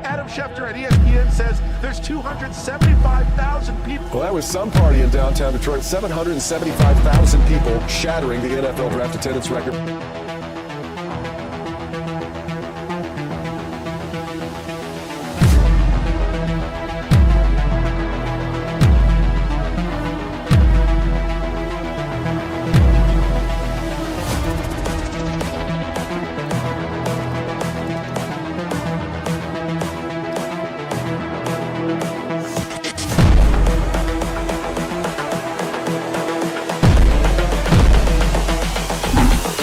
Adam Schefter at ESPN says there's 275,000 people. Well, that was some party in downtown Detroit. 775,000 people, shattering the NFL draft attendance record.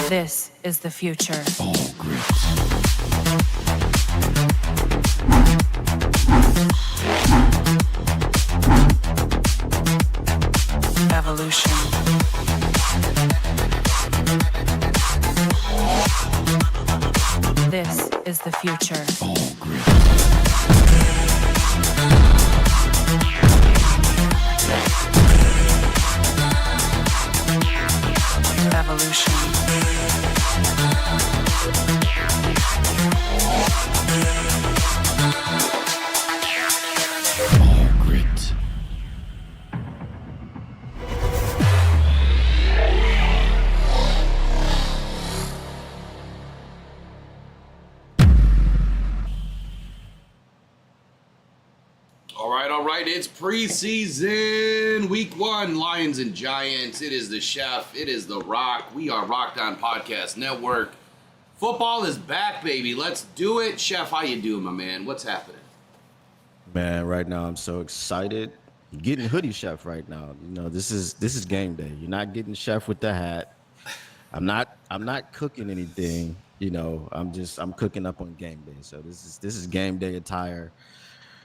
This is the future. Evolution. This is the future. Evolution. All right, it's preseason, week 1, Lions and Giants. It is the Chef, it is the Rock. We are Rocked On Podcast Network. Football is back, baby. Let's do it. Chef, how you doing, my man? What's happening? Man, right now I'm so excited. You're getting hoodie Chef right now. You know, this is game day. You're not getting Chef with the hat. I'm not cooking anything. You know, I'm cooking up on game day. So this is game day attire.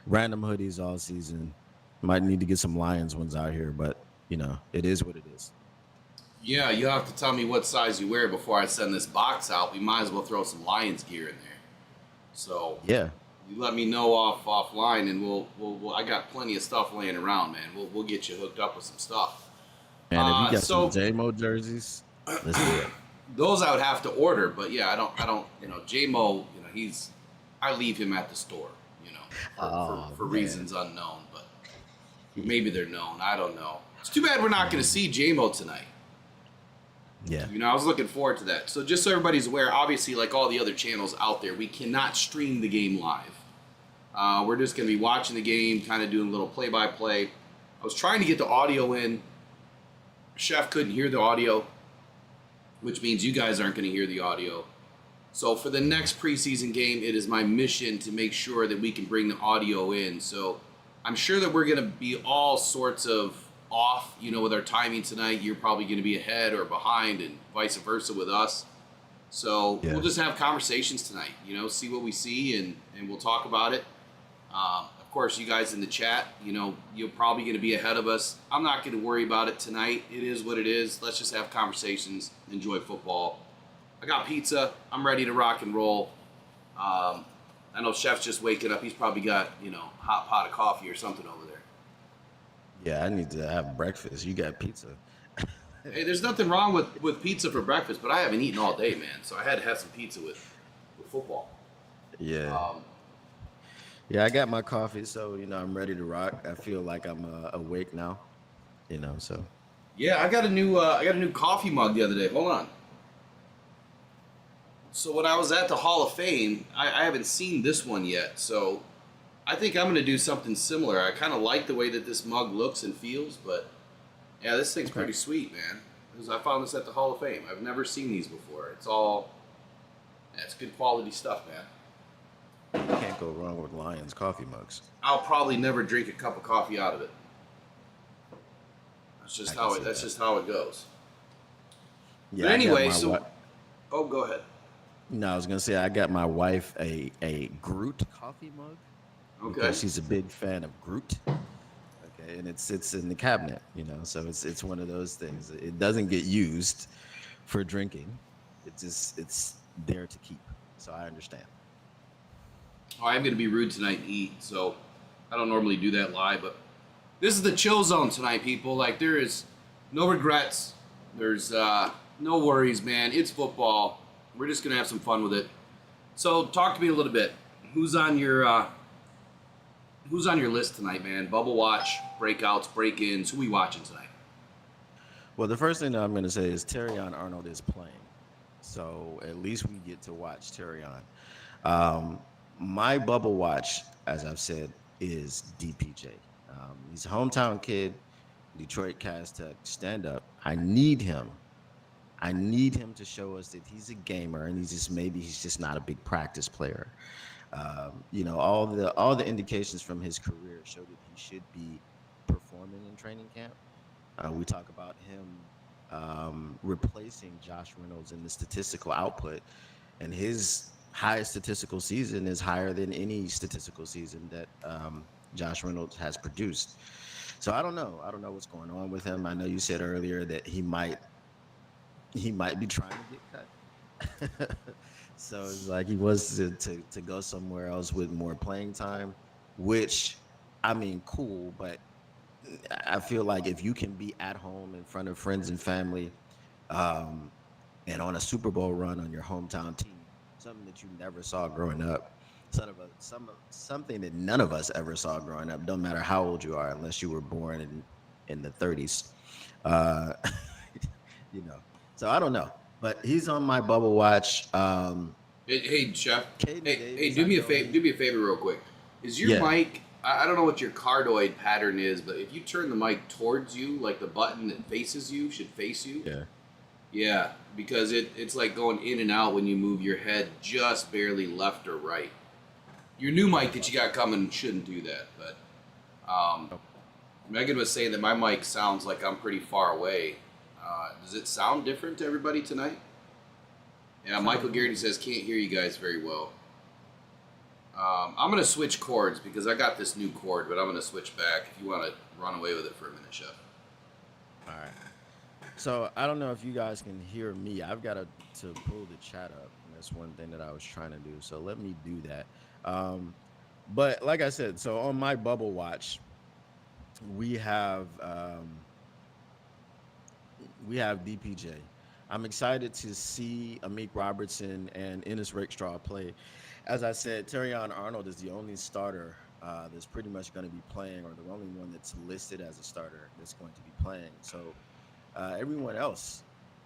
Random hoodies all season. Might need to get some Lions ones out here, but you know, it is what it is. Yeah, you have to tell me what size you wear before I send this box out. We might as well throw some Lions gear in there. So yeah, you let me know offline, and we'll I got plenty of stuff laying around, man. We'll get you hooked up with some stuff. And if you got some J-Mo jerseys, let's do it. Those I would have to order, but yeah, I don't. You know, J-Mo, you know, I leave him at the store. For reasons unknown, but maybe they're known. I don't know. It's too bad we're not going to see J-Mo tonight. Yeah. You know, I was looking forward to that. So just so everybody's aware, obviously, like all the other channels out there, we cannot stream the game live. We're just going to be watching the game, kind of doing a little play-by-play. I was trying to get the audio in. Chef couldn't hear the audio, which means you guys aren't going to hear the audio. So for the next preseason game, it is my mission to make sure that we can bring the audio in. So I'm sure that we're going to be all sorts of off, you know, with our timing tonight. You're probably going to be ahead or behind and vice versa with us. So We'll just have conversations tonight, you know, see what we see and we'll talk about it. Of course, you guys in the chat, you know, you're probably going to be ahead of us. I'm not going to worry about it tonight. It is what it is. Let's just have conversations, enjoy football. I got pizza. I'm ready to rock and roll. I know Chef's just waking up. He's probably got, you know, hot pot of coffee or something over there. Yeah, I need to have breakfast. You got pizza. Hey, there's nothing wrong with pizza for breakfast, but I haven't eaten all day, man. So I had to have some pizza with football. Yeah. Yeah, I got my coffee, so, you know, I'm ready to rock. I feel like I'm awake now, you know, so. Yeah, I got a new coffee mug the other day. Hold on. So when I was at the Hall of Fame, I haven't seen this one yet, so I think I'm going to do something similar. I kind of like the way that this mug looks and feels, but yeah, this thing's pretty sweet, man. I found this at the Hall of Fame. I've never seen these before. It's good quality stuff, man. You can't go wrong with Lions coffee mugs. I'll probably never drink a cup of coffee out of it. That's just how it goes. Yeah, but anyway, go ahead. No, I was gonna say I got my wife a Groot coffee mug. Okay. Because she's a big fan of Groot. Okay, and it sits in the cabinet, you know, so it's one of those things. It doesn't get used for drinking. It's there to keep. So I understand. I'm gonna be rude tonight and eat, so I don't normally do that live, but this is the chill zone tonight, people. Like, there is no regrets. There's no worries, man. It's football. We're just going to have some fun with it. So talk to me a little bit. Who's on your Who's on your list tonight, man? Bubble watch, breakouts, break-ins. Who we watching tonight? Well, the first thing that I'm going to say is Terrion Arnold is playing. So at least we get to watch Terrion. My bubble watch, as I've said, is DPJ. He's a hometown kid, Detroit Cast Tech, stand up. I need him. I need him to show us that he's a gamer and he's just not a big practice player. All the indications from his career show that he should be performing in training camp. We talk about him replacing Josh Reynolds in the statistical output, and his highest statistical season is higher than any statistical season that Josh Reynolds has produced. So I don't know. I don't know what's going on with him. I know you said earlier that he might be trying to get cut. So it's like he wants to go somewhere else with more playing time, which, I mean, cool, but I feel like if you can be at home in front of friends and family and on a Super Bowl run on your hometown team, something that you never saw growing up, something that none of us ever saw growing up, don't matter how old you are, unless you were born in the 30s. So I don't know. But he's on my bubble watch. Hey, Chef. Davis, Do me a favor. Do me a favor, real quick. Is your mic? I don't know what your cardioid pattern is, but if you turn the mic towards you, like the button that faces you should face you. Yeah. Yeah, because it's like going in and out when you move your head just barely left or right. Your new mic that you got coming shouldn't do that, but Megan was saying that my mic sounds like I'm pretty far away. Does it sound different to everybody tonight? Yeah, Michael Garrity says, can't hear you guys very well. I'm going to switch cords because I got this new cord, but I'm going to switch back if you want to run away with it for a minute, Chef. All right. So I don't know if you guys can hear me. I've got to pull the chat up. And that's one thing that I was trying to do. So let me do that. But like I said, so on my bubble watch, we have DPJ. I'm excited to see Amik Robertson and Ennis Rakestraw play. As I said, Terrion Arnold is the only starter that's pretty much going to be playing, or the only one that's listed as a starter that's going to be playing. So everyone else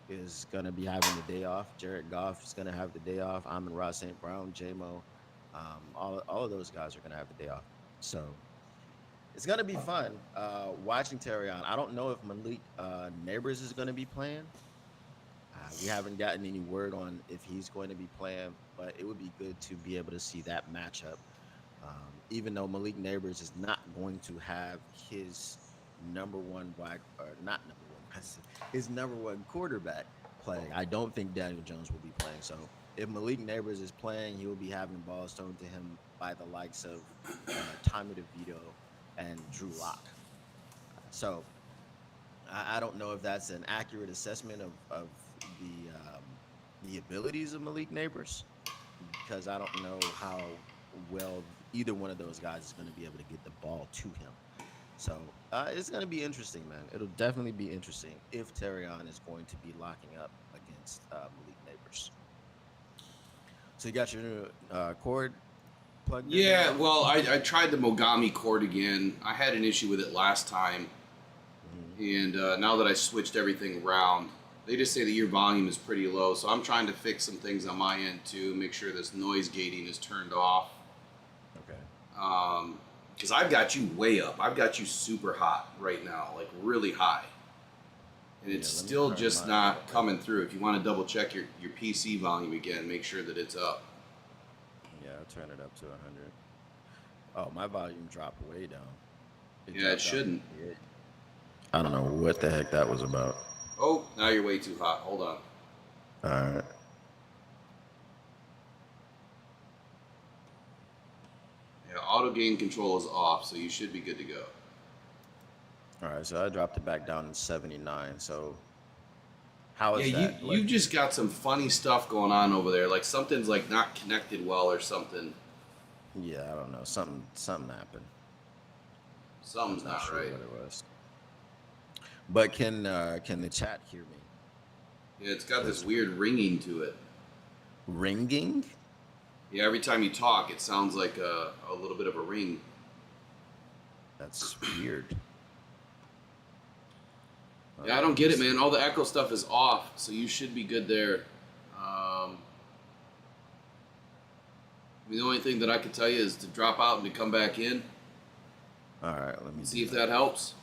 is going to be having the day off. Jared Goff is going to have the day off. Amon-Ra St. Brown, J-Mo, all of those guys are going to have the day off. So it's going to be fun watching Terrion. I don't know if Malik Neighbors is going to be playing. We haven't gotten any word on if he's going to be playing, but it would be good to be able to see that matchup. Even though Malik Neighbors is not going to have his number one quarterback playing, I don't think Daniel Jones will be playing. So if Malik Neighbors is playing, he will be having balls thrown to him by the likes of Tommy DeVito and Drew Lock. So I don't know if that's an accurate assessment of the abilities of Malik Neighbors, because I don't know how well either one of those guys is going to be able to get the ball to him. So it's going to be interesting, man. It'll definitely be interesting if Terrion is going to be locking up against Malik Neighbors. So you got your new cord plugged in? Yeah, well, I tried the Mogami cord again. I had an issue with it last time. And now that I switched everything around, they just say the ear volume is pretty low. So I'm trying to fix some things on my end too, make sure this noise gating is turned off. Okay. Because I've got you way up. I've got you super hot right now, like really high. And it's still just not coming through. If you want to double check your PC volume again, make sure that it's up. Yeah, I'll turn it up to 100. Oh, my volume dropped way down. It shouldn't. I don't know what the heck that was about. Oh, now you're way too hot. Hold on. All right. Yeah, auto gain control is off, so you should be good to go. All right, so I dropped it back down to 79. So how is that? that? You've just got some funny stuff going on over there. Like something's like not connected well or something. Yeah, I don't know. Something happened. Something's not sure right. What it was. But can the chat hear me? Yeah, it's got this weird ringing to it. Ringing? Yeah, every time you talk, it sounds like a little bit of a ring. That's weird. Yeah, I don't get it, man. All the echo stuff is off, so you should be good there. The only thing that I can tell you is to drop out and to come back in. All right, let me See if that helps.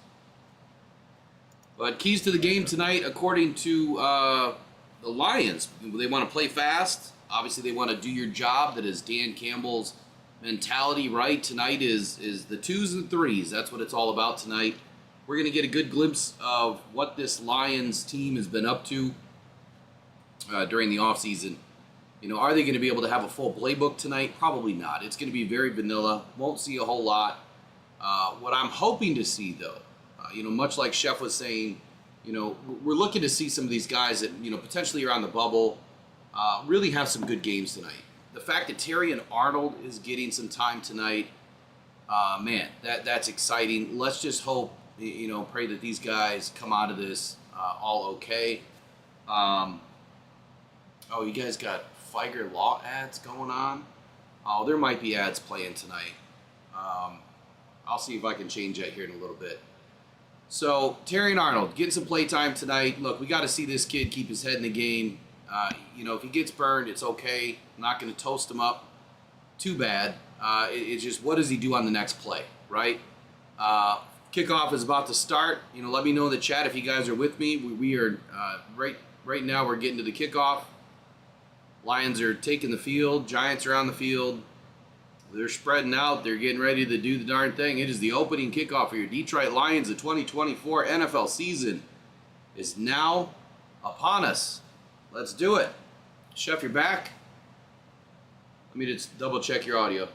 But keys to the game tonight, according to the Lions, they want to play fast. Obviously, they want to do your job. That is Dan Campbell's mentality, right? Tonight is the 2s and 3s. That's what it's all about tonight. We're going to get a good glimpse of what this Lions team has been up to during the offseason. You know, are they going to be able to have a full playbook tonight? Probably not. It's going to be very vanilla. Won't see a whole lot. What I'm hoping to see, though, much like Chef was saying, we're looking to see some of these guys that, potentially are on the bubble, really have some good games tonight. The fact that Terry and Arnold is getting some time tonight, man, that's exciting. Let's just hope, pray that these guys come out of this all okay. You guys got Figer Law ads going on? Oh, there might be ads playing tonight. I'll see if I can change that here in a little bit. So, Terry and Arnold, getting some playtime tonight. Look, we got to see this kid keep his head in the game. If he gets burned, it's okay. I'm not going to toast him up too bad. It's just, what does he do on the next play, right? Kickoff is about to start. Let me know in the chat if you guys are with me. We are, right now, we're getting to the kickoff. Lions are taking the field. Giants are on the field. They're spreading out. They're getting ready to do the darn thing. It is the opening kickoff for your Detroit Lions. The 2024 NFL season is now upon us. Let's do it. Chef, you're back. Let me just double check your audio.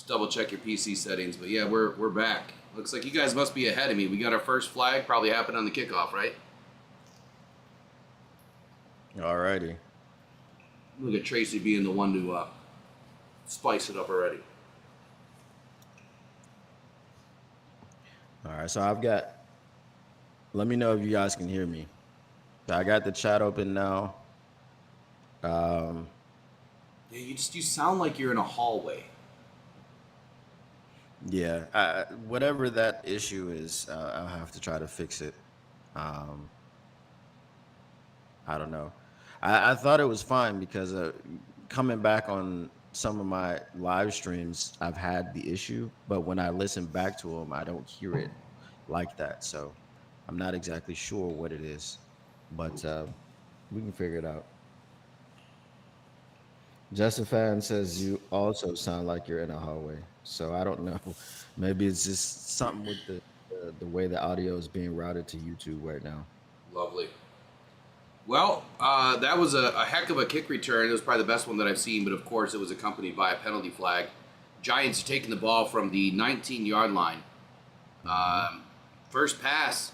Double check your PC settings, but yeah, we're back. Looks like you guys must be ahead of me. We got our first flag, probably happened on the kickoff, right? Alrighty. Look at Tracy being the one to spice it up already. All right, so let me know if you guys can hear me. So I got the chat open now. Yeah, you sound like you're in a hallway. Yeah, whatever that issue is, I'll have to try to fix it. I don't know. I thought it was fine because coming back on some of my live streams, I've had the issue, but when I listen back to them, I don't hear it like that. So I'm not exactly sure what it is, but we can figure it out. Justifan says you also sound like you're in a hallway. So I don't know. Maybe it's just something with the way the audio is being routed to YouTube right now. Lovely. Well, that was a heck of a kick return. It was probably the best one that I've seen, but of course it was accompanied by a penalty flag. Giants are taking the ball from the 19-yard line. First pass.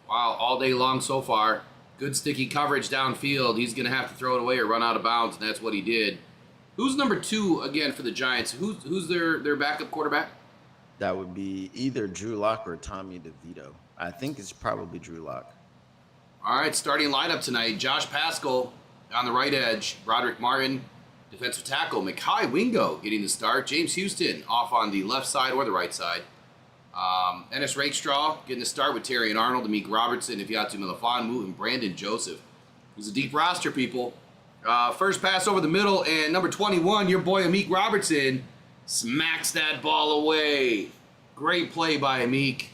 Wow, all day long so far. Good sticky coverage downfield. He's going to have to throw it away or run out of bounds, and that's what he did. Who's number 2 again for the Giants? Who's their backup quarterback? That would be either Drew Lock or Tommy DeVito. I think it's probably Drew Lock. All right, starting lineup tonight. Josh Paschal on the right edge. Broderick Martin, defensive tackle. Mekhi Wingo getting the start. James Houston off on the left side or the right side. Ennis Rakestraw getting the start with Terry and Arnold, Amik Robertson, Ifeatu Melifonwu, and Brandon Joseph. It was a deep roster, people. First pass over the middle, and number 21, your boy Amik Robertson, smacks that ball away. Great play by Amik.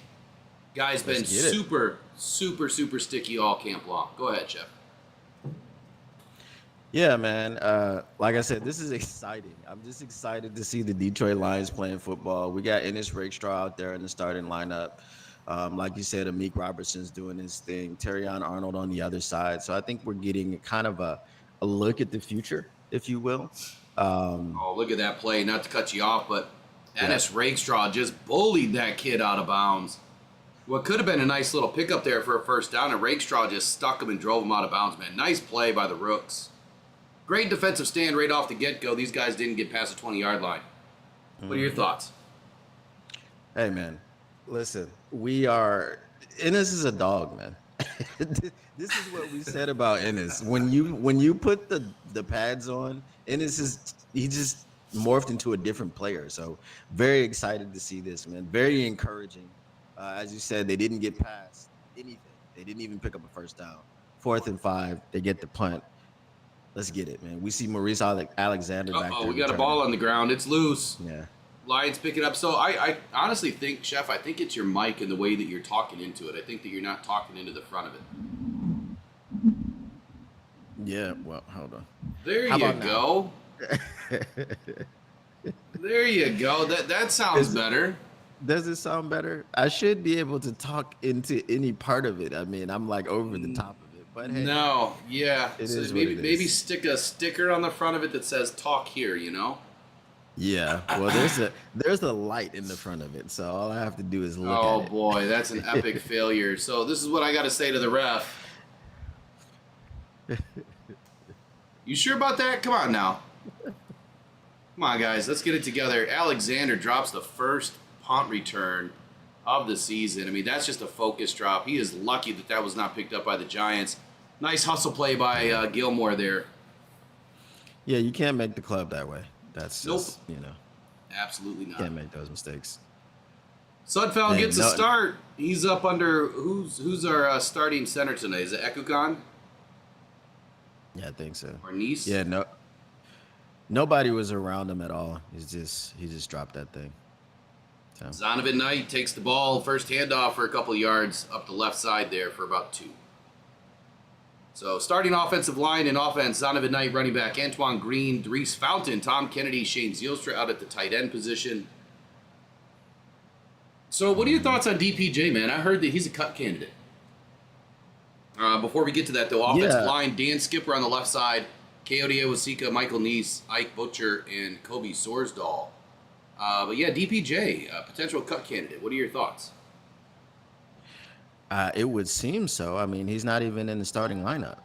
Guy's been super sticky all camp long. Go ahead, Chef. Yeah, man. Like I said, this is exciting. I'm just excited to see the Detroit Lions playing football. We got Ennis Rakestraw out there in the starting lineup. Like you said, Amik Robertson's doing his thing. Terrion Arnold on the other side. So I think we're getting kind of a look at the future, if you will. Look at that play. Not to cut you off, but Ennis Rakestraw just bullied that kid out of bounds. What could have been a nice little pickup there for a first down, and Rakestraw just stuck him and drove him out of bounds, man. Nice play by the Rooks. Great defensive stand right off the get-go. These guys didn't get past the 20-yard line. What are your thoughts? Hey, man. Listen, we are Ennis is a dog, man. This is what we said about Ennis. When you put the pads on, Ennis is he just morphed into a different player. So very excited to see this, man. Very encouraging. As you said, they didn't get past anything. They didn't even pick up a first down. 4th and 5, they get the punt. Let's get it, man. We see Maurice Alexander back there. We got a ball on the ground. It's loose. Yeah. Lions pick it up. So I honestly think, Chef, I think it's your mic and the way that you're talking into it. I think that you're not talking into the front of it. Yeah, well, hold on. There you go. There you go. That sounds better. Does it sound better? I should be able to talk into any part of it. I mean, I'm like over the top of it. But hey, no, yeah. It So is maybe stick a sticker on the front of it that says "Talk here." You know. Yeah. Well, there's a light in the front of it, so all I have to do is look at Oh it. boy, that's an epic failure. So this is what I got to say to the ref. You sure about that? Come on now. Come on, guys. Let's get it together. Alexander drops the first punt return of the season. I mean, that's just a focus drop. He is lucky that was not picked up by the Giants. Nice hustle play by Gilmore there. Yeah, you can't make the club that way. That's just, Absolutely not. can't make those mistakes. Sudfeld Man, gets a start. He's up under who's our starting center tonight? Is it Ekukan Yeah, I think so. or Nice? Yeah, nobody was around him at all. He just dropped that thing. So. Zonovan Knight takes the ball, first handoff for a couple yards up the left side there for about 2. So starting offensive line and offense, Zonovan Knight running back, Antoine Green, Dries Fountain, Tom Kennedy, Shane Zielstra out at the tight end position. So what are your thoughts on DPJ, man? I heard that he's a cut candidate. Before we get to that, though, offensive line, Dan Skipper on the left side, Coyote Owasika, Michael Neese, Ike Butcher, and Kobe Sorsdahl. But yeah, DPJ, potential cut candidate. What are your thoughts? It would seem so. I mean, he's not even in the starting lineup,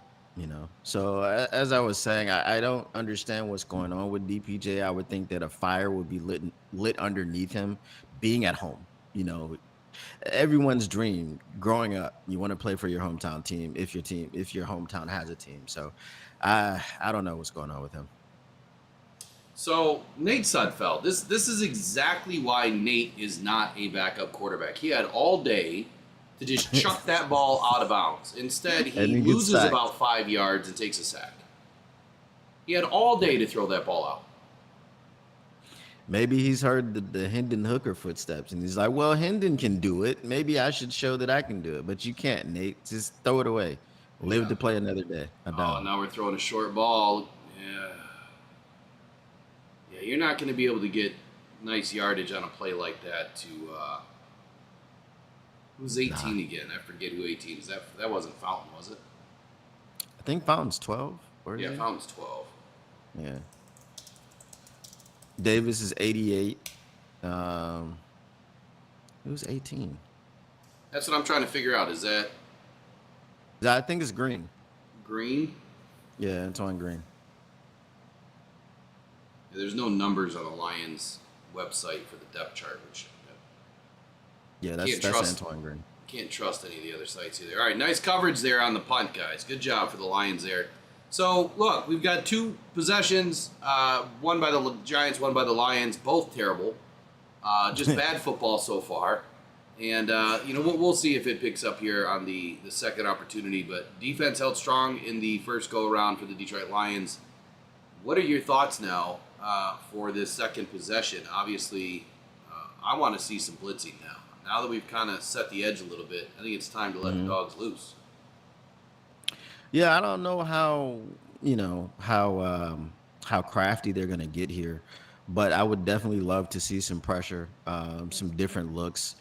So as I was saying, I don't understand what's going on with DPJ. I would think that a fire would be lit underneath him being at home. Everyone's dream growing up, you want to play for your hometown team if your hometown has a team. So I don't know what's going on with him. So Nate Sudfeld, this is exactly why Nate is not a backup quarterback. He had all day to just chuck that ball out of bounds. Instead, he loses about 5 yards and takes a sack. He had all day to throw that ball out. Maybe he's heard the Hendon Hooker footsteps, and he's like, well, Hendon can do it. Maybe I should show that I can do it. But you can't, Nate. Just throw it away. Live to play another day. Now we're throwing a short ball. Yeah, you're not going to be able to get nice yardage on a play like that to who's 18 again? I forget who 18 is. That wasn't Fountain, was it? I think Fountain's 12. Yeah, Fountain's 12. Yeah. Davis is 88. Who's 18? That's what I'm trying to figure out. Is that I think it's Green. Green? Yeah, Antoine Green. Yeah, there's no numbers on the Lions website for the depth chart, which Yeah, that's Antoine Green. Can't trust any of the other sites either. All right, nice coverage there on the punt, guys. Good job for the Lions there. So, look, we've got 2 possessions, one by the Giants, one by the Lions, both terrible. Just bad football so far. And, we'll see if it picks up here on the second opportunity. But defense held strong in the first go-around for the Detroit Lions. What are your thoughts now for this second possession? Obviously, I want to see some blitzing now. Now that we've kind of set the edge a little bit, I think it's time to let the dogs loose. Yeah, I don't know how crafty they're going to get here, but I would definitely love to see some pressure, some different looks.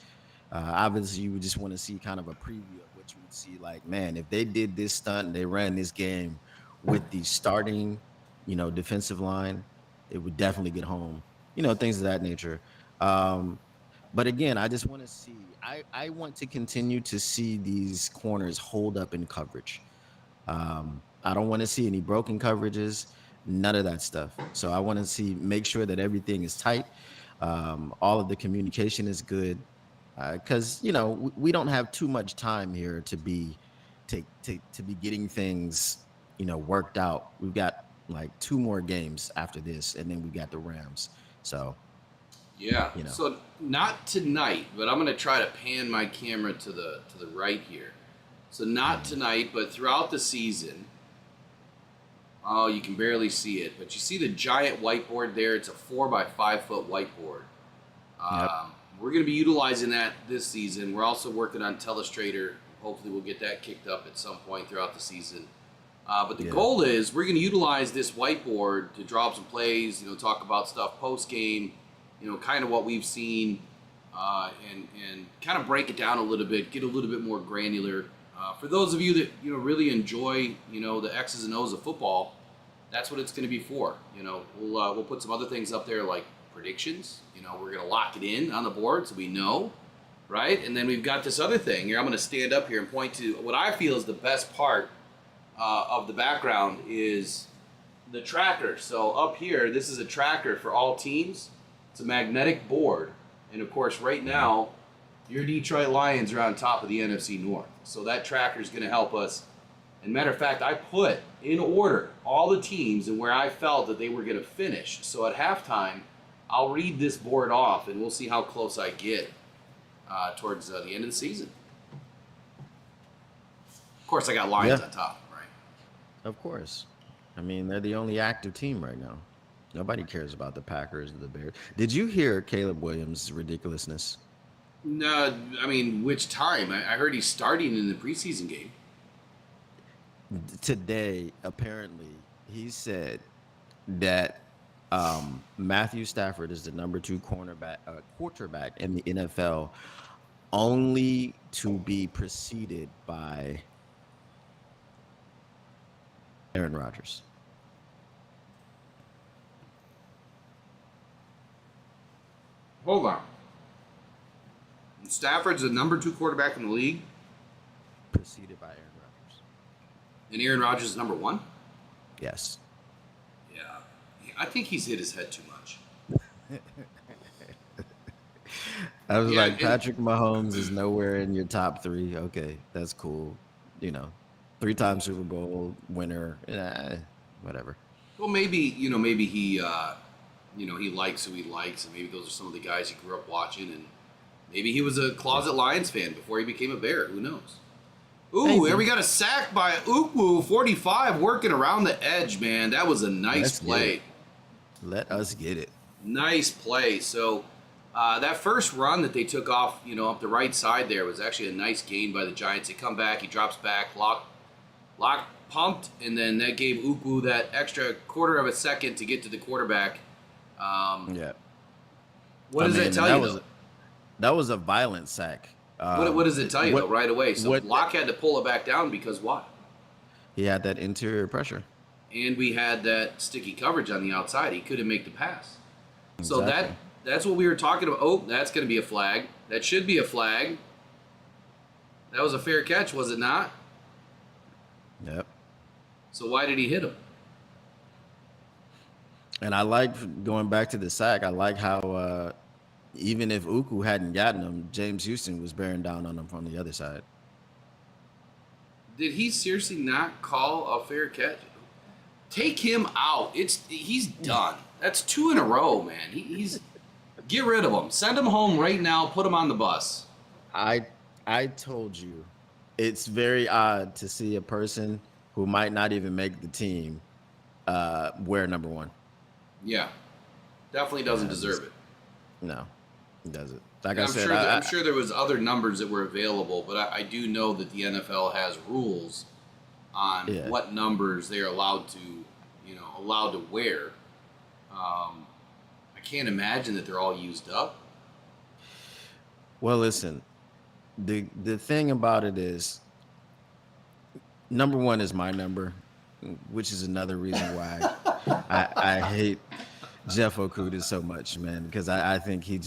Obviously, you would just want to see kind of a preview of what you would see. Like, man, if they did this stunt and they ran this game with the starting, defensive line, it would definitely get home. Things of that nature. But again, I just want to see. I want to continue to see these corners hold up in coverage. I don't want to see any broken coverages, none of that stuff. So I want to make sure that everything is tight. All of the communication is good. because we don't have too much time here to be getting things worked out. We've got like 2 more games after this, and then we got the Rams. So Yeah. So not tonight, but I'm gonna try to pan my camera to the right here. So not tonight, but throughout the season. Oh, you can barely see it, but you see the giant whiteboard there. It's a 4 by 5 foot whiteboard. We're going to be utilizing that this season. We're also working on Telestrator. Hopefully, we'll get that kicked up at some point throughout the season. But the goal is we're going to utilize this whiteboard to draw up some plays. Talk about stuff post game. Kind of what we've seen, and kind of break it down a little bit. Get a little bit more granular. For those of you that really enjoy the X's and O's of football, that's what it's going to be for. We'll put some other things up there like predictions. We're going to lock it in on the board so we know, right? And then we've got this other thing here. I'm going to stand up here and point to what I feel is the best part of the background is the tracker. So up here, this is a tracker for all teams. It's a magnetic board, and of course, right now, your Detroit Lions are on top of the NFC North. So that tracker is going to help us. And matter of fact, I put in order all the teams and where I felt that they were going to finish. So at halftime, I'll read this board off, and we'll see how close I get towards the end of the season. Of course, I got Lions on top, right? Of course. I mean, they're the only active team right now. Nobody cares about the Packers or the Bears. Did you hear Caleb Williams' ridiculousness? No, I mean, which time? I heard he's starting in the preseason game. Today, apparently, he said that Matthew Stafford is the number 2 quarterback in the NFL, only to be preceded by Aaron Rodgers. Hold on. Stafford's the number 2 quarterback in the league. Preceded by Aaron Rodgers. And Aaron Rodgers is number 1? Yes. Yeah. I think he's hit his head too much. I was like, Patrick Mahomes is nowhere in your top 3. Okay, that's cool. 3-time Super Bowl winner. Whatever. Well, maybe he, he likes who he likes, and maybe those are some of the guys he grew up watching, and maybe he was a closet Lions fan before he became a Bear. Who knows? Ooh, here we got a sack by Ukwu, 45, working around the edge, man. That was a nice play. Let us get it. Nice play. So that first run that they took off, up the right side there was actually a nice gain by the Giants. They come back, he drops back, lock pumped, and then that gave Ukwu that extra quarter of a second to get to the quarterback. Yeah. What does that tell you, though? That was a violent sack. What does it tell you, though, right away? So Locke had to pull it back down because what? He had that interior pressure. And we had that sticky coverage on the outside. He couldn't make the pass. Exactly. So that's what we were talking about. Oh, that's going to be a flag. That should be a flag. That was a fair catch, was it not? Yep. So why did he hit him? And I like, going back to the sack, I like how even if Ukwu hadn't gotten him, James Houston was bearing down on him from the other side. Did he seriously not call a fair catch? Take him out. He's done. That's 2 in a row, man. He's get rid of him. Send him home right now. Put him on the bus. I told you, it's very odd to see a person who might not even make the team wear number 1. Yeah, definitely doesn't deserve it. No, he doesn't. Like And I said, I'm sure there was other numbers that were available, but I do know that the NFL has rules on what numbers they are allowed to wear. I can't imagine that they're all used up. Well, listen, the thing about it is, number 1 is my number, which is another reason why I hate Jeff Okuda so much, man, because I think he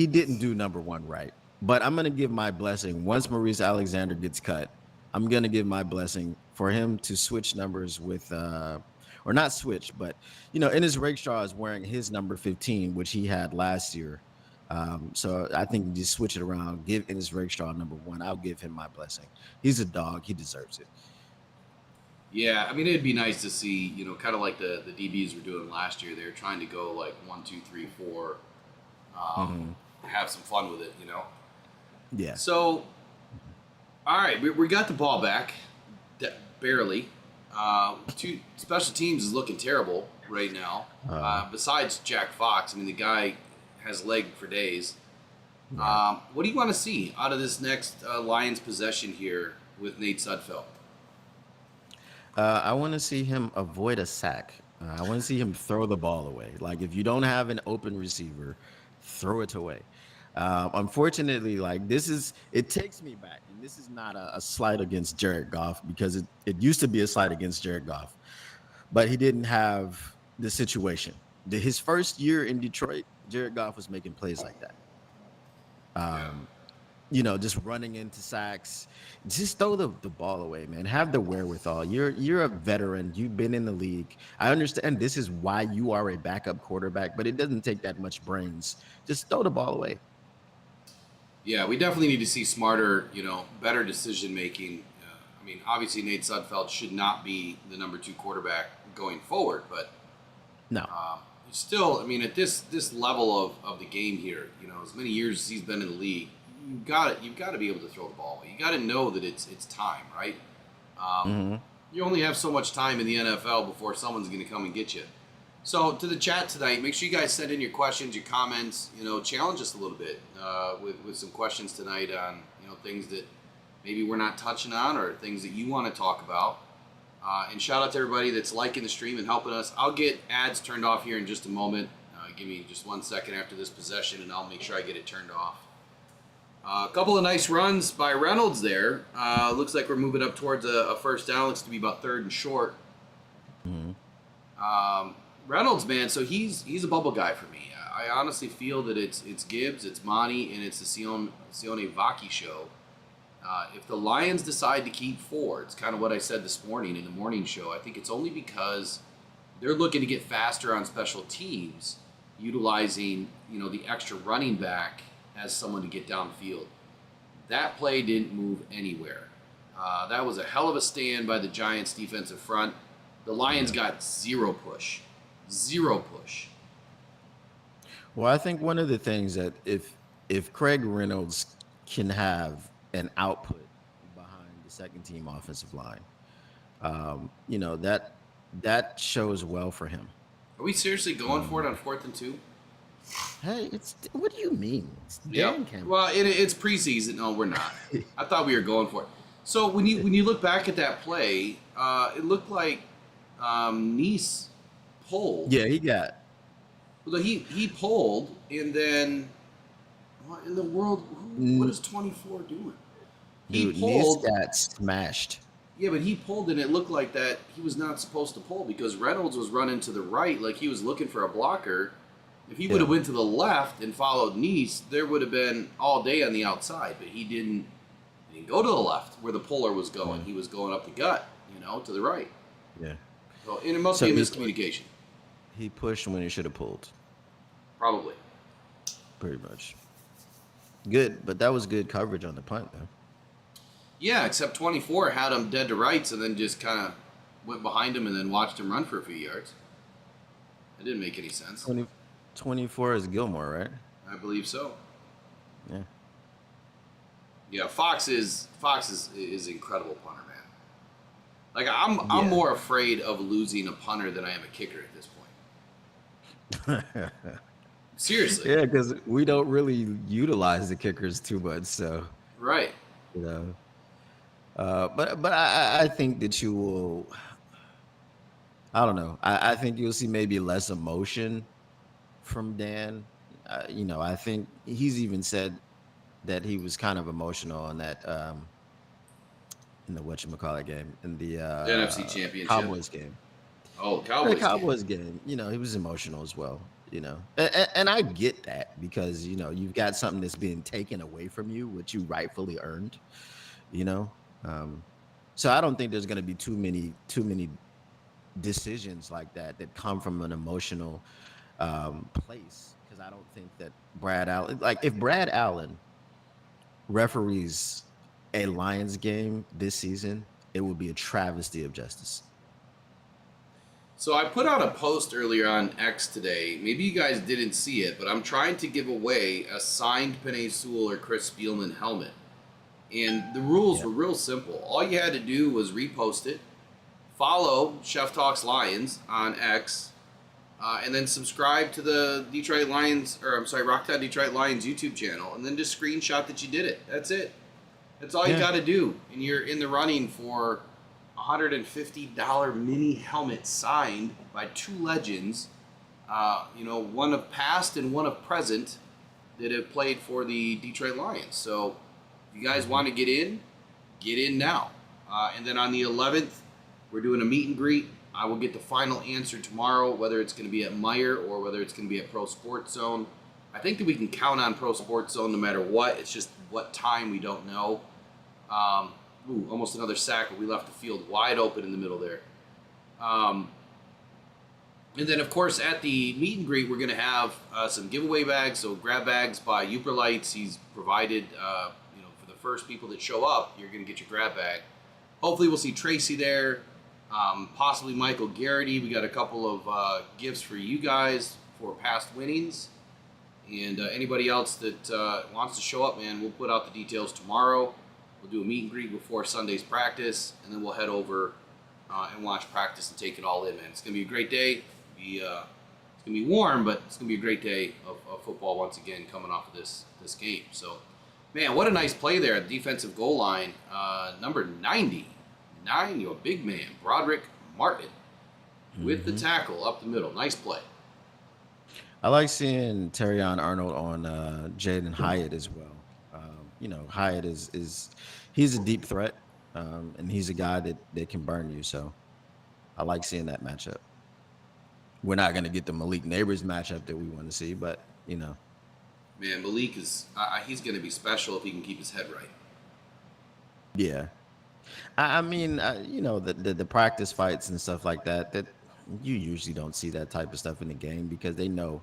didn't do number 1 right. But I'm going to give my blessing. Once Maurice Alexander gets cut, I'm going to give my blessing for him to switch numbers with, or not switch, but, in his Rakestraw is wearing his number 15, which he had last year. So I think you just switch it around. Give Ennis Rakestraw number one. I'll give him my blessing. He's a dog. He deserves it. Yeah, I mean, it'd be nice to see, kind of like the DBs were doing last year. They were trying to go like 1, 2, 3, 4, have some fun with it. Yeah. So, all right, we got the ball back, barely. Two special teams is looking terrible right now. Besides Jack Fox, I mean, the guy has leg for days. What do you want to see out of this next Lions possession here with Nate Sudfeld? I want to see him avoid a sack. I want to see him throw the ball away. Like, if you don't have an open receiver, throw it away. Unfortunately, like, it takes me back, and this is not a slight against Jared Goff, because it used to be a slight against Jared Goff, but he didn't have the situation. His first year in Detroit, Jared Goff was making plays like that. Just running into sacks. Just throw the ball away, man. Have the wherewithal. You're a veteran. You've been in the league. I understand this is why you are a backup quarterback, but it doesn't take that much brains. Just throw the ball away. Yeah, we definitely need to see smarter, better decision making. I mean, obviously Nate Sudfeld should not be the number 2 quarterback going forward, but No. still, I mean, at this level of the game here, as many years as he's been in the league, you've got to be able to throw the ball away. You got to know that it's time, right? You only have so much time in the NFL before someone's going to come and get you. So to the chat tonight, make sure you guys send in your questions, your comments. Challenge us a little bit with some questions tonight on things that maybe we're not touching on, or things that you want to talk about. And shout out to everybody that's liking the stream and helping us. I'll get ads turned off here in just a moment. Give me just 1 second after this possession, and I'll make sure I get it turned off. A couple of nice runs by Reynolds there. Looks like we're moving up towards a first down. Looks to be about 3rd and short. Reynolds, man, so he's a bubble guy for me. I honestly feel that it's Gibbs, it's Monty, and it's the Sione Vaki show. If the Lions decide to keep 4, it's kind of what I said this morning in the morning show. I think it's only because they're looking to get faster on special teams, utilizing the extra running back as someone to get downfield. That play didn't move anywhere. That was a hell of a stand by the Giants' defensive front. The Lions got zero push. Well, I think one of the things that if Craig Reynolds can have an output behind the second team offensive line, that shows well for him. Are we seriously going for it on 4th and 2? Hey, what do you mean? It's Dan Campbell. Well, it's preseason. No, we're not. I thought we were going for it. So when you look back at that play, it looked like Nice pulled. Yeah, he got. Well, he pulled, and then what in the world? What is 24 doing? He pulled. Nice got smashed. Yeah, but he pulled, and it looked like that he was not supposed to pull, because Reynolds was running to the right, like he was looking for a blocker. If he would have went to the left and followed Nice, there would have been all day on the outside. But he didn't go to the left where the puller was going. He was going up the gut, to the right. Yeah. So, and it must be a miscommunication. He pushed when he should have pulled. Probably. Pretty much. Good, but that was good coverage on the punt, though. Yeah, except 24 had him dead to rights and then just kind of went behind him and then watched him run for a few yards. It didn't make any sense. 24 is Gilmore, right? I believe so. Yeah. Yeah, Fox is incredible punter, man. Like I'm more afraid of losing a punter than I am a kicker at this point. Seriously. Yeah, because we don't really utilize the kickers too much, so. Right. But I think that you will. I don't know. I think you'll see maybe less emotion from Dan. I think he's even said that he was kind of emotional on that in the whatchamacallit game, in the NFC Championship Cowboys game. Oh, Cowboys game. He was emotional as well. And I get that, because you've got something that's being taken away from you, which you rightfully earned. So I don't think there's going to be too many decisions like that come from an emotional place because I don't think that Brad Allen, like if Brad Allen referees a Lions game this season, it would be a travesty of justice. So I put out a post earlier on X today. Maybe you guys didn't see it, but I'm trying to give away a signed Penei Sewell or Chris Spielman helmet. And the rules were real simple. All you had to do was repost it, follow Chef Talks Lions on X, and then subscribe to the Rocktown Detroit Lions YouTube channel, and then just screenshot that you did it. That's it. That's all you got to do, and you're in the running for $150 mini helmet signed by two legends, one of past and one of present that have played for the Detroit Lions. So if you guys want to get in now. And then on the 11th, we're doing a meet and greet. I will get the final answer tomorrow, whether it's going to be at Meyer or whether it's going to be at Pro Sports Zone. I think that we can count on Pro Sports Zone no matter what. It's just what time we don't know. Almost another sack, but we left the field wide open in the middle there. And then, of course, at the meet and greet, we're going to have some giveaway bags. So grab bags by Uber Lights. He's provided, for the first people that show up, you're going to get your grab bag. Hopefully, we'll see Tracy there, possibly Michael Garrity. We got a couple of gifts for you guys for past winnings. And anybody else that wants to show up, man, we'll put out the details tomorrow. We'll do a meet and greet before Sunday's practice, and then we'll head over and watch practice and take it all in, man. It's going to be a great day. It's going to be warm, but it's going to be a great day of football once again coming off of this game. So, man, what a nice play there at the defensive goal line. Number 99, a big man, Broderick Martin, with the tackle up the middle. Nice play. I like seeing Terrion Arnold on Jaden Hyatt as well. Hyatt he's a deep threat, and he's a guy that can burn you. So I like seeing that matchup. We're not going to get the Malik Neighbors matchup that we want to see, but Man, Malik is he's going to be special if he can keep his head right. Yeah. The practice fights and stuff like that you usually don't see that type of stuff in the game because they know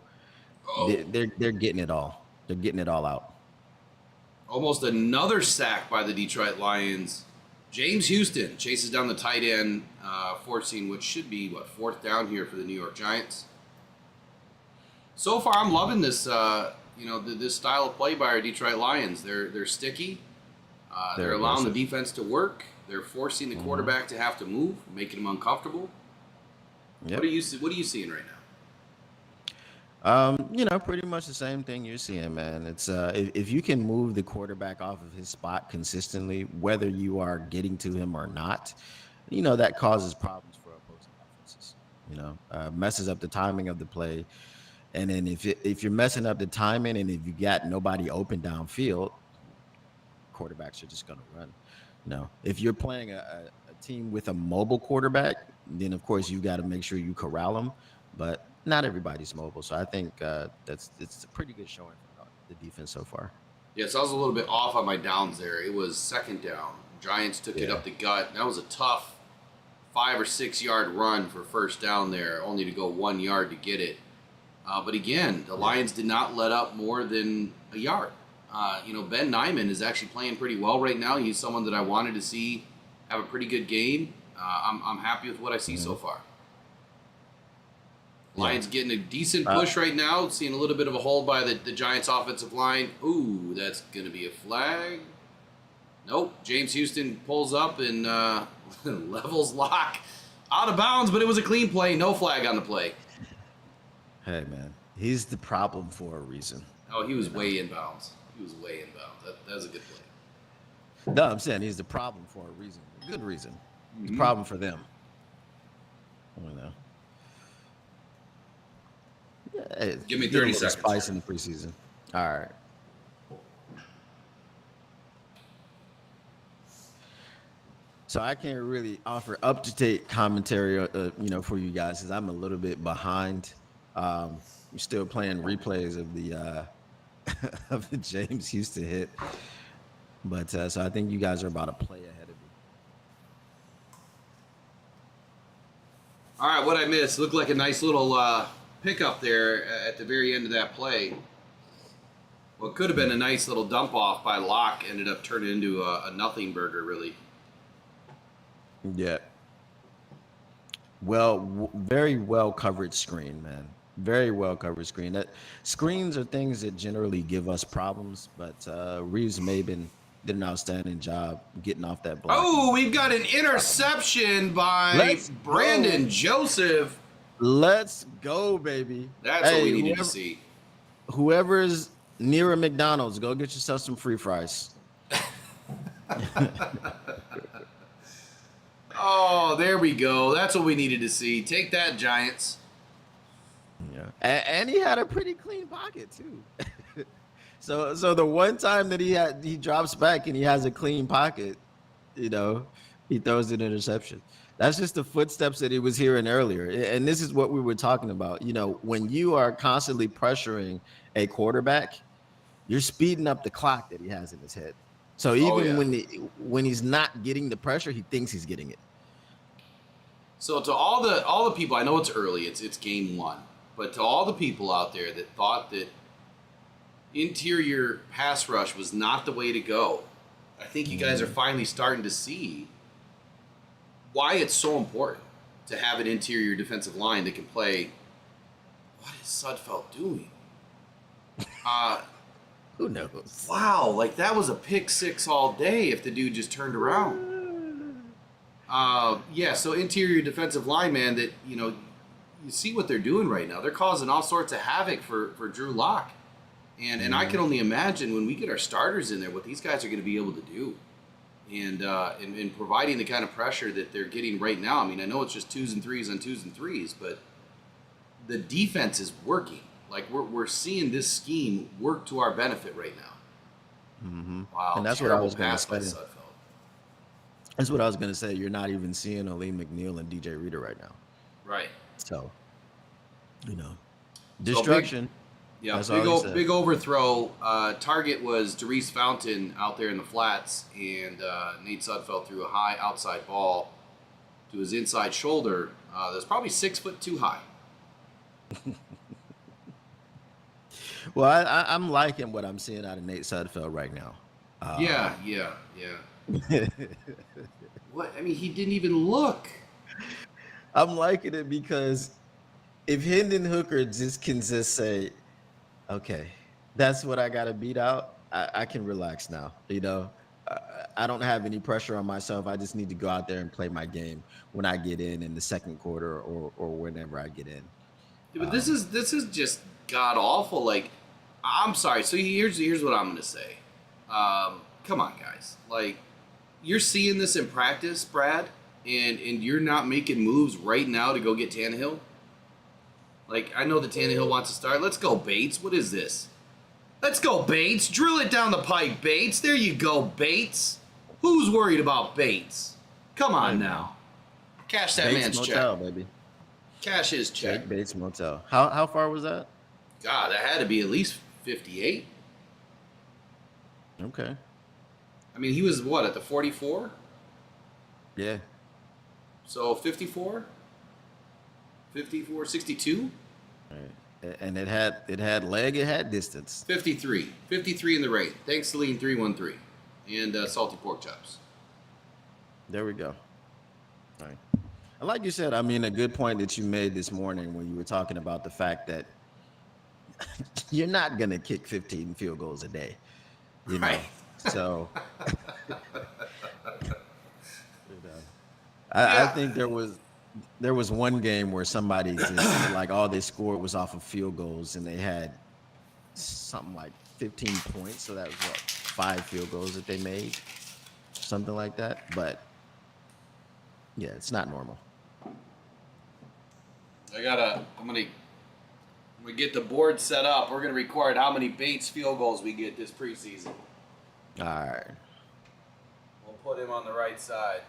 they're getting it all. They're getting it all out. Almost another sack by the Detroit Lions. James Houston chases down the tight end, forcing what should be, fourth down here for the New York Giants. So far, I'm loving this, this style of play by our Detroit Lions. They're sticky. They're allowing the defense to work. They're forcing the quarterback to have to move, making him uncomfortable. Yep. What are you seeing right now? Pretty much the same thing you're seeing, man. It's if you can move the quarterback off of his spot consistently, whether you are getting to him or not, that causes problems for opposing offenses. Messes up the timing of the play, and then if you're messing up the timing, and if you got nobody open downfield, quarterbacks are just gonna run. If you're playing a team with a mobile quarterback, then of course you got to make sure you corral them, but not everybody's mobile, so I think it's a pretty good showing for the defense so far. Yeah, so I was a little bit off on my downs there. It was second down. Giants took it up the gut. That was a tough 5 or 6 yard run for first down there, only to go 1 yard to get it. But again, the Lions did not let up more than a yard. Ben Nyman is actually playing pretty well right now. He's someone that I wanted to see have a pretty good game. I'm happy with what I see so far. Lions getting a decent push right now. Seeing a little bit of a hold by the Giants' offensive line. Ooh, that's going to be a flag. Nope. James Houston pulls up and levels lock. Out of bounds, but it was a clean play. No flag on the play. Hey, man. He's the problem for a reason. Oh, he was way inbounds. That was a good play. No, I'm saying he's the problem for a reason. Good reason. He's a problem for them. Give me 30 seconds. Spice in the preseason. All right. So I can't really offer up-to-date commentary, for you guys, because I'm a little bit behind. I'm still playing replays of the of the James Houston hit, but so I think you guys are about a play ahead of me. All right, what I missed looked like a nice little pickup there at the very end of that play. What could have been a nice little dump off by Locke ended up turning into a nothing burger, really. Yeah. Well, very well covered screen, man. Very well covered screen. That screens are things that generally give us problems, but Reeves Maben did an outstanding job getting off that block. Oh, we've got an interception by Let's Brandon go. Joseph. Let's go, baby. That's what we needed to see. Whoever's near a McDonald's, go get yourself some free fries. Oh, there we go. That's what we needed to see. Take that, Giants. Yeah, and he had a pretty clean pocket too. So the one time that he drops back and he has a clean pocket, he throws an interception. That's just the footsteps that he was hearing earlier. And this is what we were talking about. When you are constantly pressuring a quarterback, you're speeding up the clock that he has in his head. So even when he's not getting the pressure, he thinks he's getting it. So to all the people, I know it's early, it's game one, but to all the people out there that thought that interior pass rush was not the way to go, I think you guys are finally starting to see why it's so important to have an interior defensive line that can play. What is Sudfeld doing? Who knows? Wow, like that was a pick six all day if the dude just turned around. So interior defensive line, man, that, you see what they're doing right now. They're causing all sorts of havoc for Drew Lock. And I can only imagine when we get our starters in there, what these guys are going to be able to do. And in providing the kind of pressure that they're getting right now. I mean, I know it's just 2s and 3s on 2s and 3s, but the defense is working. Like, we're seeing this scheme work to our benefit right now. Mm-hmm. Wow, and that's what I was going to by say. Sudfeld. That's what I was going to say. You're not even seeing Aleem McNeil and DJ Reader right now. Right. So, destruction. Big overthrow. Target was Darius Fountain out there in the flats, and Nate Sudfeld threw a high outside ball to his inside shoulder. That's probably 6 foot too high. Well, I'm liking what I'm seeing out of Nate Sudfeld right now. Yeah. What? I mean, he didn't even look. I'm liking it because if Hendon Hooker can say, okay, that's what I got to beat out, I can relax now. I don't have any pressure on myself. I just need to go out there and play my game when I get in the second quarter or whenever I get in. Yeah, but this is just god awful. Like, I'm sorry. So here's what I'm gonna say. Come on, guys. Like, you're seeing this in practice, Brad, and you're not making moves right now to go get Tannehill. Like, I know that Tannehill wants to start. Let's go, Bates. What is this? Let's go, Bates. Drill it down the pipe, Bates. There you go, Bates. Who's worried about Bates? Come on now. Cash that Bates man's Motel, check. baby. Cash his check. Jake Bates Motel. How far was that? God, that had to be at least 58. Okay. I mean, he was what, at the 44? Yeah. So 54? 54, 62? Right. And it had leg, it had distance. 53. 53 in the rate. Thanks to Lean 313 and Salty Pork Chops. There we go. All right. And like you said, I mean, a good point that you made this morning when you were talking about the fact that you're not going to kick 15 field goals a day. Right. So I think there was one game where somebody just like all they scored was off of field goals, and they had something like 15 points. So that was what, 5 field goals that they made, something like that. But yeah, it's not normal. I'm gonna get the board set up. We're gonna record how many Bates field goals we get this preseason. All right. We'll put him on the right side.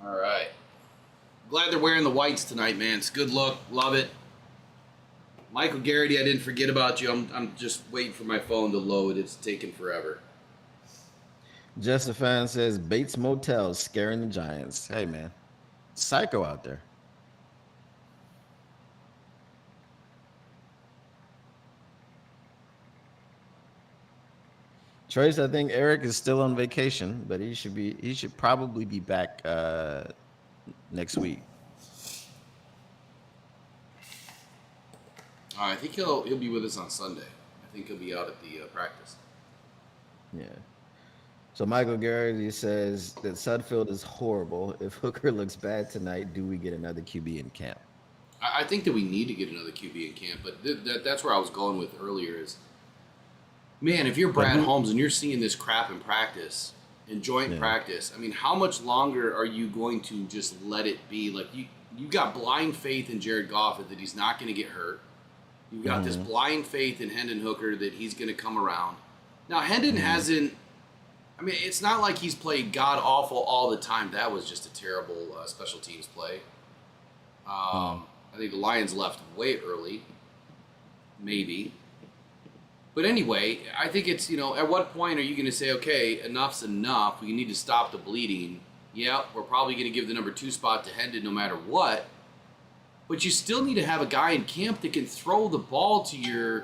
All right. Glad they're wearing the whites tonight, man. It's a good look. Love it. Michael Garrity, I didn't forget about you. I'm just waiting for my phone to load. It's taking forever. Just a fan says Bates Motel scaring the Giants. Hey man, psycho out there. Trace, I think Eric is still on vacation, but he should probably be back next week. I think he'll be with us on Sunday. I think he'll be out at the practice. Yeah. So Michael Garrity says that Sudfeld is horrible. If Hooker looks bad tonight, do we get another QB in camp? I think that we need to get another QB in camp, but that's where I was going with earlier is, man, if you're Brad Holmes and you're seeing this crap in practice, in joint practice, I mean, how much longer are you going to just let it be? Like, you got blind faith in Jared Goff that he's not going to get hurt. You've got this blind faith in Hendon Hooker that he's going to come around. Now, Hendon hasn't, I mean, it's not like he's played god-awful all the time. That was just a terrible special teams play. I think the Lions left way early, maybe. But anyway, I think it's, at what point are you going to say, okay, enough's enough. We need to stop the bleeding. Yeah, we're probably going to give the number 2 spot to Hendon no matter what. But you still need to have a guy in camp that can throw the ball to your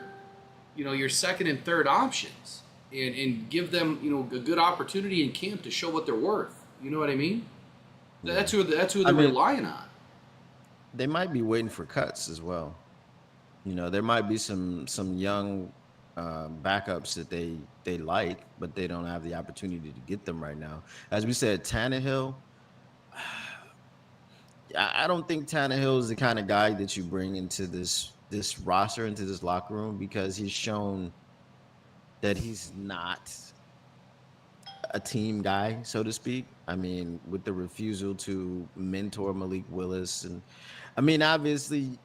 second and third options and give them, a good opportunity in camp to show what they're worth. You know what I mean? That's who they're relying on. They might be waiting for cuts as well. There might be some young backups that they like, but they don't have the opportunity to get them right now. As we said, Tannehill, I don't think Tannehill is the kind of guy that you bring into this roster, into this locker room, because he's shown that he's not a team guy, so to speak. I mean, with the refusal to mentor Malik Willis. And I mean, obviously,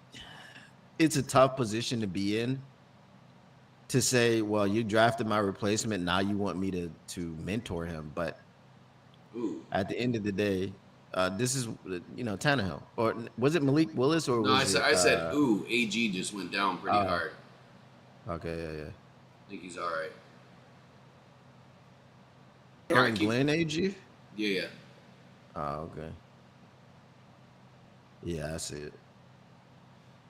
it's a tough position to be in, to say, well, you drafted my replacement, now you want me to mentor him. But at the end of the day, this is, Tannehill. Or was it Malik Willis? Or no, was I said, AG just went down pretty hard. Okay, yeah. I think he's all right. Aaron Glenn, AG? Yeah. Oh, okay. Yeah, I see it.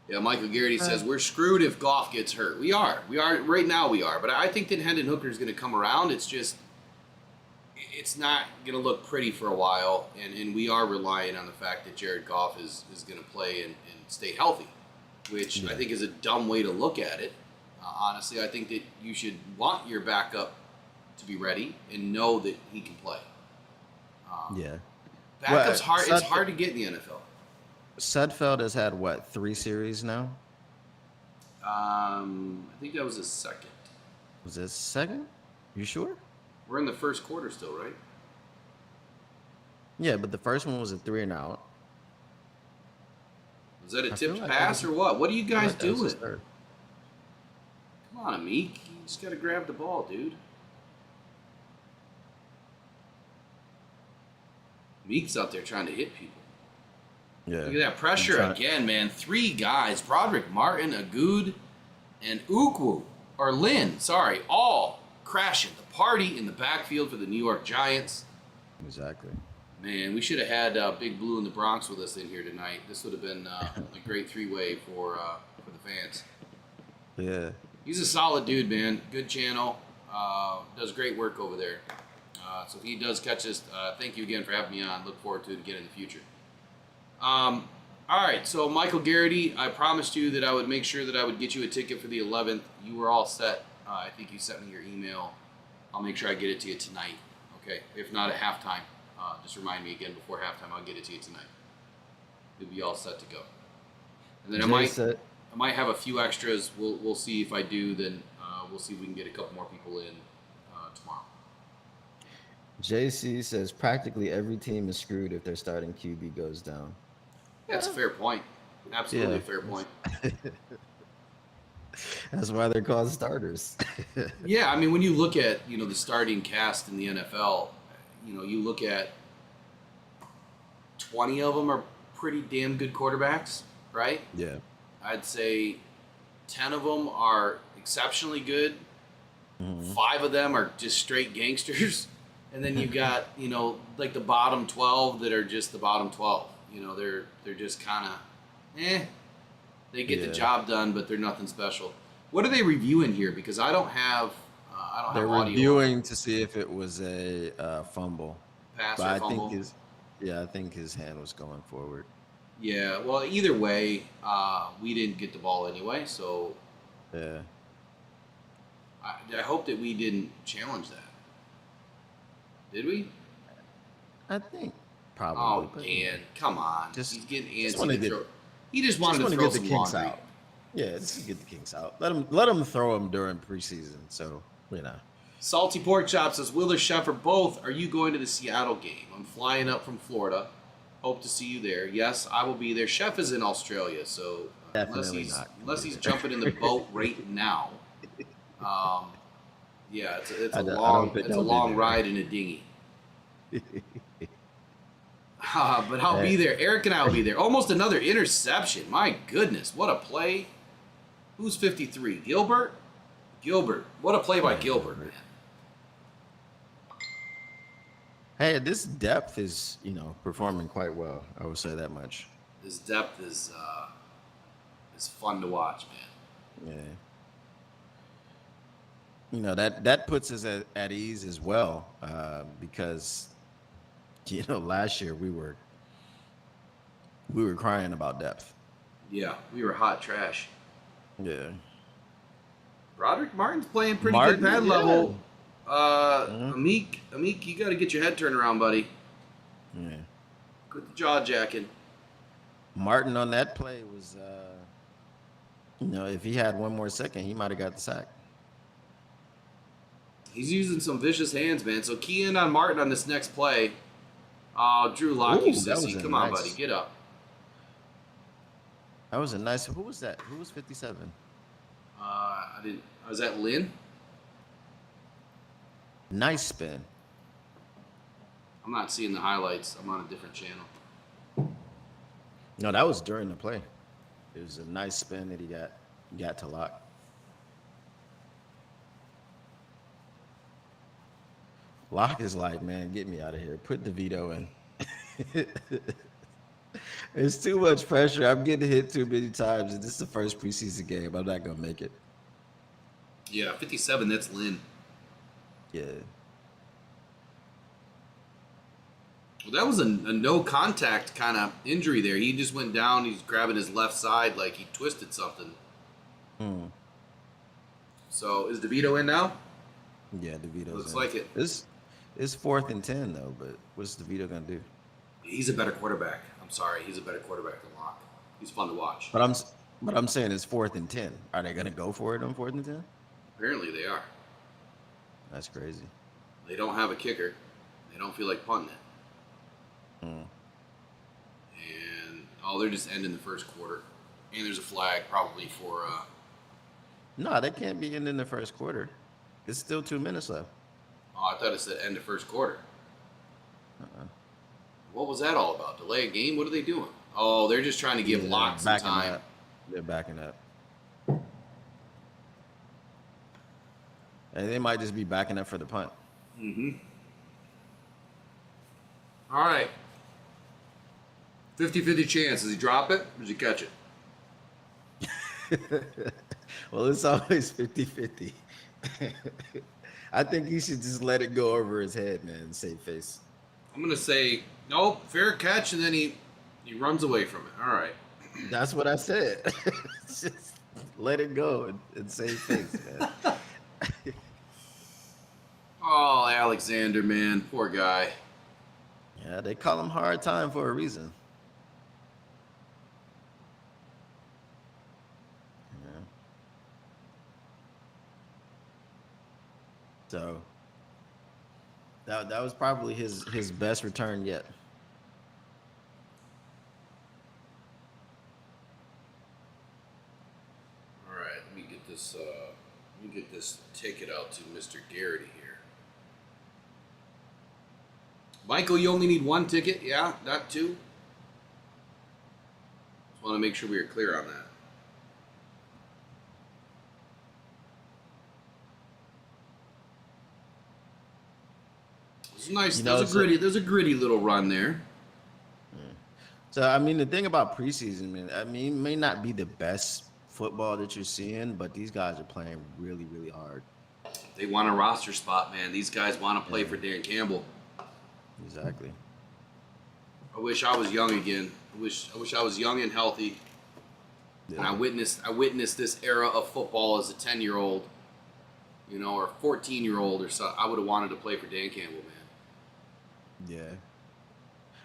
Yeah, Michael Garrity says, we're screwed if Goff gets hurt. We are. Right now we are. But I think that Hendon Hooker is going to come around. It's just, it's not going to look pretty for a while. And we are relying on the fact that Jared Goff is going to play and stay healthy, which I think is a dumb way to look at it. Honestly, I think that you should want your backup to be ready and know that he can play. Backup's hard. It's hard to get in the NFL. Sudfeld has had, 3 series now? I think that was his second. Was it second? You sure? We're in the first quarter still, right? Yeah, but the first one was a 3 and out. Was that a tipped pass or what? What are you guys doing? Come on, Amik. You just got to grab the ball, dude. Meek's out there trying to hit people. Yeah. Look at that pressure again, man. 3 guys, Broderick Martin, Agood, and Lynn, all crashing the party in the backfield for the New York Giants. Exactly. Man, we should have had Big Blue in the Bronx with us in here tonight. This would have been a great 3-way for the fans. Yeah. He's a solid dude, man. Good channel. Does great work over there. So if he does catch us, thank you again for having me on. Look forward to it again in the future. All right, so Michael Garrity, I promised you that I would make sure that I would get you a ticket for the 11th. You were all set. I think you sent me your email. I'll make sure I get it to you tonight. Okay, if not at halftime, just remind me again before halftime. I'll get it to you tonight. You'll be all set to go. And then I might have a few extras. We'll see if I do. Then we'll see if we can get a couple more people in tomorrow. JC says practically every team is screwed if their starting QB goes down. Yeah, that's a fair point. Absolutely a fair point. That's why they're called starters. Yeah, I mean, when you look at, the starting cast in the NFL, you look at 20 of them are pretty damn good quarterbacks, right? Yeah. I'd say 10 of them are exceptionally good. 5 of them are just straight gangsters. And then you got, like the bottom 12 that are just the bottom 12. They're just kind of, they get the job done, but they're nothing special. What are they reviewing here? Because I don't have They're audio. reviewing to see if it was a fumble. Pass But or I fumble. I think his hand was going forward. Yeah, well, either way, we didn't get the ball anyway, so Yeah. I hope that we didn't challenge that. Did we? I think probably. Oh, but Dan, come on. Just- He's getting just antsy. wanna to get- throw. He just wanted Just to want to throw get the some kinks laundry. out. Yeah, just get the kinks out. Let him throw them during preseason. So Salty Pork Chop says, Will or Chef or both, are you going to the Seattle game? I'm flying up from Florida. Hope to see you there. Yes, I will be there. Chef is in Australia, so Definitely not. unless he's jumping in the boat right now. Yeah, it's a long ride in a dinghy. But I'll be there. Eric and I will be there. Almost another interception. My goodness, what a play. Who's 53? Gilbert? Gilbert. What a play by Gilbert, man. Hey, this depth is performing quite well. I would say that much. His depth is fun to watch, man. Yeah. That puts us at ease as well, because last year we were crying about depth. Yeah, we were hot trash. Yeah. Roderick Martin's playing pretty Martin, good pad yeah. level. Amik, you got to get your head turned around, buddy. Yeah. Quit the jaw jacking. Martin on that play was, if he had one more second, he might have got the sack. He's using some vicious hands, man. So key in on Martin on this next play. Drew Lock, Ooh, you that was sissy. a Come on, nice- buddy. Get up. That was a nice. Who was that? Who was 57? I didn't. Was that Lynn? Nice spin. I'm not seeing the highlights. I'm on a different channel. No, that was during the play. It was a nice spin that he got to Lock. Lock is like, man, get me out of here. Put DeVito in. It's too much pressure. I'm getting hit too many times, and this is the first preseason game. I'm not gonna make it. Yeah, 57. That's Lynn. Yeah. Well, that was a no contact kind of injury there. He just went down. He's grabbing his left side like he twisted something. So is DeVito in now? Yeah, DeVito's Looks in. like it. It's 4th and 10 though, but what's DeVito gonna do? He's a better quarterback. I'm sorry. He's a better quarterback than Locke. He's fun to watch. But I'm saying it's 4th and 10. Are they gonna go for it on 4th and 10? Apparently they are. That's crazy. They don't have a kicker. They don't feel like punting it. And they're just ending the first quarter. And there's a flag probably for. No, they can't be in the first quarter. It's still 2 minutes left. I thought it said end of first quarter. What was that all about? Delay a game? What are they doing? Oh, they're just trying to give Locke some backing time. up. They're backing up. And they might just be backing up for the punt. All right. 50-50 chance. Does he drop it or does he catch it? Well, it's always 50-50. I think he should just let it go over his head, man, and save face. I'm going to say, nope, fair catch, and then he runs away from it. All right. That's what I said. Just let it go and save face, man. Oh, Alexander, man. Poor guy. Yeah, they call him hard time for a reason. Yeah. So that was probably his best return yet. All right, let me get this. Let me get this ticket out to Mr. Garrity here. Michael, you only need 1 ticket, yeah, not 2. Just want to make sure we are clear on that. It's nice. You know, There's a gritty little run there. So I mean, the thing about preseason, man, I mean, it may not be the best football that you're seeing, but these guys are playing really, really hard. They want a roster spot, man. These guys want to play for Dan Campbell. Exactly. I wish I was young again. I wish I was young and healthy. Yeah. And I witnessed this era of football as a 10-year-old, you know, or 14-year-old or so. I would have wanted to play for Dan Campbell, man. Yeah.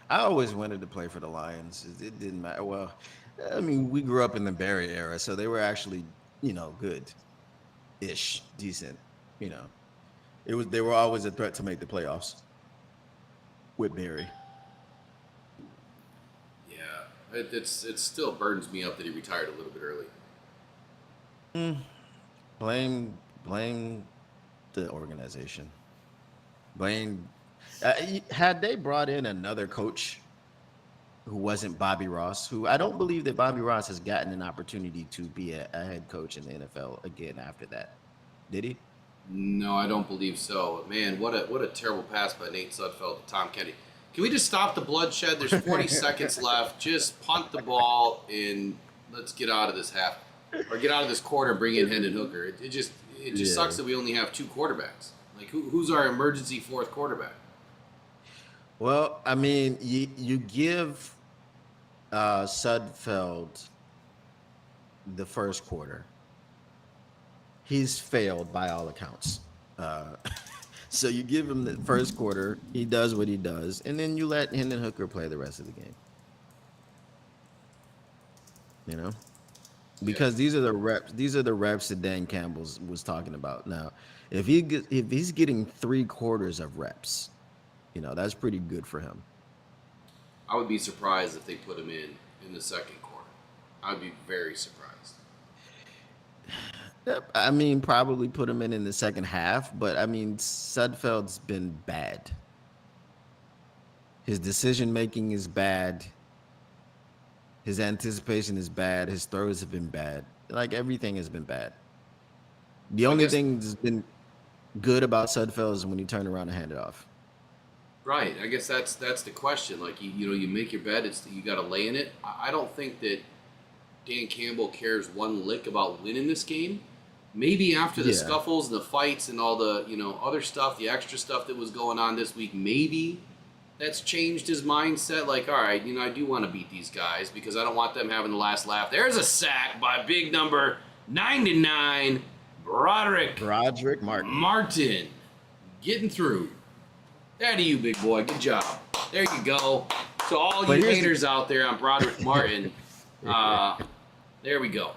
I always wanted to play for the Lions. It didn't matter. Well, I mean, we grew up in the Barry era, so they were actually, you know, good-ish, decent. You know, they were always a threat to make the playoffs with Barry. Yeah, it still burdens me up that he retired a little bit early. Blame the organization. Blame. Had they brought in another coach who wasn't Bobby Ross, who I don't believe that Bobby Ross has gotten an opportunity to be a head coach in the NFL again after that. Did he? No, I don't believe so. Man, what a terrible pass by Nate Sudfeld to Tom Kennedy. Can we just stop the bloodshed? There's 40 seconds left. Just punt the ball and let's get out of this half, or get out of this quarter and bring in Hendon Hooker. It just sucks that we only have two quarterbacks. Like who's our emergency fourth quarterback? Well, I mean, you give Sudfeld the first quarter. He's failed by all accounts. So you give him the first quarter, he does what he does, and then you let Hendon Hooker play the rest of the game. You know? Because these are the reps. These are the reps that Dan Campbell was talking about. Now, if he's getting 3 quarters of reps, you know, that's pretty good for him. I would be surprised if they put him in the second quarter. I would be very surprised. I mean, probably put him in the second half, but I mean, Sudfeld's been bad. His decision making is bad. His anticipation is bad. His throws have been bad. Like everything has been bad. The only thing that's been good about Sudfeld is when he turned around and handed off. Right. I guess that's the question. Like you make your bed. You got to lay in it. I don't think that Dan Campbell cares one lick about winning this game. Maybe after the scuffles and the fights and all the other stuff, the extra stuff that was going on this week, maybe that's changed his mindset. Like, all right, I do want to beat these guys because I don't want them having the last laugh. There's a sack by big number 99, Broderick Martin, getting through. That to you, big boy. Good job. There you go. So all you haters out there on Broderick Martin, there we go.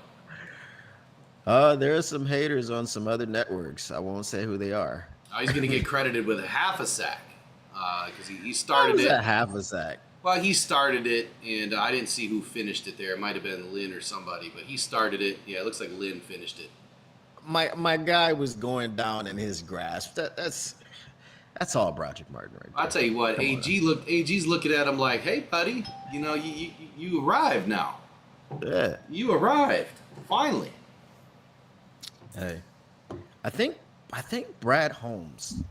There are some haters on some other networks. I won't say who they are. He's going to get credited with a half a sack because he started it. A half a sack? Well, he started it, and I didn't see who finished it there. It might have been Lynn or somebody, but he started it. Yeah, it looks like Lynn finished it. My guy was going down in his grasp. That's all Broderick Martin right there. I'll tell you what, AG's looking at him like, hey, buddy, you arrived now. Yeah. You arrived. Finally. Hey, I think Brad Holmes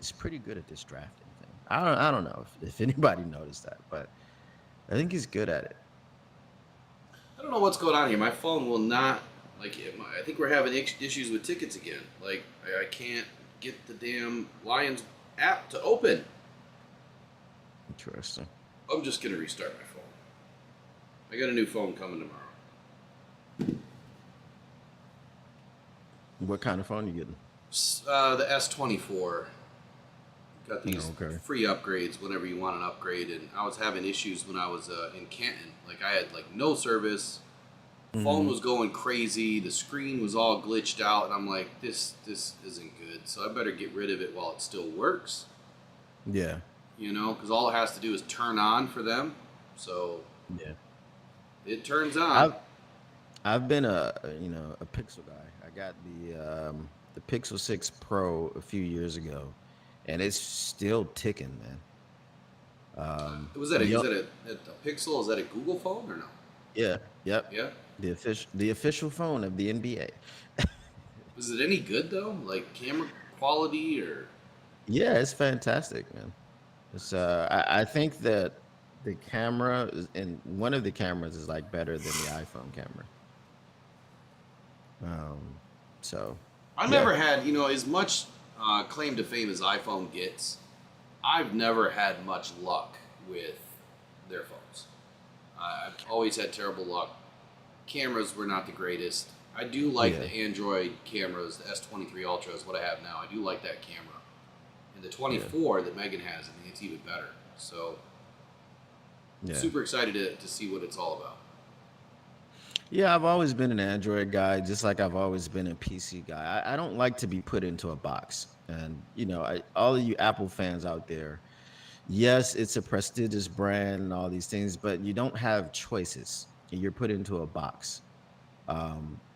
is pretty good at this drafting thing. I don't know if anybody noticed that, but I think he's good at it. I don't know what's going on here. My phone will not I think we're having issues with tickets again. Like I can't get the damn Lions app to open. Interesting. I'm just gonna restart my phone. I got a new phone coming tomorrow. What kind of phone are you getting? The S24. Got these free upgrades whenever you want an upgrade, and I was having issues when I was in Canton. Like I had no service. Phone was going crazy. The screen was all glitched out, and I'm like, this isn't good. So I better get rid of it while it still works. Yeah. Because all it has to do is turn on for them. So yeah, it turns on. I've been a Pixel guy. I got the Pixel 6 Pro a few years ago, and it's still ticking, man. Was that a Pixel? Is that a Google phone or no? Yeah. Yep. Yeah. The official phone of the NBA. Was it any good though? Like camera quality or? Yeah, it's fantastic, man. It's I think that the camera and one of the cameras is like better than the iPhone camera. Um, so I yeah, never had, as much claim to fame as iPhone gets. I've never had much luck with their phones. I've always had terrible luck. Cameras were not the greatest. I do like yeah, the Android cameras. The S23 Ultra is what I have now. I do like that camera. And the yeah, 24 that Megan has, I think it's even better. So, yeah. super excited to see what it's all about. Yeah, I've always been an Android guy, just like I've always been a PC guy. I don't like to be put into a box. And all of you Apple fans out there, yes, it's a prestigious brand and all these things, but you don't have choices. You're put into a box. I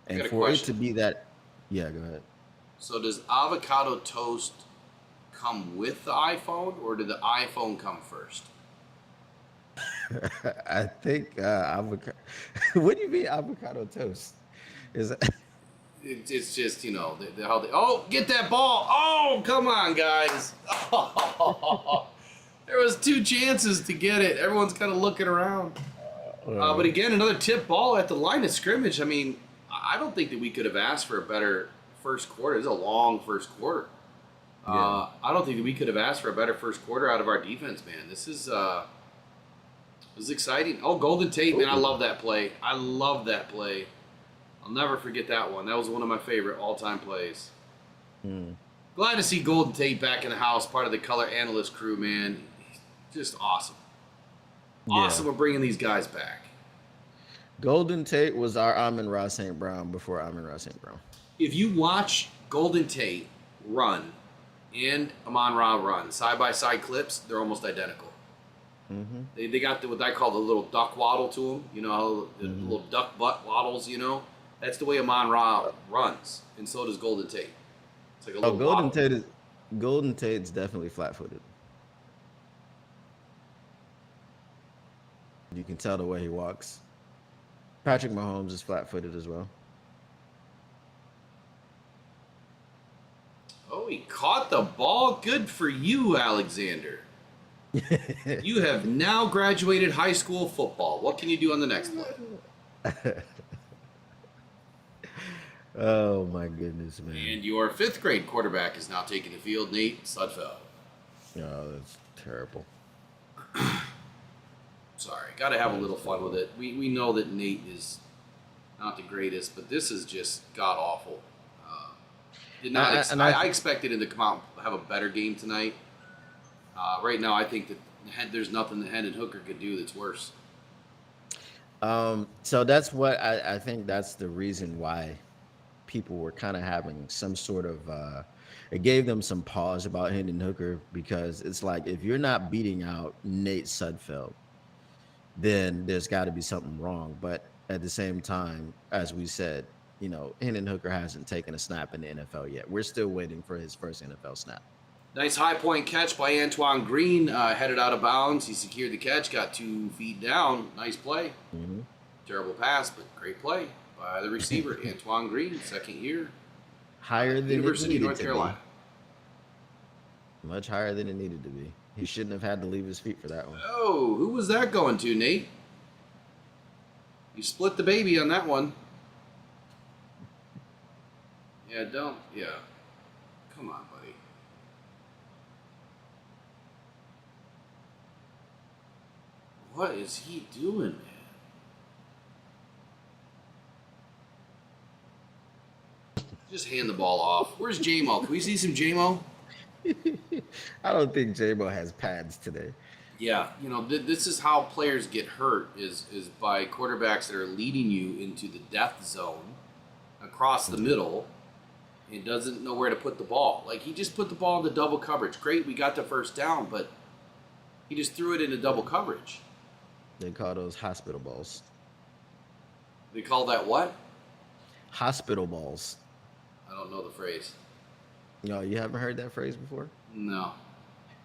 And got a for it question. to be that, yeah, go ahead. So, does avocado toast come with the iPhone, or did the iPhone come first? I think avocado. What do you mean avocado toast? Is It's just how they. Oh, get that ball! Oh, come on, guys! Oh, there was two chances to get it. Everyone's kind of looking around. But again, another tip ball at the line of scrimmage. I mean, I don't think that we could have asked for a better first quarter. It's a long first quarter. yeah. I don't think that we could have asked for a better first quarter out of our defense, man. This is exciting. Oh, Golden Tate, man, I love that play. I love that play. I'll never forget that one. That was one of my favorite all-time plays. Glad to see Golden Tate back in the house, part of the color analyst crew, man. Just awesome. Awesome, Yeah. we're bringing these guys back. Golden Tate was our Amon-Ra St. Brown before Amon-Ra St. Brown. If you watch Golden Tate run and Amon-Ra run, side-by-side clips, they're almost identical. They got what I call the little duck waddle to them. You know, how the little duck butt waddles, That's the way Amon-Ra runs, and so does Golden Tate. It's like a Oh, little waddle. Golden Tate's definitely flat-footed. You can tell the way he walks. Patrick Mahomes is flat-footed as well. Oh, he caught the ball. Good for you, Alexander. You have now graduated high school football. What can you do on the next play? Oh my goodness, man. And your fifth grade quarterback is now taking the field, Nate Sudfeld. Oh, that's terrible. Sorry, got to have a little fun with it. We know that Nate is not the greatest, but this is just god awful. Did not. I expected him to come out and have a better game tonight. Right now, I think that there's nothing that Hendon Hooker could do that's worse. So that's what I think that's the reason why people were kind of having some sort of it gave them some pause about Hendon Hooker, because it's like, if you're not beating out Nate Sudfeld, then there's got to be something wrong. But at the same time, as we said, Hendon Hooker hasn't taken a snap in the NFL yet. We're still waiting for his first NFL snap. Nice high point catch by Antoine Green, headed out of bounds. He secured the catch, got 2 feet down. Nice play. Terrible pass, but great play by the receiver, Antoine Green, second year. Higher than University it of needed North to Carolina. be. Much higher than it needed to be. He shouldn't have had to leave his feet for that one. Oh, who was that going to, Nate? You split the baby on that one. Yeah, don't. Yeah. Come on, buddy. What is he doing, man? Just hand the ball off. Where's J-Mo? Can we see some J-Mo? I don't think J-Mo has pads today. Yeah, this is how players get hurt is by quarterbacks that are leading you into the death zone across the middle and doesn't know where to put the ball. Like, he just put the ball into double coverage. Great, we got the first down, but he just threw it into double coverage. They call those hospital balls. They call that what? Hospital balls. I don't know the phrase. You haven't heard that phrase before? No.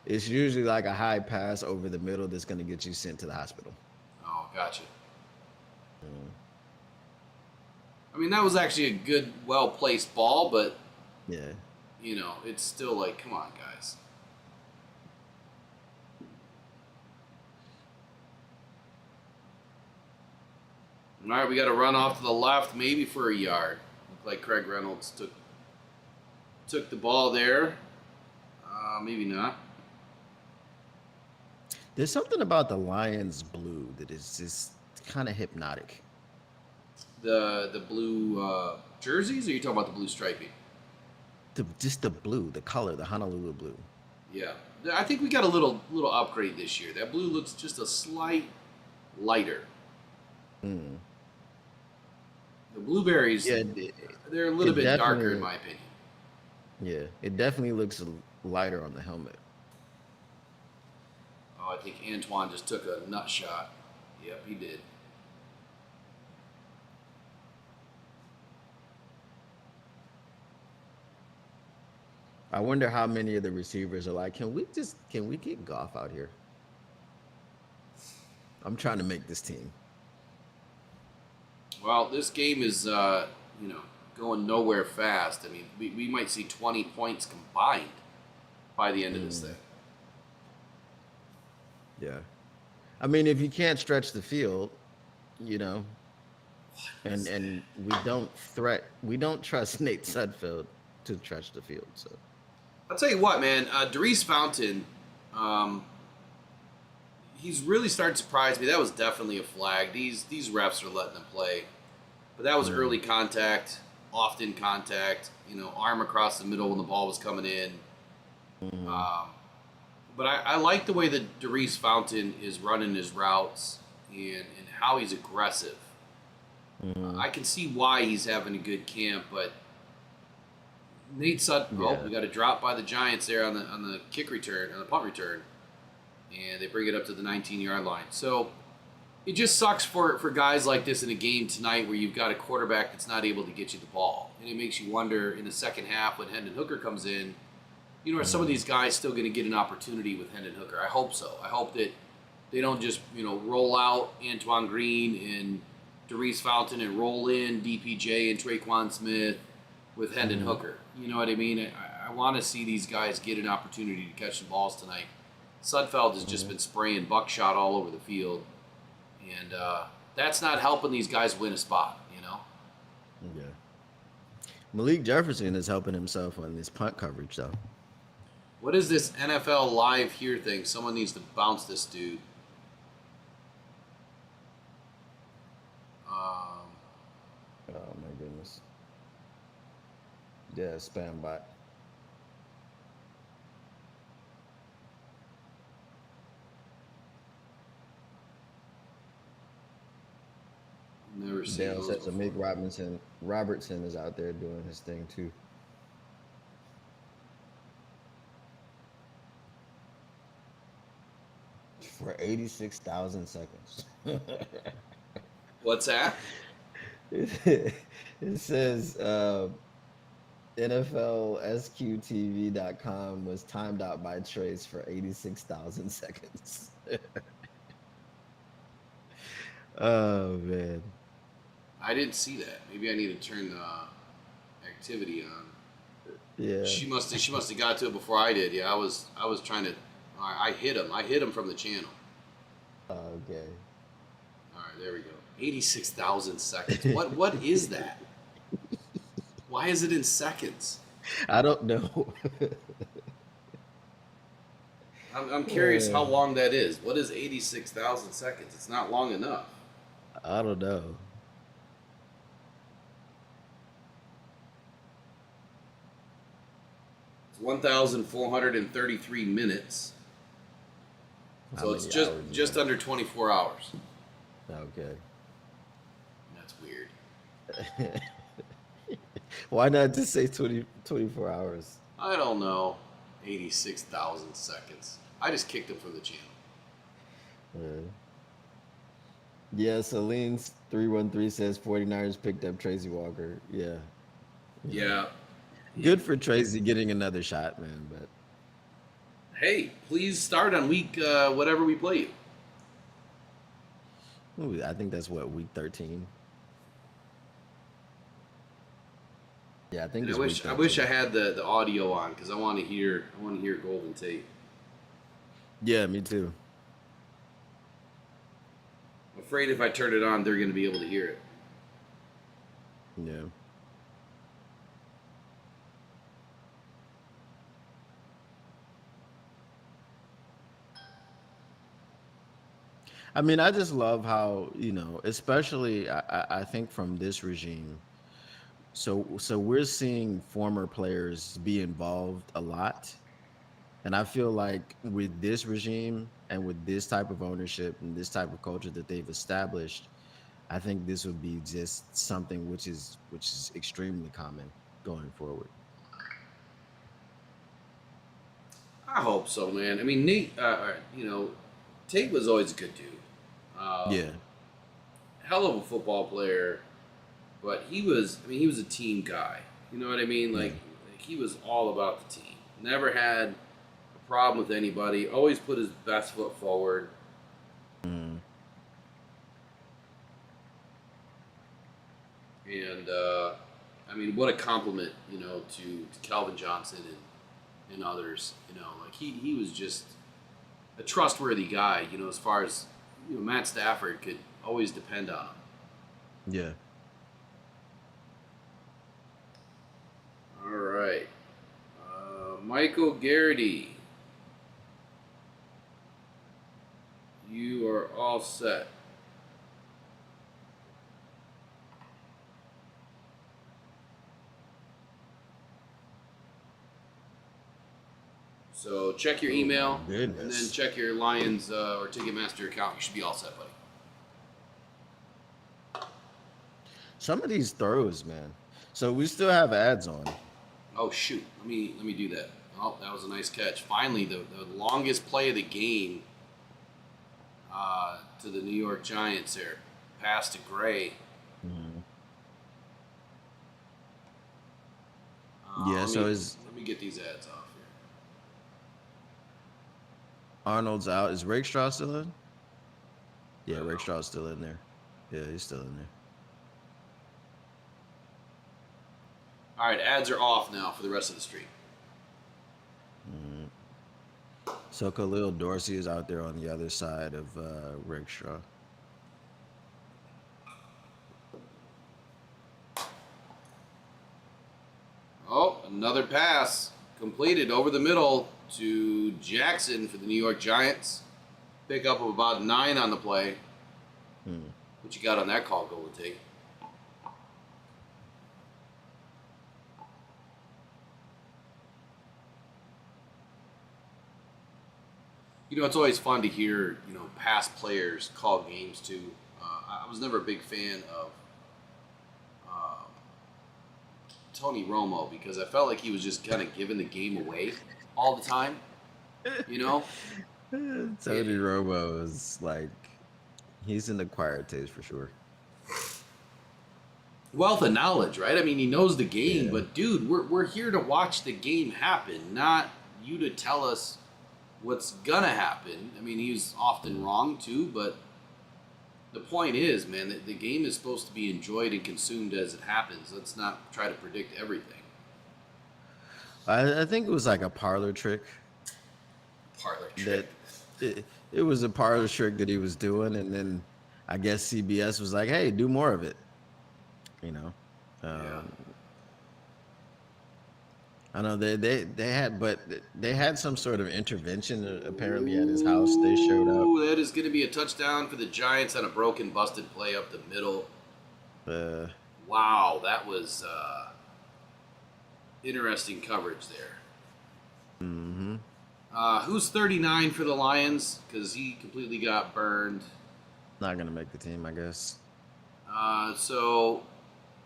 It's usually like a high pass over the middle that's going to get you sent to the hospital. Oh, gotcha. I mean, that was actually a good, well-placed ball, but, Yeah. it's still like, come on, guys. All right, we got to run off to the left, maybe for a yard. Looked like Craig Reynolds took the ball there. Maybe not. There's something about the Lions blue that is just kind of hypnotic. The blue jerseys, or are you talking about the blue striping? Just the blue, the color, the Honolulu blue. Yeah, I think we got a little upgrade this year. That blue looks just a slight lighter. Mm. The blueberries, Yeah, they're a little bit darker definitely- in my opinion. Yeah, it definitely looks lighter on the helmet. Oh, I think Antoine just took a nut shot. Yep, he did. I wonder how many of the receivers are like, can we get Goff out here? I'm trying to make this team. Well, this game is, going nowhere fast. I mean, we might see 20 points combined by the end of this thing. Yeah. I mean, if you can't stretch the field, and we don't trust Nate Sudfeld to stretch the field. So I'll tell you what, man. Darius Fountain, he's really starting to surprise me. That was definitely a flag. These refs are letting them play, but that was early contact, often contact. Arm across the middle when the ball was coming in. But I like the way that Darius Fountain is running his routes and how he's aggressive. I can see why he's having a good camp, but Nate Sutton, we got a drop by the Giants there on the kick return, on the punt return, and they bring it up to the 19-yard line. So it just sucks for guys like this in a game tonight where you've got a quarterback that's not able to get you the ball. And it makes you wonder in the second half when Hendon Hooker comes in, are some of these guys still going to get an opportunity with Hendon Hooker? I hope so. I hope that they don't just, roll out Antoine Green and Darius Fountain and roll in DPJ and Traquan Smith with Hendon Hooker. You know what I mean? I want to see these guys get an opportunity to catch the balls tonight. Sudfeld has just been spraying buckshot all over the field, and that's not helping these guys win a spot, Yeah. Malik Jefferson is helping himself on this punt coverage, though. What is this NFL Live here thing? Someone needs to bounce this dude. Oh my goodness. Yeah, spam bot. Never seen Dale those says before. Mick Robertson is out there doing his thing too. For 86,000 seconds. What's that? It says NFLSQTV.com was timed out by Trace for 86,000 seconds. Oh, man. I didn't see that. Maybe I need to turn the activity on. Yeah. She must have got to it before I did. Yeah, I was trying to. I hit him. I hit him from the channel. Okay. All right, there we go. 86,000 seconds. What is that? Why is it in seconds? I don't know. I'm curious how long that is. What is 86,000 seconds? It's not long enough. I don't know. It's 1,433 minutes. How So it's many just hours is just that? under 24 hours. Okay. That's weird. Why not just say 24 hours? I don't know. 86,000 seconds. I just kicked him from the channel. Yeah, Celine's 313 says 49ers picked up Tracy Walker. Yeah. Yeah. Good for Tracy getting another shot, man. But Hey, please start on week whatever we play you. ooh, I think that's week 13. Yeah, I think it's week 13. I wish I had the audio on because I want to hear Golden Tate. Yeah, me too. afraid if I turn it on, they're going to be able to hear it. Yeah. I mean, I just love how, especially I think from this regime. So we're seeing former players be involved a lot. And I feel like with this regime and with this type of ownership and this type of culture that they've established, I think this would be just something which is extremely common going forward. I hope so, man. I mean, Nate, Tate was always a good dude. Yeah. Hell of a football player, but he was a team guy. You know what I mean? Like he was all about the team. Never had a problem with anybody. Always put his best foot forward. Mm. And what a compliment, to Calvin Johnson and others. Like he was just a trustworthy guy. As far as Matt Stafford could always depend on him. Yeah. All right, Michael Garrity, you are all set. So check your email and then check your Lions or Ticketmaster account. You should be all set, buddy. Some of these throws, man. So we still have ads on. Oh shoot! Let me do that. Oh, that was a nice catch. Finally, the longest play of the game to the New York Giants there, pass to Gray. Mm-hmm. Let me get these ads off here. Arnold's out. Is Rakestraw still in? Yeah, Rakestraw's still in there. Yeah, he's still in there. All right, ads are off now for the rest of the stream. So Khalil Dorsey is out there on the other side of Rakestraw. Oh, another pass completed over the middle to Jackson for the New York Giants. Pickup of about 9 on the play. What you got on that call, Golden Tate? It's always fun to hear, past players call games too. I was never a big fan of Tony Romo because I felt like he was just kind of giving the game away all the time. Tony Romo is like, he's an acquired taste for sure. Wealth of knowledge, right? I mean, he knows the game, Yeah. but dude, we're here to watch the game happen, not you to tell us what's gonna happen. I mean, he's often wrong too, but the point is, man, that the game is supposed to be enjoyed and consumed as it happens. Let's not try to predict everything. I think it was like a parlor trick. Parlor trick. It was a parlor trick that he was doing, and then I guess CBS was like, "Hey, do more of it." Yeah. I know they had some sort of intervention apparently at his house. They showed up. Ooh, that is going to be a touchdown for the Giants on a broken, busted play up the middle. Wow, that was interesting coverage there. Mm-hmm. Who's 39 for the Lions? Because he completely got burned. Not gonna make the team, I guess.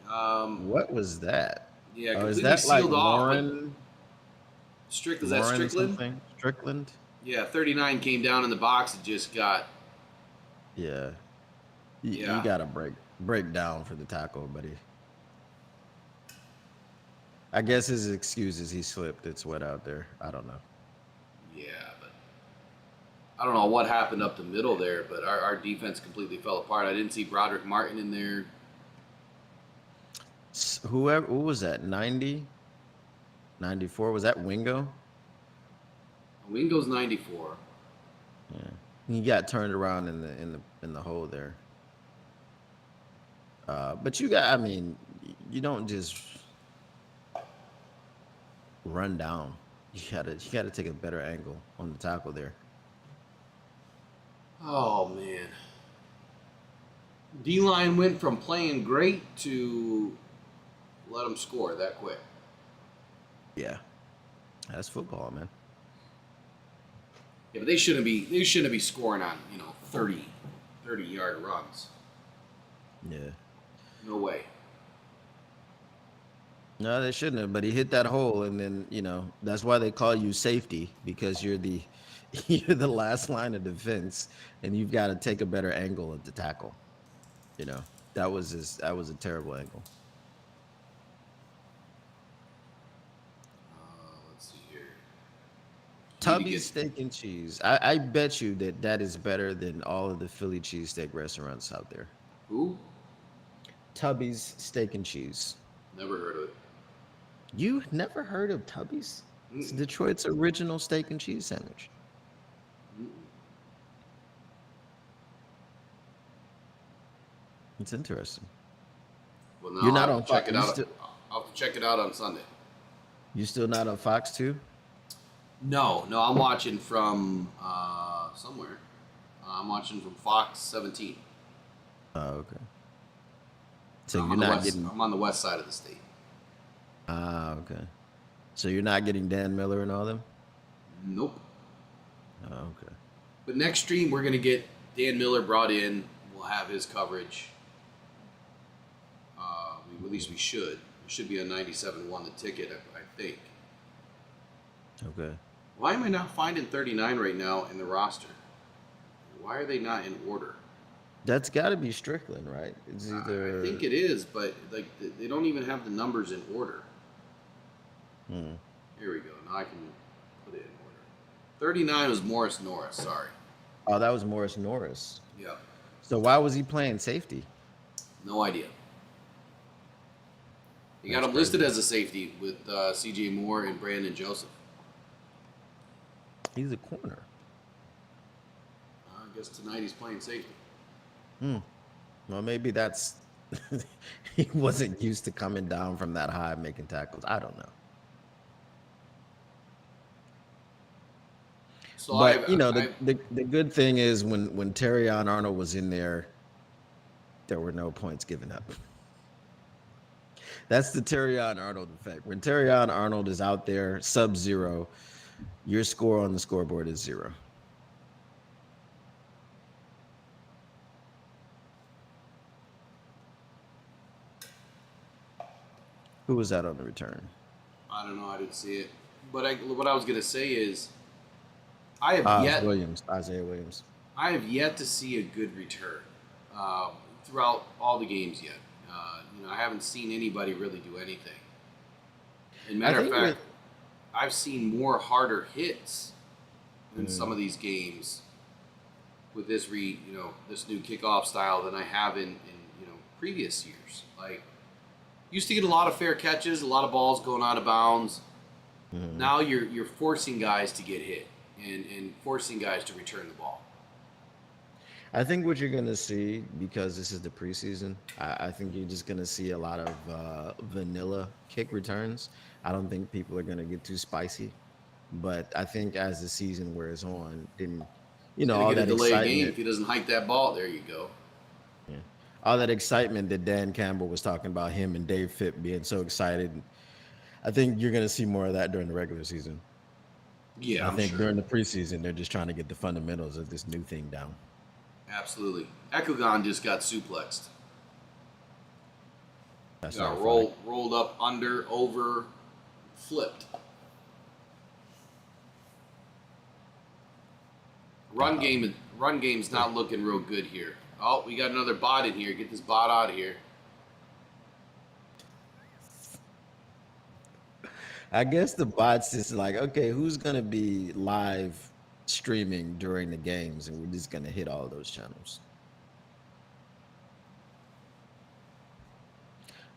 What was that? Yeah, Is completely that like sealed off. Lauren? Is that Strickland? Something? Strickland? Yeah, 39 came down in the box and just got. Yeah. You Yeah. gotta break down for the tackle, buddy. I guess his excuse is he slipped. It's wet out there. I don't know. Yeah, but I don't know what happened up the middle there, but our defense completely fell apart. I didn't see Broderick Martin in there. Who was that? 90? 94? Was that Wingo? Wingo's 94. Yeah. He got turned around in the hole there. But you got, I mean, you don't just run down. You gotta take a better angle on the tackle there. Oh man. D-line went from playing great to let them score that quick. Yeah, that's football, man. Yeah, but they shouldn't be scoring on, 30-yard runs. Yeah. No way. No, they shouldn't have. But he hit that hole, and then that's why they call you safety, because you're the you're the last line of defense, and you've got to take a better angle at the tackle. You know that was a terrible angle. Let's see here. Need to Tubby's get steak and cheese. I bet you that is better than all of the Philly cheesesteak restaurants out there. who? Tubby's steak and cheese. Never heard of it. You never heard of Tubby's? It's Mm-mm. Detroit's original steak and cheese sandwich. Mm-mm. It's interesting. Well, now You're not I'll on have to check Fox. it out. I'll have to check it out on Sunday. You still not on Fox too? No, I'm watching from somewhere. I'm watching from Fox 17. Oh, okay. So I'm you're on the not west. getting. I'm on the west side of the state. Ah, okay. So you're not getting Dan Miller and all them. Nope. Oh, okay. But next stream, we're gonna get Dan Miller brought in. We'll have his coverage. At least we should. It should be a 97-1 the ticket, I think. Okay. Why am I not finding 39 right now in the roster? Why are they not in order? That's got to be Strickland, right? It's either. I think it is, but like they don't even have the numbers in order. Hmm. Here we go. Now I can put it in order. 39 was Morris Norris. Sorry. Oh, that was Morris Norris. Yep. So why was he playing safety? No idea. You got That's him listed crazy. as a safety with C.J. Moore and Brandon Joseph. He's a corner. I guess tonight he's playing safety. Well, maybe that's he wasn't used to coming down from that high making tackles. I don't know. So But the good thing is when Terrion Arnold was in there were no points given up. That's the Terrion Arnold effect. When Terrion Arnold is out there sub-zero, your score on the scoreboard is 0. Who was that on the return? I don't know. I didn't see it. But what I was gonna say is, I have Isaiah Williams. I have yet to see a good return throughout all the games yet. I haven't seen anybody really do anything. And matter of fact, I've seen more harder hits in some of these games with this this new kickoff style than I have in previous years. Like, used to get a lot of fair catches, a lot of balls going out of bounds. Now you're forcing guys to get hit and forcing guys to return the ball. I think what you're going to see, because this is the preseason, I think you're just going to see a lot of vanilla kick returns. I don't think people are going to get too spicy. But I think as the season wears on, then, all Get a that delayed excitement. game if he doesn't hike that ball. There you go. Yeah. All that excitement that Dan Campbell was talking about, him and Dave Phipp being so excited. I think you're going to see more of that during the regular season. Yeah, I think during the preseason, they're just trying to get the fundamentals of this new thing down. Absolutely. Ekugon just got suplexed. That's Got not rolled up, under, over, flipped. Run game's not looking real good here. Oh, we got another bot in here. Get this bot out of here. I guess the bots is like, okay, who's gonna be live streaming during the games, and we're just gonna hit all those channels.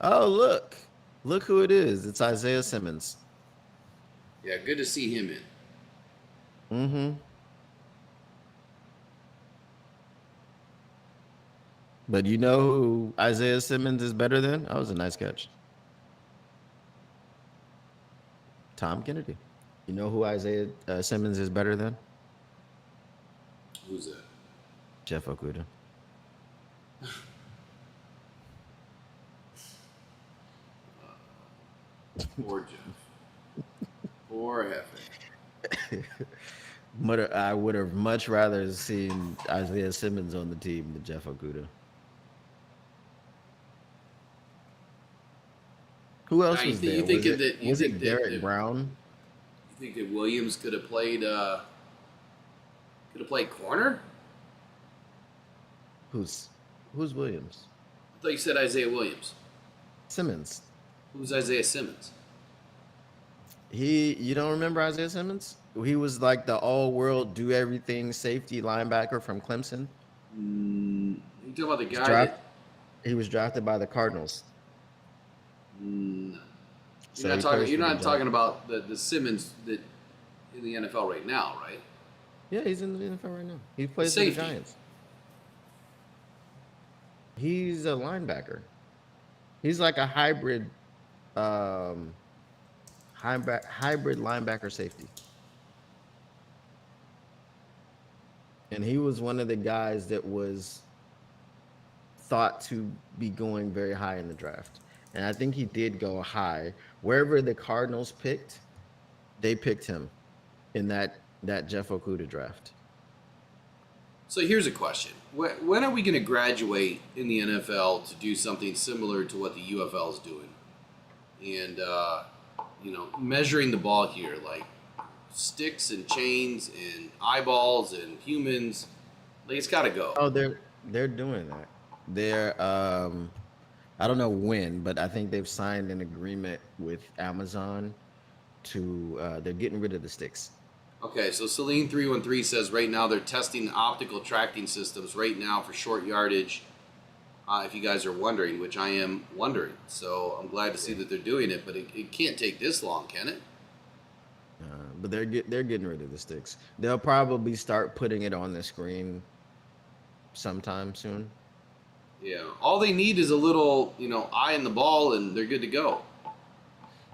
Oh, look who it is. It's Isaiah Simmons. Yeah, good to see him in. Mm-hmm. But you know who Isaiah Simmons is better than? That was a nice catch. Tom Kennedy. You know who Isaiah Simmons is better than? Who's that? Jeff Okuda. Poor Jeff. Poor Hefe. But I would have much rather seen Isaiah Simmons on the team than Jeff Okuda. Who else Now, was there? you think that Was it Derek Brown? You think that Williams could have played corner? Who's Williams? I thought you said Isaiah Williams. Simmons. Who's Isaiah Simmons? You don't remember Isaiah Simmons? He was like the all-world, do-everything safety linebacker from Clemson. You talking about the guy He was drafted by the Cardinals. You're So not he talking. plays You're for the not talking about the Simmons that in the NFL right now, right? Yeah, he's in the NFL right now. He plays for the Safety. Giants. He's a linebacker. He's like a hybrid linebacker safety. And he was one of the guys that was thought to be going very high in the draft. And I think he did go high. Wherever the Cardinals picked, they picked him in that Jeff Okuda draft. So here's a question: when are we going to graduate in the NFL to do something similar to what the UFL is doing, and measuring the ball here, like sticks and chains and eyeballs and humans? Like, it's got to go. Oh, they're doing that. They're I don't know when, but I think they've signed an agreement with Amazon to they're getting rid of the sticks. Okay, so Celine313 says right now they're testing optical tracking systems right now for short yardage. If you guys are wondering, which I am wondering, so I'm glad to see that they're doing it. But it can't take this long, can it? But they're getting rid of the sticks. They'll probably start putting it on the screen sometime soon. Yeah. All they need is a little, eye in the ball, and they're good to go.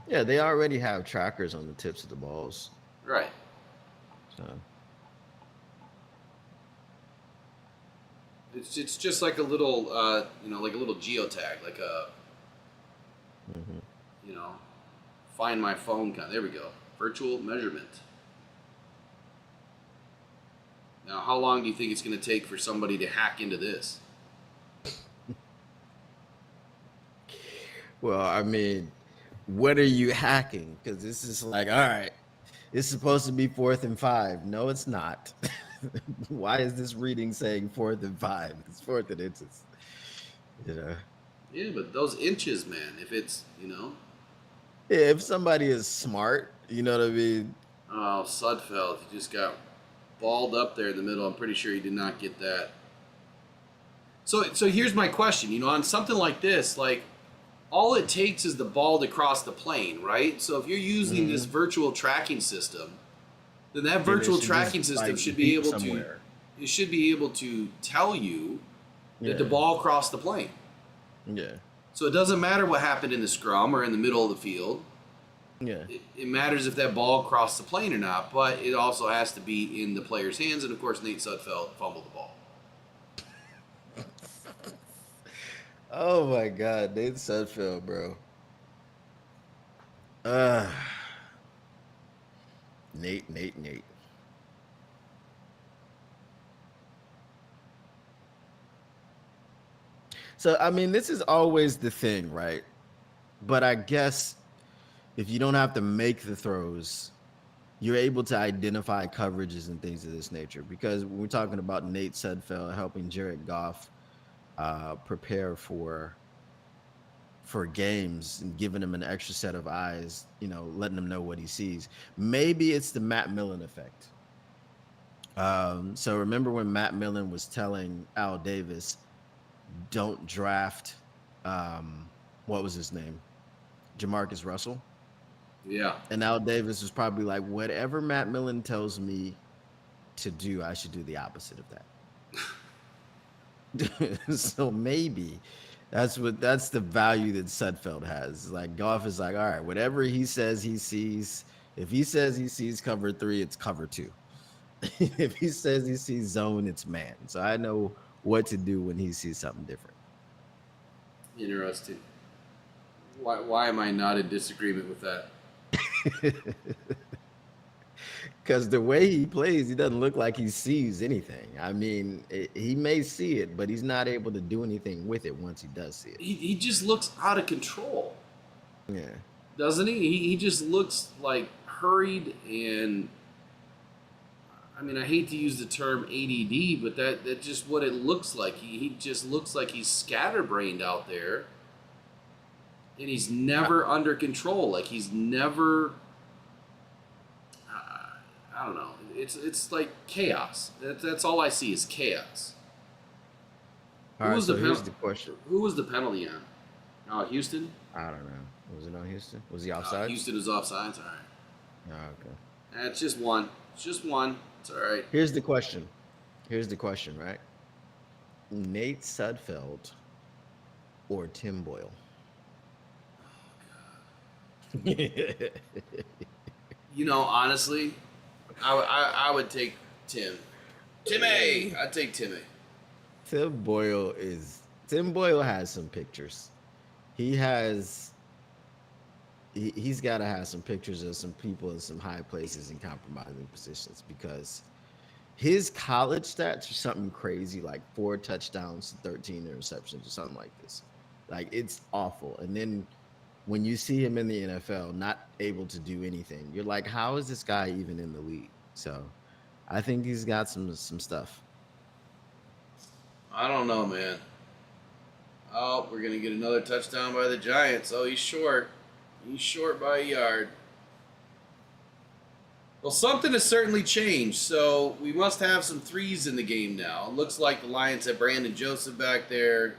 Yeah, they already have trackers on the tips of the balls. Right. So It's just like a little, like a little geotag, like a, find my phone kind. There we go. Virtual measurement. Now, how long do you think it's going to take for somebody to hack into this? Well, I mean, what are you hacking? Because this is like, all right, it's supposed to be 4th and 5. No, it's not. Why is this reading saying 4th and 5? It's 4th and inches. Yeah, but those inches, man, if it's, Yeah, if somebody is smart, you know what I mean? Oh, Sudfeld, he just got balled up there in the middle. I'm pretty sure he did not get that. So here's my question. On something like this, like, all it takes is the ball to cross the plane, right? So if you're using this virtual tracking system, then that virtual tracking system should be able to, it should be able to tell you that the ball crossed the plane. Yeah. So it doesn't matter what happened in the scrum or in the middle of the field. Yeah. It matters if that ball crossed the plane or not, but it also has to be in the player's hands. And of course, Nate Sudfeld fumbled the ball. Oh my God, Nate Sudfeld, bro. Nate. So, I mean, this is always the thing, right? But I guess if you don't have to make the throws, you're able to identify coverages and things of this nature. Because when we're talking about Nate Sudfeld helping Jared Goff prepare for games and giving him an extra set of eyes, letting him know what he sees. Maybe it's the Matt Millen effect. So remember when Matt Millen was telling Al Davis, don't draft, what was his name? Jamarcus Russell. Yeah. And Al Davis was probably like, whatever Matt Millen tells me to do, I should do the opposite of that. So maybe that's the value that Sudfeld has. Like Goff is like, all right, whatever he says he sees, if he says he sees cover 3, it's cover 2. If he says he sees zone, it's man. So I know what to do when he sees something different. Interesting. Why am I not in disagreement with that? Because the way he plays, he doesn't look like he sees anything. I mean, he may see it, but he's not able to do anything with it once he does see it. He just looks out of control, Yeah. doesn't he? He just looks like hurried and. I mean, I hate to use the term ADD, but that's just what it looks like. He just looks like he's scatterbrained out there, and he's never under control. Like he's never. I don't know. It's like chaos. That's all I see is chaos. All right, so here's the question. Who was the penalty on? Oh, Houston? I don't know. Was it on Houston? Was he offside? Houston was offsides. All right. Oh, okay. It's just one. It's just one. It's all right. Here's the question. Right? Nate Sudfeld or Tim Boyle? You know, honestly, I would take Tim. Timmy! I'd take Timmy. Tim Boyle has some pictures. He's got to have some pictures of some people in some high places and compromising positions, because his college stats are something crazy, like 4 touchdowns, 13 interceptions, or something like this. Like, it's awful. And then when you see him in the NFL, not able to do anything, you're like, how is this guy even in the league? So I think he's got some stuff. I don't know, man. Oh, we're going to get another touchdown by the Giants. Oh, he's short. He's short by a yard. Well, something has certainly changed, so we must have some threes in the game now. It looks like the Lions have Brandon Joseph back there,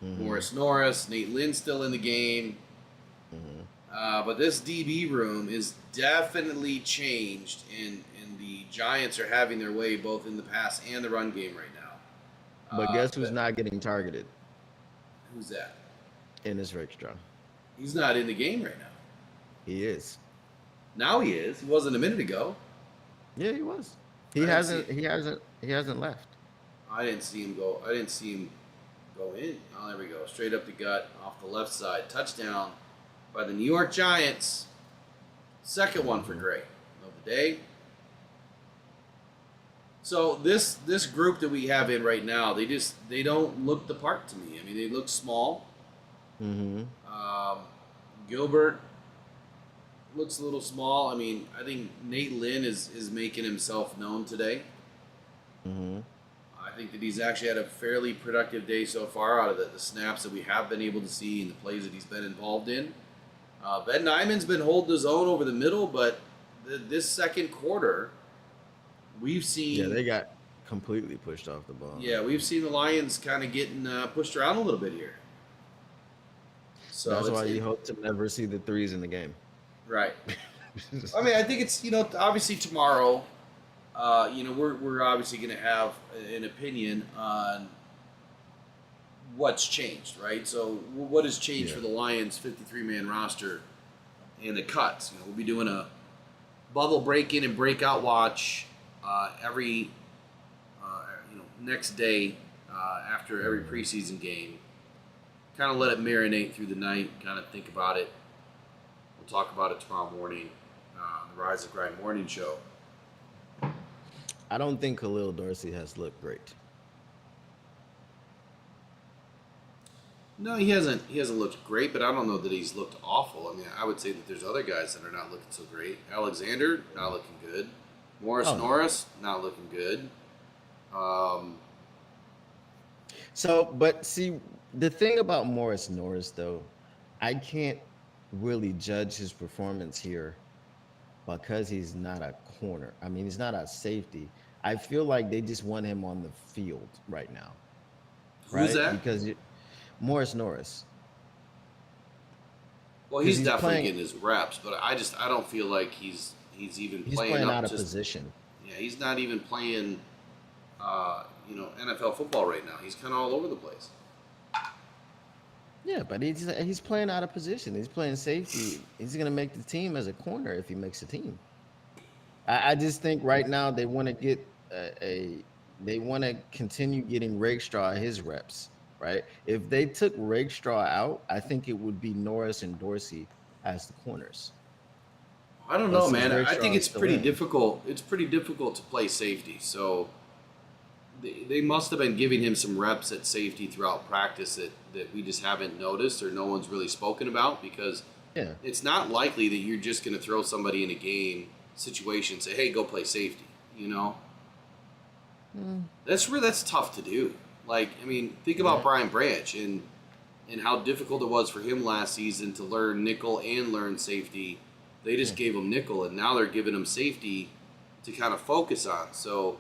Morris Norris, Nate Lynn still in the game. But this DB room is definitely changed, and the Giants are having their way both in the pass and the run game right now. But guess who's not getting targeted? Who's that? Ennis Rakestraw. He's not in the game right now. He is. Now he is. He wasn't a minute ago. Yeah, he was. He hasn't left. I didn't see him go. I didn't see him go in. Oh, there we go. Straight up the gut, off the left side. Touchdown by the New York Giants. Second one for Gray of the day. So this group that we have in right now, they don't look the part to me. I mean, they look small. Gilbert looks a little small. I mean, I think Nate Lynn is making himself known today. I think that he's actually had a fairly productive day so far out of the snaps that we have been able to see and the plays that he's been involved in. Ben Nyman's been holding his own over the middle, but this second quarter, we've seen... Yeah, they got completely pushed off the ball. Yeah, we've seen the Lions kind of getting pushed around a little bit here. So that's why you hope to never see the threes in the game. Right. I mean, I think it's, obviously tomorrow, we're obviously going to have an opinion on what's changed, right? So what has changed for the Lions 53-man roster and the cuts? We'll be doing a bubble break-in and breakout watch every next day after every preseason game. Kind of let it marinate through the night, kind of think about it. We'll talk about it tomorrow morning on the Rise of Grind morning show. I don't think Khalil Dorsey has looked great. No, he hasn't looked great, but I don't know that he's looked awful. I mean, I would say that there's other guys that are not looking so great. Alexander, not looking good. Morris Norris, not looking good. But see, the thing about Morris Norris, though, I can't really judge his performance here because he's not a corner. I mean, he's not a safety. I feel like they just want him on the field right now. Who's that? Because Morris Norris. Well, he's definitely getting his reps, but I don't feel like he's even playing playing up out of just, position. Yeah, he's not even playing. NFL football right now. He's kind of all over the place. Yeah, but he's playing out of position. He's playing safety. He's gonna make the team as a corner if he makes the team. I just think right now they want to get they want to continue getting Rakestraw his reps, right? If they took Rakestraw out, I think it would be Norris and Dorsey as the corners. I don't know, Since man. I Rakestraw think is it's still pretty in. difficult. It's pretty difficult to play safety. So they must have been giving him some reps at safety throughout practice that we just haven't noticed or no one's really spoken about, because Yeah, it's not likely that you're just going to throw somebody in a game situation and say, hey, go play safety, That's tough to do. Like, I mean, think about Brian Branch and how difficult it was for him last season to learn nickel and learn safety. They just gave him nickel, and now they're giving him safety to kind of focus on. So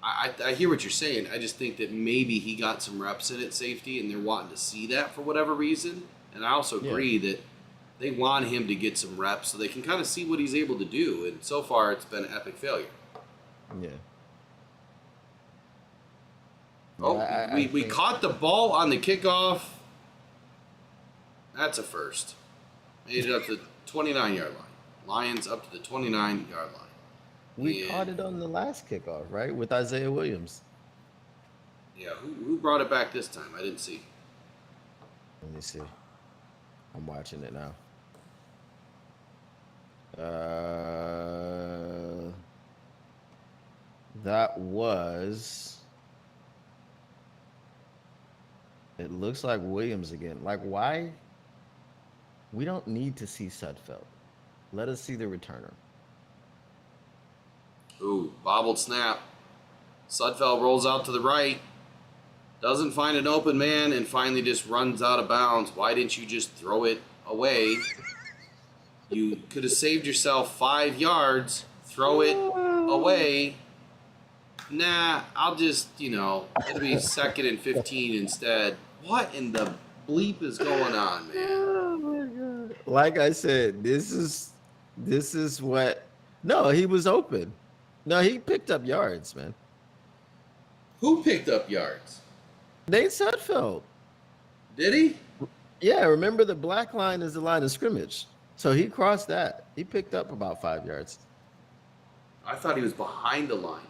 I hear what you're saying. I just think that maybe he got some reps in at safety, and they're wanting to see that for whatever reason. And I also agree that they want him to get some reps so they can kind of see what he's able to do. And so far, it's been an epic failure. yeah. Oh, I we think- caught the ball on the kickoff. That's a first. Made it up to the 29-yard line. Lions up to the 29-yard line. We And- caught it on the last kickoff, right, with Isaiah Williams. Yeah, who brought it back this time? I didn't see. Let me see. I'm watching it now. That was. It looks like Williams again. Like, why? We don't need to see Sudfeld. Let us see the returner. Ooh, bobbled snap. Sudfeld rolls out to the right. Doesn't find an open man and finally just runs out of bounds. Why didn't you just throw it away? You could have saved yourself 5 yards. Throw it away. Nah, I'll just, it'll be 2nd and 15 instead. What in the bleep is going on, man? Oh my god! Like I said, this is what. No, he was open. No, he picked up yards, man. Who picked up yards? Nate Sudfeld. Did he? Yeah, remember the black line is the line of scrimmage. So he crossed that. He picked up about 5 yards. I thought he was behind the line.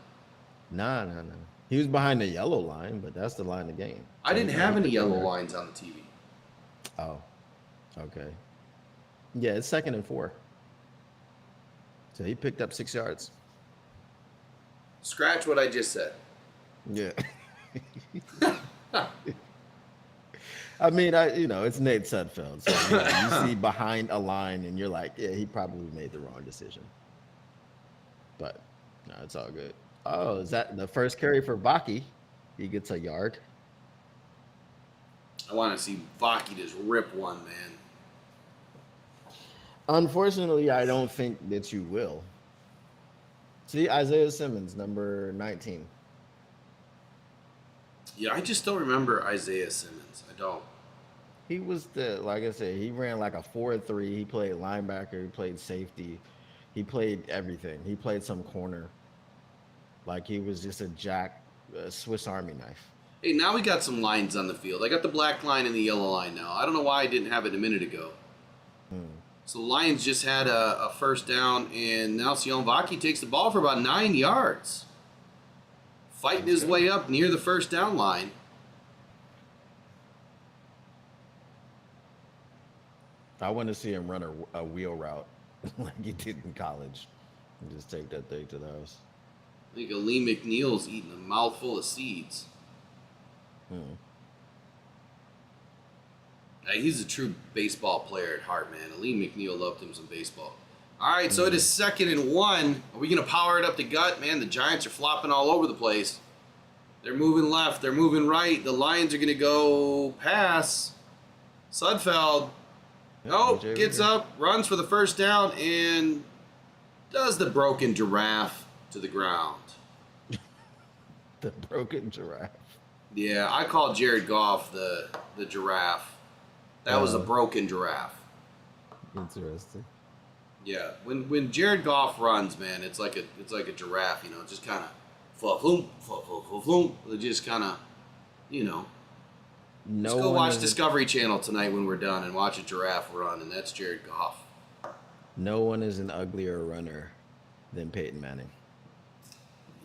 No. He was behind the yellow line, but that's the line of game. I didn't have any yellow lines on the TV. Oh, okay. Yeah, it's 2nd and 4. So he picked up 6 yards. Scratch what I just said. Yeah. I mean, it's Nate Sudfeld. So you see behind a line and you're like, yeah, he probably made the wrong decision. But no, it's all good. Oh, is that the first carry for Vaki? He gets a yard. I want to see Vaki just rip one, man. Unfortunately, I don't think that you will. See, Isaiah Simmons, number 19. Yeah, I just don't remember Isaiah Simmons. I don't. He was like I said, he ran like a 4-3. He played linebacker, he played safety, he played everything. He played some corner. Like he was just a Swiss Army knife. Hey, now we got some lines on the field. I got the black line and the yellow line now. I don't know why I didn't have it a minute ago. So the Lions just had a first down, and now Sion Vaki takes the ball for about 9 yards. Fighting his way up near the first down line. I want to see him run a wheel route like he did in college and just take that thing to the house. I think Lee McNeil's eating a mouthful of seeds. He's a true baseball player at heart, man. Lee McNeil loved him some baseball. All right, so it is 2nd and 1. Are we going to power it up the gut? Man, the Giants are flopping all over the place. They're moving left. They're moving right. The Lions are going to go pass. Sudfeld. Gets up, runs for the first down, and does the broken giraffe to the ground. The broken giraffe. Yeah, I call Jared Goff the giraffe. That was a broken giraffe. Interesting. Yeah, when Jared Goff runs, man, it's like a giraffe. Just kind of They just kind of, you know. Let's go watch Discovery Channel tonight when we're done and watch a giraffe run, and that's Jared Goff. No one is an uglier runner than Peyton Manning.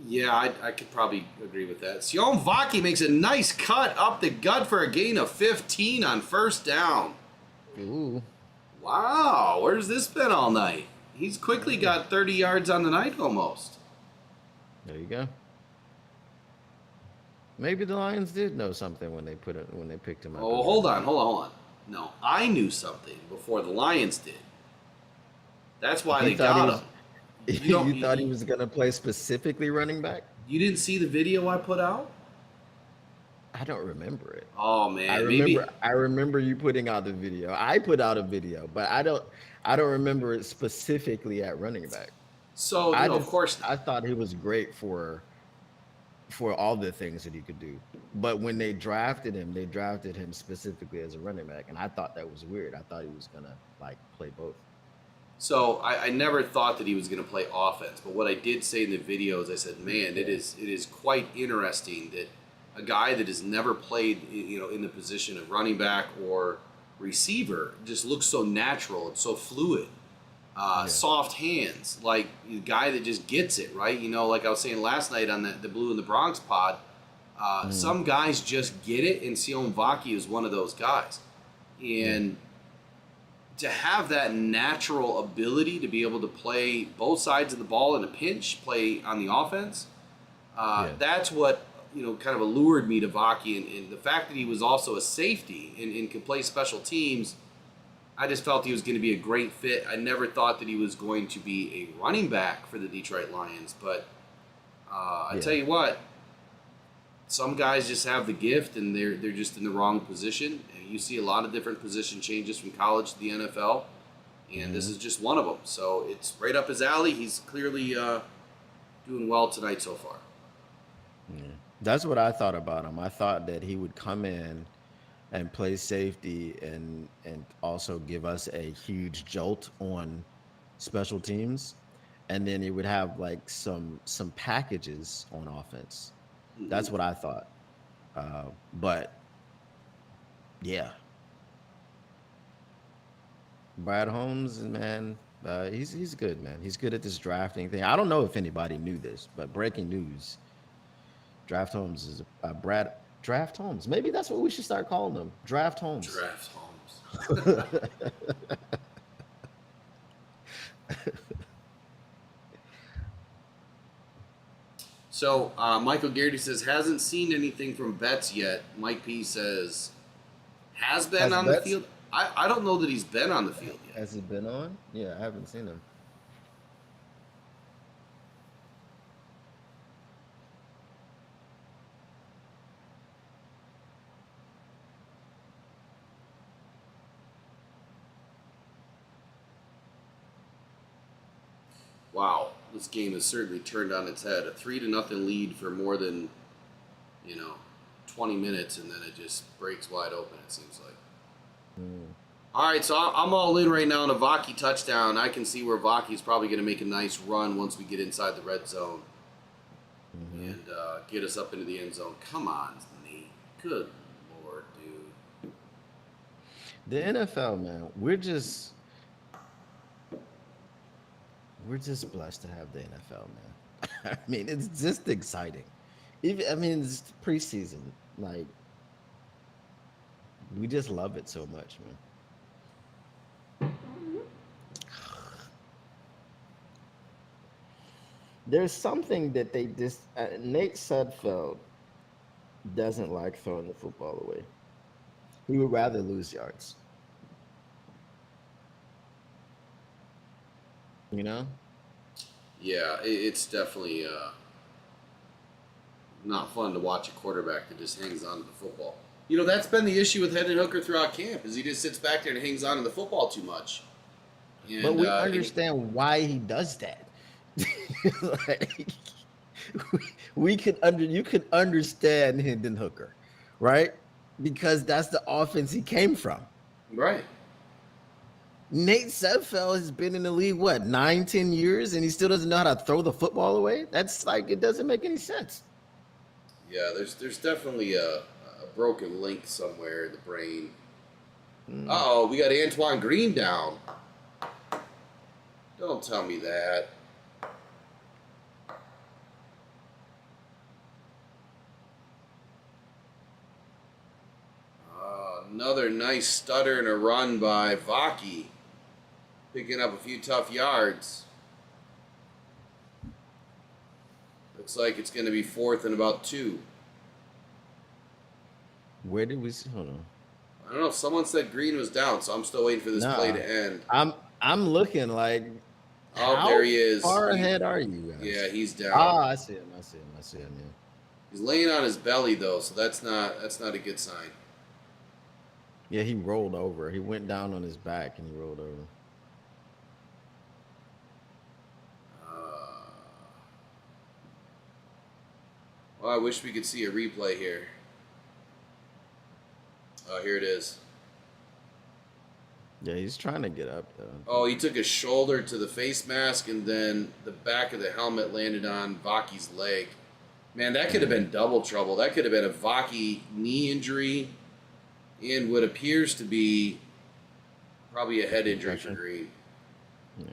Yeah, I could probably agree with that. Vaki makes a nice cut up the gut for a gain of 15 on first down. Ooh. Wow, where's this been all night? He's quickly got 30 yards on the night almost. There you go. Maybe the Lions did know something when they picked him up. Oh, hold on. No, I knew something before the Lions did. That's why they got him. You thought he was going to play specifically running back? You didn't see the video I put out? I don't remember it. Oh man, I remember you putting out the video. I put out a video, but I don't remember it specifically at running back. So of course, I thought he was great for all the things that he could do. But when they drafted him specifically as a running back, and I thought that was weird. I thought he was gonna play both. So I never thought that he was going to play offense, but what I did say in the video is I said, man, it is quite interesting that a guy that has never played, in the position of running back or receiver just looks so natural and so fluid, soft hands, like the guy that just gets it, right? Like I was saying last night on the Blue in the Bronx pod, some guys just get it, and Vaki is one of those guys. And to have that natural ability to be able to play both sides of the ball in a pinch, play on the offense, that's what kind of allured me to Vaki, and the fact that he was also a safety and could play special teams. I just felt he was going to be a great fit. I never thought that he was going to be a running back for the Detroit Lions, but I tell you what, some guys just have the gift, and they're just in the wrong position. And you see a lot of different position changes from college to the NFL, and this is just one of them. So it's right up his alley. He's clearly doing well tonight so far. Yeah. That's what I thought about him. I thought that he would come in and play safety and also give us a huge jolt on special teams, and then he would have some packages on offense. That's what I thought. But yeah, Brad Holmes, man, he's good, man. He's good at this drafting thing. I don't know if anybody knew this, but breaking news: Draft Holmes is Draft Holmes. Maybe that's what we should start calling him. Draft Holmes. Draft Holmes. So, Michael Garrity says, hasn't seen anything from Betts yet. Mike P says, has been on the field. I don't know that he's been on the field yet. Has he been on? Yeah, I haven't seen him. Wow, this game has certainly turned on its head. A 3-0 lead for more than, 20 minutes, and then it just breaks wide open, it seems like. All right, so I'm all in right now on a Vaki touchdown. I can see where Vaki's probably going to make a nice run once we get inside the red zone and get us up into the end zone. Come on, Nate. Good Lord, dude. The NFL, man, we're just blessed to have the NFL, man. I mean, it's just exciting. It's preseason. We just love it so much, man. There's something that they just Nate Sudfeld doesn't like throwing the football away. He would rather lose yards. Yeah, it's definitely not fun to watch a quarterback that just hangs on to the football. That's been the issue with Hendon Hooker throughout camp, is he just sits back there and hangs on to the football too much. And, but we understand why he does that. You could understand Hendon Hooker, right? Because that's the offense he came from. Right. Nate Sudfeld has been in the league, what, 9, 10 years, and he still doesn't know how to throw the football away? That's like, it doesn't make any sense. Yeah, there's definitely a broken link somewhere in the brain. Uh-oh, we got Antoine Green down. Don't tell me that. Another nice stutter and a run by Vaki. Picking up a few tough yards. Looks like it's going to be 4th and about 2. Where did we see? Hold on. I don't know. Someone said Green was down, so I'm still waiting for this play to end. I'm looking like. Oh, there he is. How far ahead are you guys? Yeah, he's down. Ah, I see him. Yeah. He's laying on his belly though, so that's not a good sign. Yeah, he rolled over. He went down on his back and he rolled over. Well, I wish we could see a replay here. Oh, here it is. Yeah, he's trying to get up though. Oh, he took his shoulder to the face mask, and then the back of the helmet landed on Vaki's leg. Man, that could have been double trouble. That could have been a Vaki knee injury and what appears to be probably a head injury for Green. Yeah.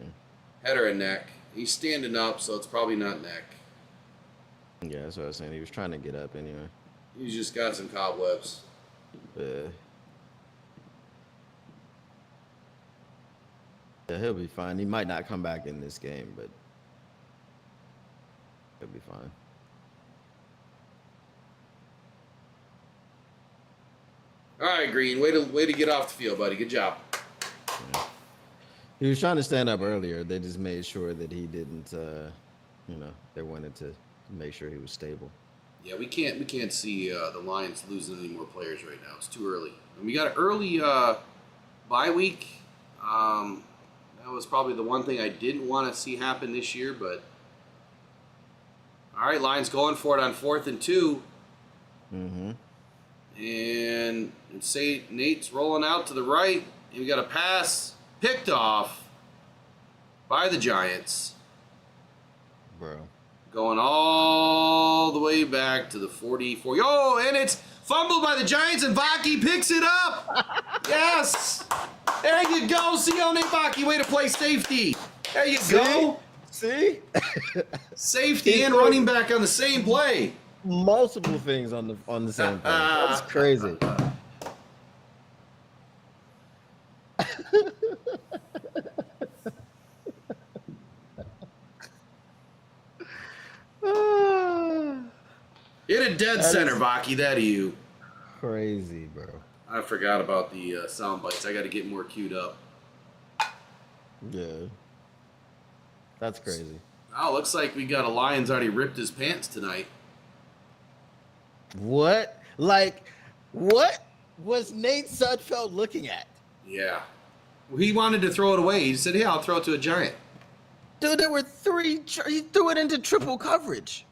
Head or a neck. He's standing up, so it's probably not neck. Yeah, that's what I was saying. He was trying to get up anyway. He's just got some cobwebs. Yeah, he'll be fine. He might not come back in this game, but he'll be fine. All right, Green. Way to get off the field, buddy. Good job. Yeah. He was trying to stand up earlier. They just made sure that he didn't. They wanted to make sure he was stable. Yeah, we can't see the Lions losing any more players right now. It's too early. And we got an early bye week. That was probably the one thing I didn't want to see happen this year. But all right, Lions going for it on 4th and 2. Mm-hmm. And say Nate's rolling out to the right. And we got a pass picked off by the Giants. Bro. Going all the way back to the 44. Oh, and it's fumbled by the Giants, and Vaki picks it up. Yes. There you go. Sione Vaki, way to play safety. There you go. See? Safety and running back on the same play. Multiple things on the same play. That's crazy. Hit a dead center, Vaki. That you. Crazy, bro. I forgot about the sound bites. I got to get more queued up. Yeah. That's crazy. Oh, looks like we got a Lions already ripped his pants tonight. What? Like, what was Nate Sudfeld looking at? Yeah. Well, he wanted to throw it away. He said, "Yeah, I'll throw it to a Giant." Dude, there were 3. He threw it into triple coverage.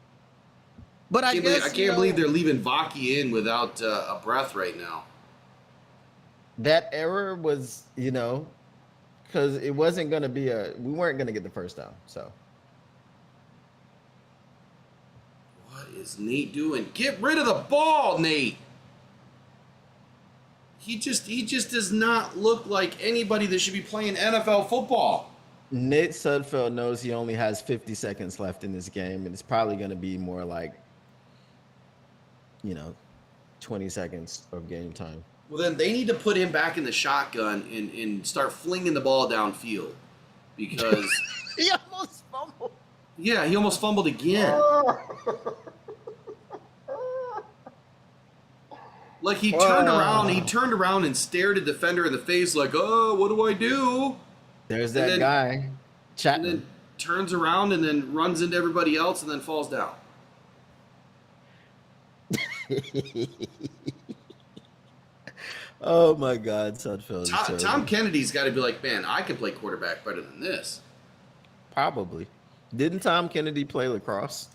But I can't believe they're leaving Vaki in without a breath right now. That error was, because it wasn't going to be we weren't going to get the first down. So. What is Nate doing? Get rid of the ball, Nate. He just does not look like anybody that should be playing NFL football. Nate Sudfeld knows he only has 50 seconds left in this game, and it's probably going to be more like, 20 seconds of game time. Well, then they need to put him back in the shotgun and start flinging the ball downfield because he almost fumbled. Yeah, he almost fumbled again. Like he turned around and stared a defender in the face like, "Oh, what do I do?" There's that guy chatting. And then turns around and then runs into everybody else and then falls down. Oh my God, Sudfeld. Tom Kennedy's got to be like, man, I can play quarterback better than this. Probably. Didn't Tom Kennedy play lacrosse?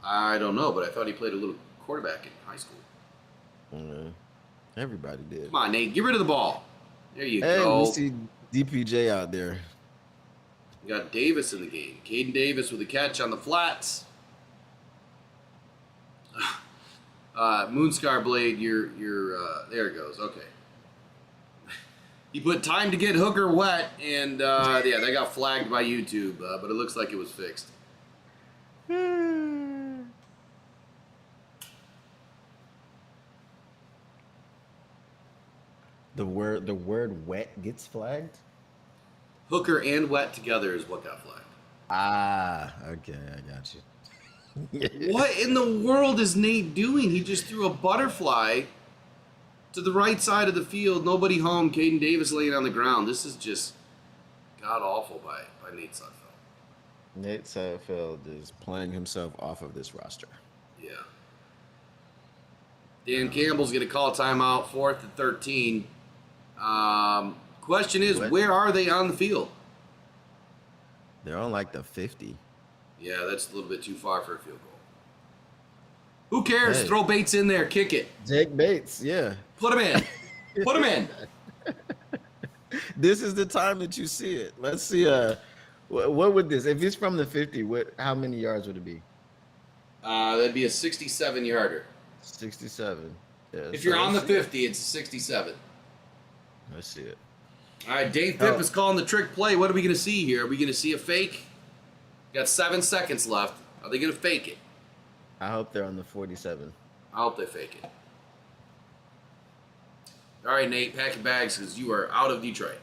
I don't know, but I thought he played a little quarterback in high school. Everybody did. Come on, Nate, get rid of the ball. There you go. DPJ out there. We got Davis in the game. Caden Davis with a catch on the flats. Moonscar Blade, you're there it goes. Okay. He put time to get Hooker wet, and yeah, that got flagged by YouTube, but it looks like it was fixed. The word wet gets flagged? Hooker and wet together is what got flagged. Ah, okay, I got you. What in the world is Nate doing? He just threw a butterfly to the right side of the field. Nobody home. Caden Davis laying on the ground. This is just god-awful by Nate Sudfeld. Nate Sudfeld is playing himself off of this roster. Yeah. Dan Campbell's going to call a timeout, 4th and 13. Question is, where are they on the field? They're on like the 50. Yeah, that's a little bit too far for a field goal. Who cares? Hey. Throw Bates in there. Kick it. Jake Bates, yeah. Put him in. Put him in. This is the time that you see it. Let's see. What would this? If it's from the 50, how many yards would it be? That'd be a 67-yarder. 67. Yeah, If you're on the 50, it's a 67. Let's see it. All right, Dave Pip is calling the trick play. What are we going to see here? Are we going to see a fake? Got 7 seconds left. Are they going to fake it? I hope they're on the 47. I hope they fake it. All right, Nate, pack your bags because you are out of Detroit.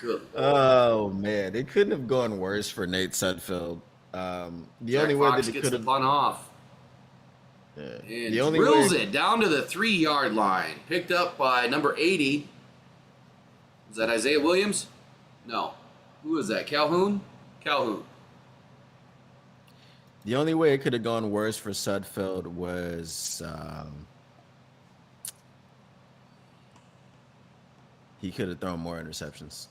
Good. Oh man, it couldn't have gone worse for Nate Sudfeld. The only way that it could have gone off. Yeah. And The only drills way it down to the 3-yard line. Picked up by number 80. Is that Isaiah Williams? No. Who is that? Calhoun? Calhoun. The only way it could have gone worse for Sudfeld was he could have thrown more interceptions.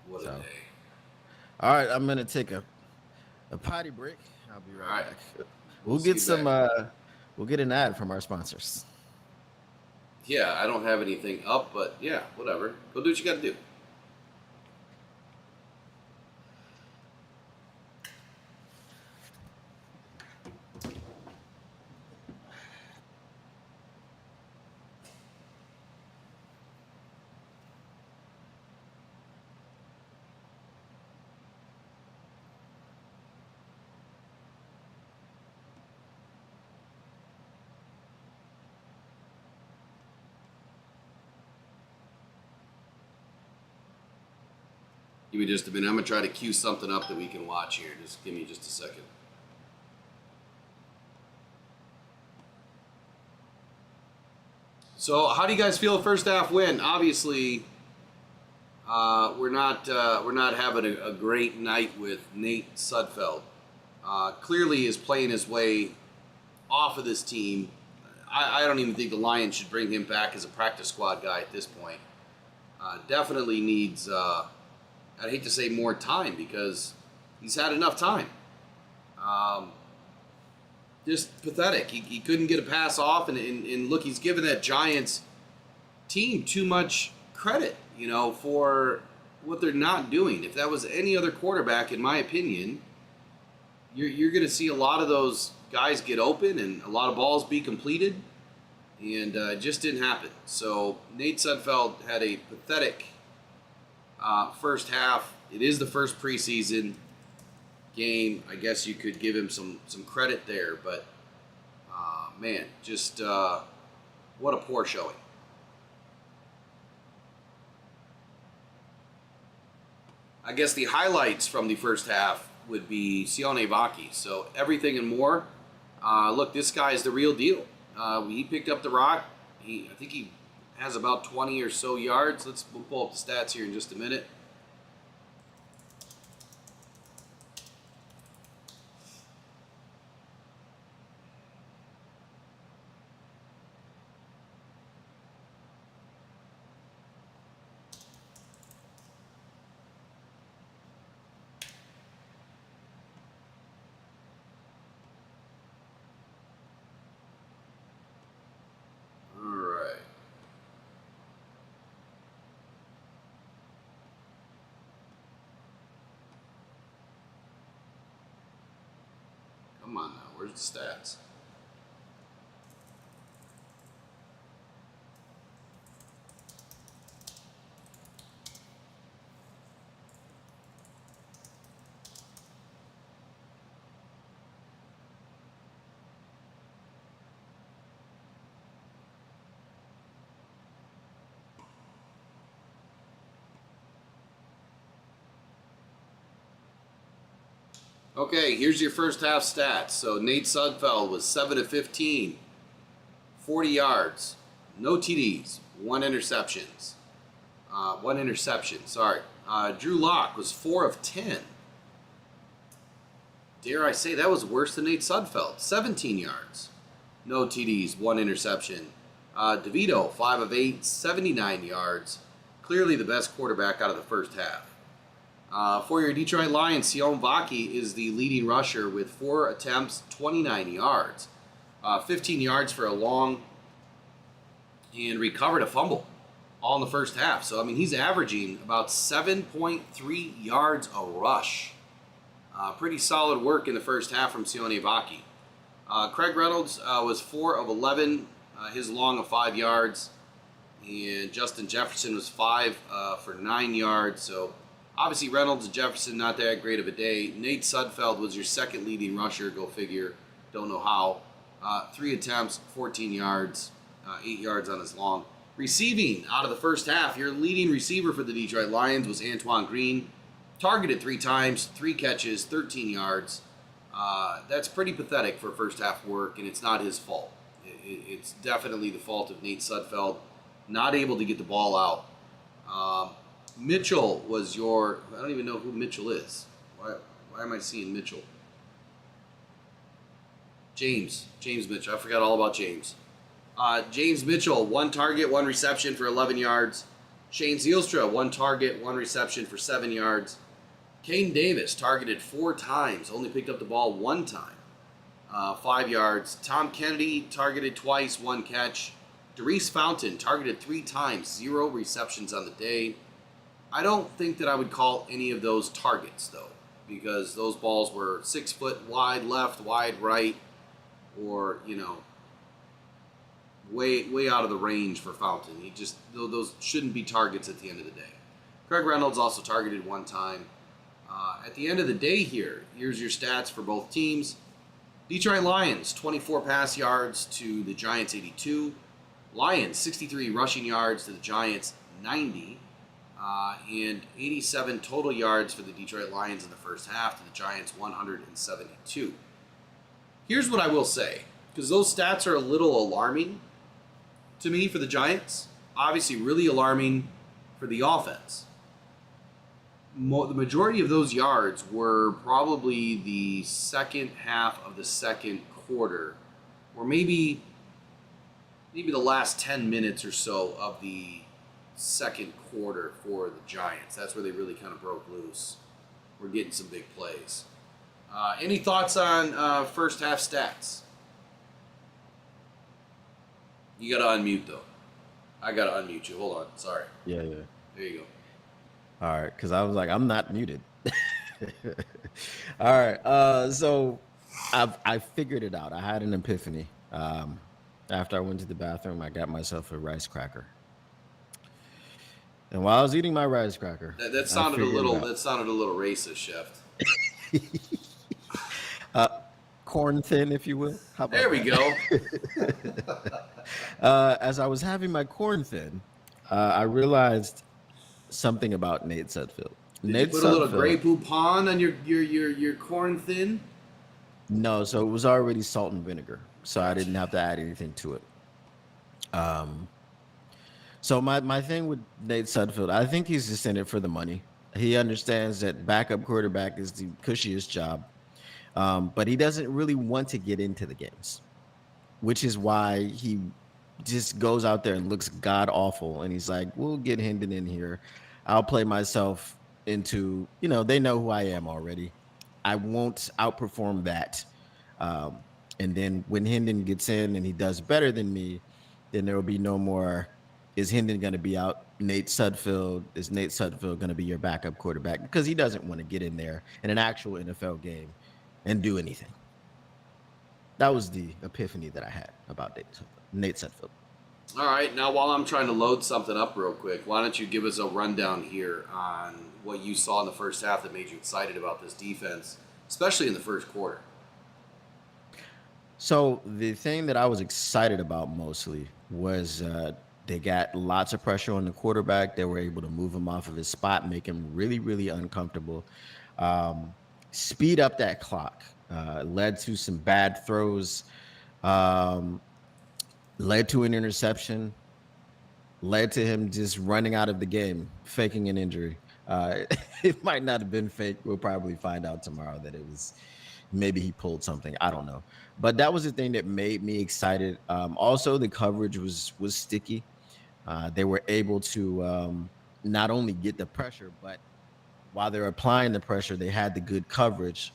What a So. day. All right, I'm gonna take a potty break. I'll be right All right. back. We'll We'll get see you some. back. We'll get an ad from our sponsors. Yeah, I don't have anything up, but yeah, whatever. Go do what you got to do. Give me just a minute. I'm going to try to cue something up that we can watch here. Just give me just a second. So, how do you guys feel first half win? Obviously, we're not having a great night with Nate Sudfeld. Clearly is playing his way off of this team. I don't even think the Lions should bring him back as a practice squad guy at this point. Definitely needs, I'd hate to say more time because he's had enough time. Just pathetic. He couldn't get a pass off, and look, he's given that Giants team too much credit, for what they're not doing. If that was any other quarterback, in my opinion, you're going to see a lot of those guys get open and a lot of balls be completed, and it just didn't happen. So Nate Sudfeld had a pathetic first half. It is the first preseason game. I guess you could give him some credit there, but man, just what a poor showing. I guess the highlights from the first half would be Sione Vaki. So everything and more. Look, this guy is the real deal. He picked up the rock. I think he has about 20 or so yards. We'll pull up the stats here in just a minute. Come on now. Where's the stats? Okay, here's your first half stats. So Nate Sudfeld was 7 of 15, 40 yards, no TDs, one interception. Sorry. Drew Lock was 4 of 10. Dare I say that was worse than Nate Sudfeld. 17 yards, no TDs, one interception. DeVito, 5 of 8, 79 yards. Clearly the best quarterback out of the first half. For your Detroit Lions, Vaki is the leading rusher with 4 attempts, 29 yards. 15 yards for a long, and recovered a fumble all in the first half. So, I mean, he's averaging about 7.3 yards a rush. Pretty solid work in the first half from Vaki. Craig Reynolds was 4 of 11, his long of 5 yards. And Justin Jefferson was 5 for 9 yards. So, obviously, Reynolds and Jefferson, not that great of a day. Nate Sudfeld was your second leading rusher, go figure. Don't know how. 3 attempts, 14 yards, 8 yards on his long. Receiving out of the first half, your leading receiver for the Detroit Lions was Antoine Green. Targeted 3 times, 3 catches, 13 yards. That's pretty pathetic for first half work, and it's not his fault. It's definitely the fault of Nate Sudfeld, not able to get the ball out. Mitchell was your... I don't even know who Mitchell is. Why am I seeing Mitchell? James Mitchell. I forgot all about James. James Mitchell, 1 target, 1 reception for 11 yards. Shane Zielstra, 1 target, 1 reception for 7 yards. Kane Davis targeted 4 times, only picked up the ball 1 time, 5 yards. Tom Kennedy targeted twice, 1 catch. Darius Fountain targeted 3 times, 0 receptions on the day. I don't think that I would call any of those targets, though, because those balls were 6 foot wide left, wide right, or, way out of the range for Fountain. Those shouldn't be targets at the end of the day. Craig Reynolds also targeted 1 time. At the end of the day here's your stats for both teams. Detroit Lions, 24 pass yards to the Giants, 82. Lions, 63 rushing yards to the Giants, 90. And 87 total yards for the Detroit Lions in the first half to the Giants, 172. Here's what I will say, because those stats are a little alarming to me for the Giants. Obviously, really alarming for the offense. The majority of those yards were probably the second half of the second quarter, or maybe the last 10 minutes or so of the second quarter for the Giants. That's where they really kind of broke loose. We're getting some big plays. Any thoughts on first half stats? You got to unmute, though. I got to unmute you. Hold on. Sorry. Yeah. There you go. All right, because I was like, I'm not muted. All right, so I figured it out. I had an epiphany. After I went to the bathroom, I got myself a rice cracker. And while I was eating my rice cracker, that sounded a little racist, Chef. Corn thin, if you will. How about there we that? go. As I was having my corn thin, I realized something about Nate Sudfeld. Did you put a little Grey Poupon on your corn thin? No, so it was already salt and vinegar, so I didn't have to add anything to it. So my thing with Nate Sudfeld, I think he's just in it for the money. He understands that backup quarterback is the cushiest job, but he doesn't really want to get into the games, which is why he just goes out there and looks god awful. And he's like, we'll get Hendon in here. I'll play myself into, they know who I am already. I won't outperform that. And then when Hendon gets in and he does better than me, then there will be no more, is Hendon going to be out? Nate Sudfeld, is Nate Sudfeld going to be your backup quarterback? Because he doesn't want to get in there in an actual NFL game and do anything. that was the epiphany that I had about Nate Sudfeld. All right, now while I'm trying to load something up real quick, why don't you give us a rundown here on what you saw in the first half that made you excited about this defense, especially in the first quarter? So the thing that I was excited about mostly was they got lots of pressure on the quarterback. They were able to move him off of his spot, make him really, really uncomfortable, speed up that clock, led to some bad throws, um, led to an interception, led to him just running out of the game, faking an injury. It might not have been fake. We'll probably find out tomorrow that it was maybe he pulled something. I don't know. But that was the thing that made me excited. Also, the coverage was sticky. They were able to not only get the pressure, but while they're applying the pressure, they had the good coverage,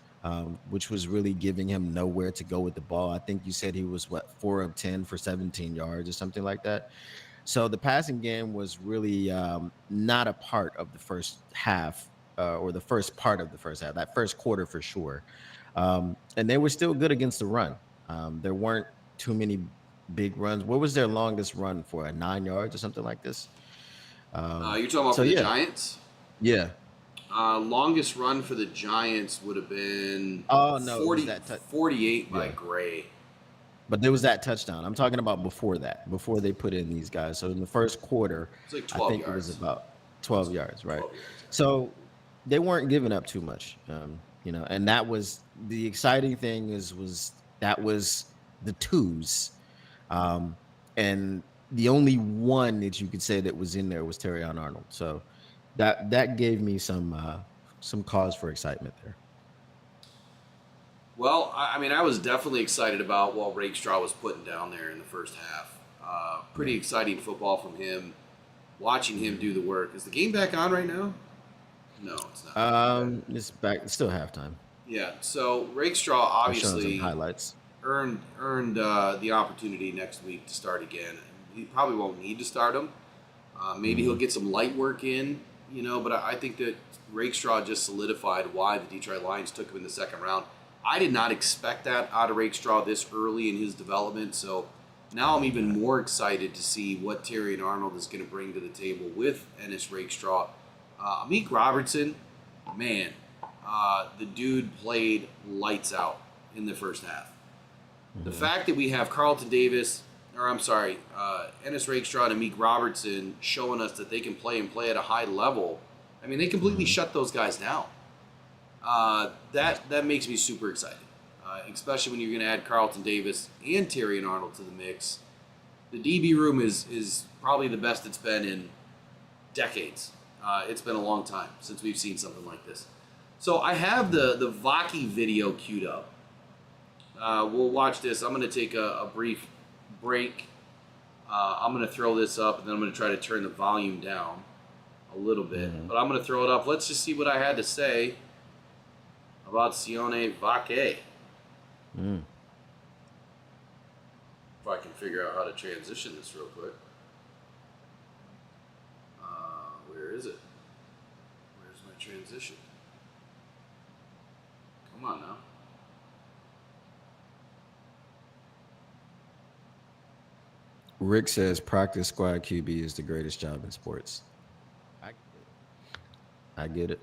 which was really giving him nowhere to go with the ball. I think you said he was, 4 of 10 for 17 yards or something like that. So the passing game was really not a part of the first half or the first part of the first half, that first quarter for sure. And they were still good against the run. There weren't too many big runs. What was their longest run for? 9 yards or something like this? You're talking about the Giants? Yeah. Longest run for the Giants would have been 48 by Gray. But there was that touchdown. I'm talking about before that, before they put in these guys. So in the first quarter, it's like 12 I think yards. It was about 12 yards, right? 12 yards. So they weren't giving up too much, and that was the exciting thing was the twos. And the only one that you could say that was in there was Terrion Arnold. So that gave me some cause for excitement there. Well, I was definitely excited about what Rakestraw was putting down there in the first half. Pretty exciting football from him. Watching him do the work. Is the game back on right now? No, it's not. It's back. It's still halftime. Yeah. So Rakestraw obviously highlights. earned the opportunity next week to start again. He probably won't need to start him. Maybe he'll get some light work in, But I think that Rakestraw just solidified why the Detroit Lions took him in the second round. I did not expect that out of Rakestraw this early in his development, so now I'm even more excited to see what Terrion Arnold is going to bring to the table with Ennis Rakestraw. Amik Robertson, man, the dude played lights out in the first half. The fact that we have Ennis Rakestraw and Amik Robertson showing us that they can play at a high level, they completely shut those guys down. That makes me super excited, especially when you're going to add Carlton Davis and Terrion Arnold to the mix. The DB room is probably the best it's been in decades. It's been a long time since we've seen something like this. So I have the Vaki video queued up. We'll watch this. I'm going to take a brief break. I'm going to throw this up, and then I'm going to try to turn the volume down a little bit. But I'm going to throw it up. Let's just see what I had to say about Sione Vaki. If I can figure out how to transition this real quick. Where is it? Where's my transition? Come on now. Rick says practice squad QB is the greatest job in sports. I get it.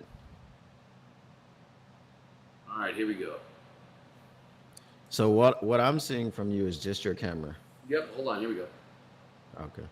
All right, here we go. So what I'm seeing from you is just your camera. Yep, hold on, here we go. Okay.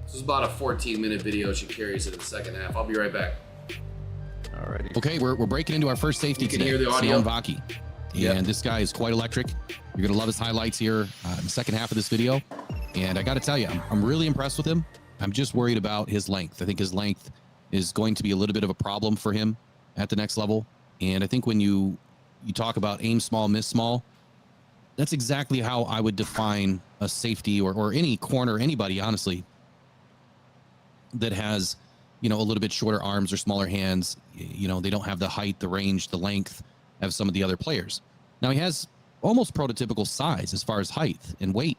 This is about a 14-minute video. She carries it in the second half. I'll be right back. Alrighty. Okay, we're breaking into our first safety You can today. hear the audio. Sione Vaki. And this guy is quite electric. You're going to love his highlights here in the second half of this video. And I got to tell you, I'm really impressed with him. I'm just worried about his length. I think his length is going to be a little bit of a problem for him at the next level. And I think when you talk about aim small, miss small, that's exactly how I would define a safety or any corner, anybody, honestly. that has, a little bit shorter arms or smaller hands. They don't have the height, the range, the length of some of the other players. Now he has almost prototypical size as far as height and weight,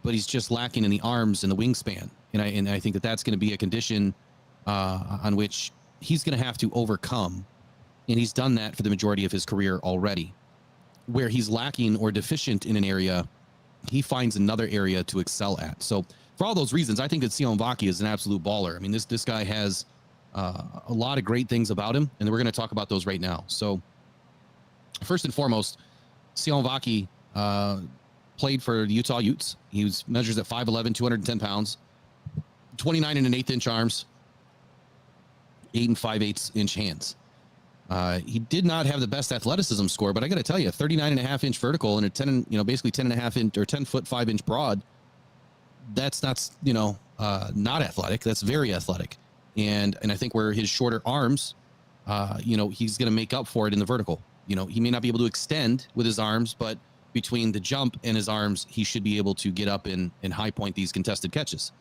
but he's just lacking in the arms and the wingspan. And I think that that's going to be a condition on which he's going to have to overcome. And he's done that for the majority of his career already. Where he's lacking or deficient in an area, he finds another area to excel at. So for all those reasons, I think that Vaki is an absolute baller. I mean, this guy has a lot of great things about him, and we're going to talk about those right now. So first and foremost, Vaki played for the Utah Utes. He measures at 5'11", 210 pounds, 29 and an eighth inch arms, 8 and 5/8 inch hands. He did not have the best athleticism score, but I got to tell you, 39 and a half inch vertical and a basically 10 and a half inch or 10 foot 5 inch broad. That's not athletic. That's very athletic. And I think where his shorter arms, he's going to make up for it in the vertical. He may not be able to extend with his arms, but between the jump and his arms, he should be able to get up and high point these contested catches.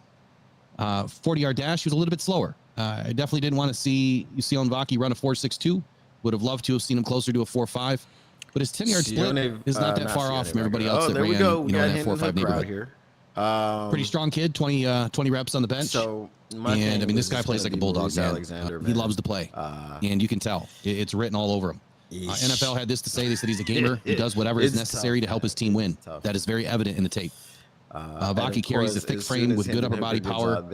40-yard dash, he was a little bit slower. I definitely didn't want to see Vaki run a 4.62. Would have loved to have seen him closer to a 4.5. But his 10-yard split is not that far off from everybody else that ran, that 4.5 neighborhood. Here. Pretty strong kid, 20 reps on the bench. So and I mean, this guy plays like a bulldog, man. He loves to play, and you can tell it's written all over him. NFL had this to say. They said he's a gamer. He does whatever is necessary to help his team win. That is very evident in the tape. Vaki carries a thick frame with good upper body power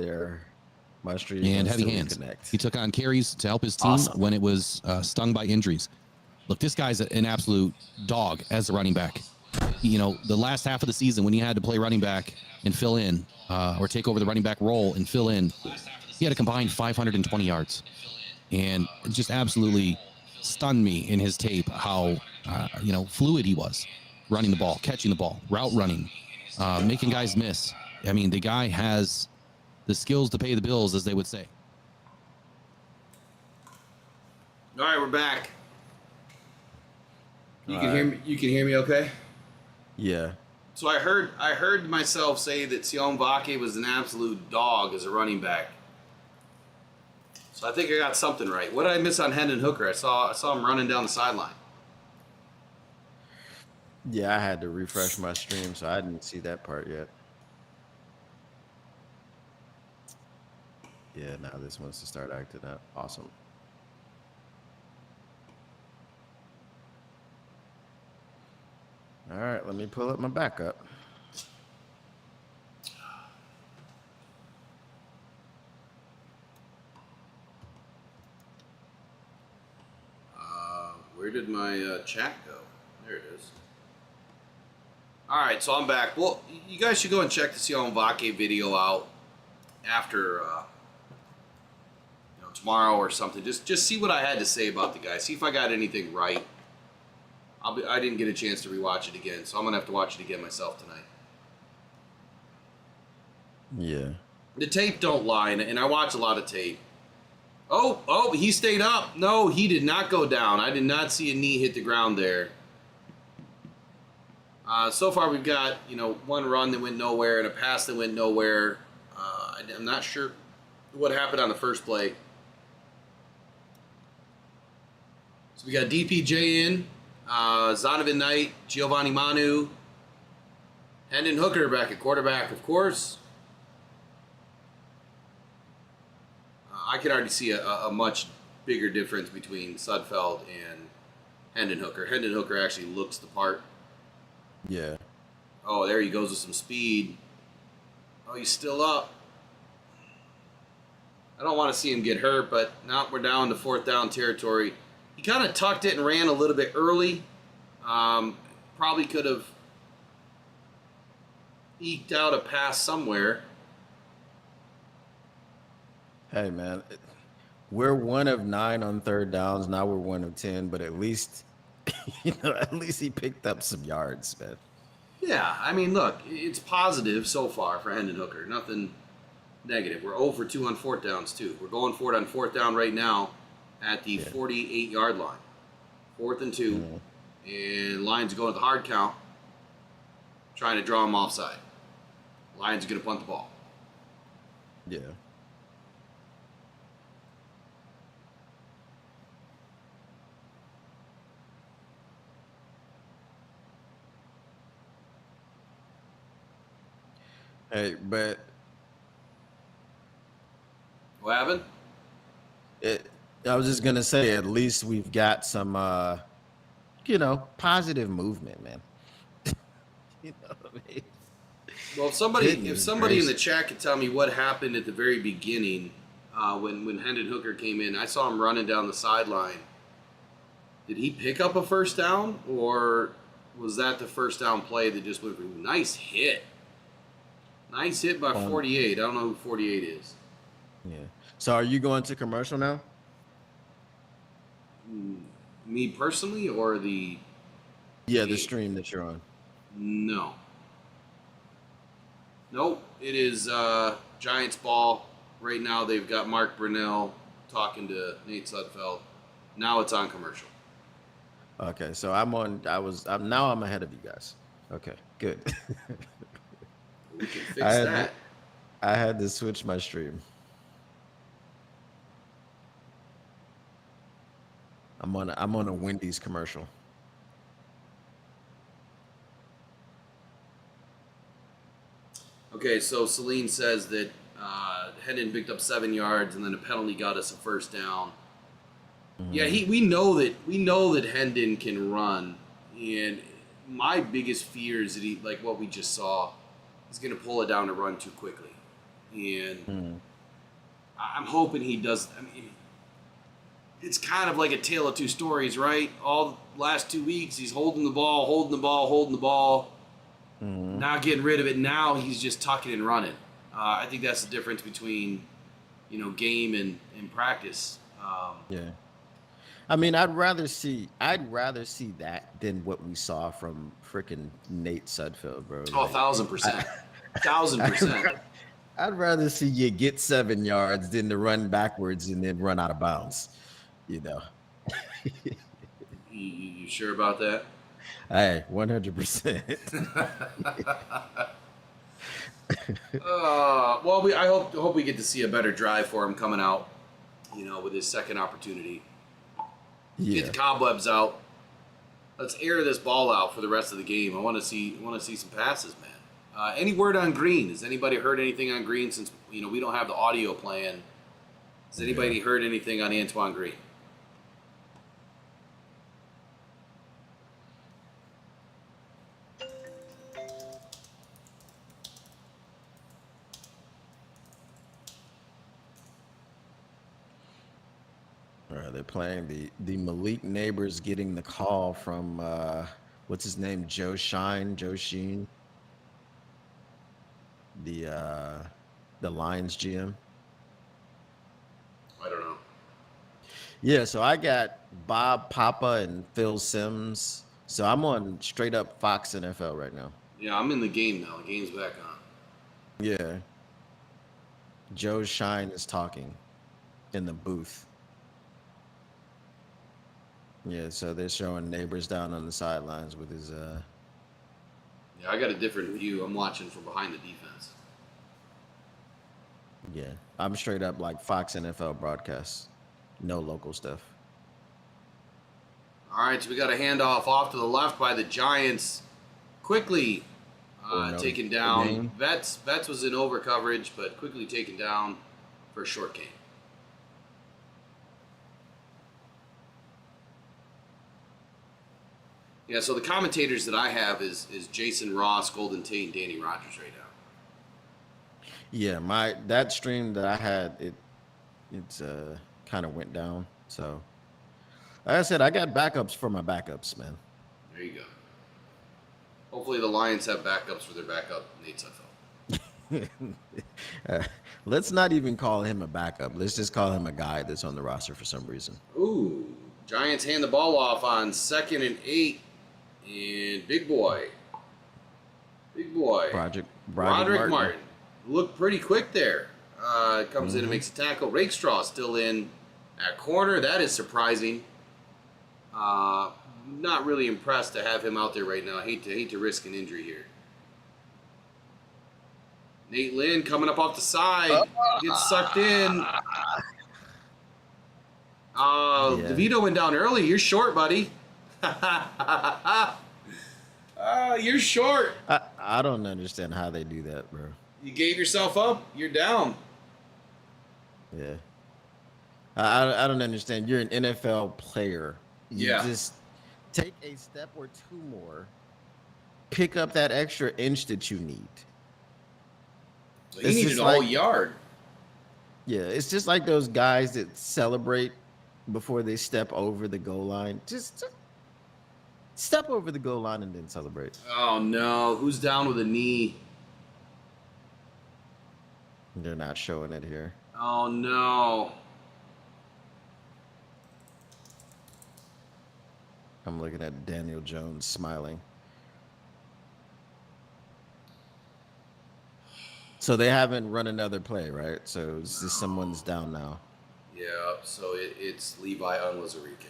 and heavy hands. He took on carries to help his team when it was stung by injuries. Look, this guy's an absolute dog as a running back. The last half of the season when he had to play running back and fill in or take over the running back role and fill in, he had a combined 520 yards. And it just absolutely stunned me in his tape how, fluid he was running the ball, catching the ball, route running, making guys miss. I mean, the guy has the skills to pay the bills, as they would say. All right, we're back. You can hear me. You can hear me, okay? Yeah. So I heard myself say that Vaki was an absolute dog as a running back. So I think I got something right. What did I miss on Hendon Hooker? I saw him running down the sideline. Yeah, I had to refresh my stream, so I didn't see that part yet. Yeah, now this wants to start acting up. Awesome. All right, let me pull up my backup. Where did my chat go? There it is. All right, so I'm back. Well, you guys should go and check the Vaki video out after tomorrow or something. Just see what I had to say about the guy. See if I got anything right. I didn't get a chance to rewatch it again, so I'm gonna have to watch it again myself tonight. Yeah. The tape don't lie, and I watch a lot of tape. Oh, he stayed up. No, he did not go down. I did not see a knee hit the ground there. So far, we've got one run that went nowhere and a pass that went nowhere. I'm not sure what happened on the first play. So we got DPJ in, Zonovan Knight, Giovanni Manu, Hendon Hooker back at quarterback, of course. I can already see a much bigger difference between Sudfeld and Hendon Hooker. Hendon Hooker actually looks the part. Yeah. Oh, there he goes with some speed. Oh, he's still up. I don't want to see him get hurt, but now we're down to fourth down territory. He kind of tucked it and ran a little bit early. Probably could have eked out a pass somewhere. Hey, man, we're 1 of 9 on third downs. Now we're 1 of 10, but at least, at least he picked up some yards, man. Yeah, I mean, look, it's positive so far for Hendon Hooker. Nothing negative. We're 0 for 2 on fourth downs, too. We're going for it on fourth down right now at the 48-yard line. 4th and 2. Mm-hmm. And Lions going to the hard count, trying to draw him offside. Lions are going to punt the ball. Yeah. Hey, but What happened? I was just gonna say, at least we've got some, positive movement, man. You know what I mean? Well, if Goodness somebody in the gracious. chat could tell me what happened at the very beginning when Hendon Hooker came in, I saw him running down the sideline. Did he pick up a first down, or was that the first down play that just went through? Nice hit. Nice hit by 48. I don't know who 48 is. Yeah. So, are you going to commercial now? Me personally, or the Yeah, the game? stream that you're on. No. Nope. It is Giants ball. Right now they've got Mark Brunell talking to Nate Sudfeld. Now it's on commercial. Okay, so I'm ahead of you guys. Okay, good. We can fix I had that. I had to switch my stream. I'm on a Wendy's commercial. Okay, so Celine says that Hendon picked up 7 yards and then a penalty got us a first down. Yeah, we know that Hendon can run, and my biggest fear is that he, like what we just saw, he's going to pull it down and run too quickly, and I'm hoping he does. I mean, it's kind of like a tale of two stories, right? All the last 2 weeks, he's holding the ball. Not getting rid of it. Now he's just tucking and running. I think that's the difference between, game and practice. Yeah. I mean, I'd rather see that than what we saw from freaking Nate Sudfeld, bro. Oh, Like, 1,000%. 1,000%. I'd rather see you get 7 yards than to run backwards and then run out of bounds. You sure about that? Hey, 100%. I hope we get to see a better drive for him coming out, with his second opportunity. Yeah. Get the cobwebs out. Let's air this ball out for the rest of the game. I want to see some passes, man. Any word on Green? Has anybody heard anything on Green since we don't have the audio playing? Has anybody heard anything on Antoine Green? They're playing the Malik Neighbors getting the call from what's his name, Joe Sheen, the Lions GM. I don't know. Yeah, so I got Bob Papa and Phil Sims. So I'm on straight up Fox NFL right now. Yeah, I'm in the game now. The game's back on. Yeah. Joe Shine is talking in the booth. Yeah, so they're showing Neighbors down on the sidelines with his Yeah, I got a different view. I'm watching from behind the defense. yeah. I'm straight up like Fox NFL broadcasts. No local stuff. All right, so we got a handoff off to the left by the Giants. Quickly taken down. name. Vets was in over coverage, but quickly taken down for a short game. Yeah, so the commentators that I have is Jason Ross, Golden Tate, and Danny Rogers right now. Yeah, that stream that I had, it's kind of went down. So like I said, I got backups for my backups, man. There you go. Hopefully the Lions have backups for their backup, Nate Sudfeld. Let's not even call him a backup. Let's just call him a guy that's on the roster for some reason. Ooh, Giants hand the ball off on 2nd and 8. And big boy. Broderick Martin. Looked pretty quick there. Comes in and makes a tackle. Rakestraw still in at corner. That is surprising. Not really impressed to have him out there right now. Hate to risk an injury here. Nate Lynn coming up off the side. Gets sucked in. Yeah. DeVito went down early. You're short, buddy. You're short. I don't understand how they do that, bro. You gave yourself up. You're down. Yeah. I don't understand. You're an NFL player. You Yeah. just take a step or two more, pick up that extra inch that you need. He It's needed just a whole like- yard. Yeah, it's just like those guys that celebrate before they step over the goal line. Just step over the goal line and then celebrate. Oh no, who's down with a knee? They're not showing it here. Oh no. I'm looking at Daniel Jones smiling. So they haven't run another play, right? So it's just someone's down now. Yeah, so it's Levi Unwazarike.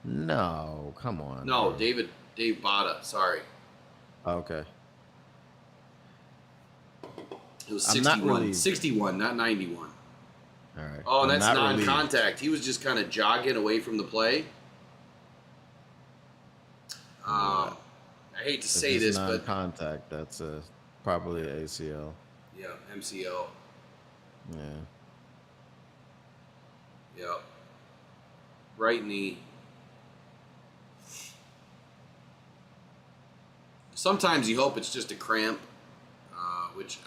No, come on. No, man. Dave Bada, sorry. Okay. It was I'm not 61. really- 61, not 91. All right. Oh, and I'm that's not really- non-contact. He was just kind of jogging away from the play. I hate to if say it's this, but non-contact. That's probably an ACL. yeah, MCL. Yeah. Yep. Right knee. Sometimes you hope it's just a cramp, which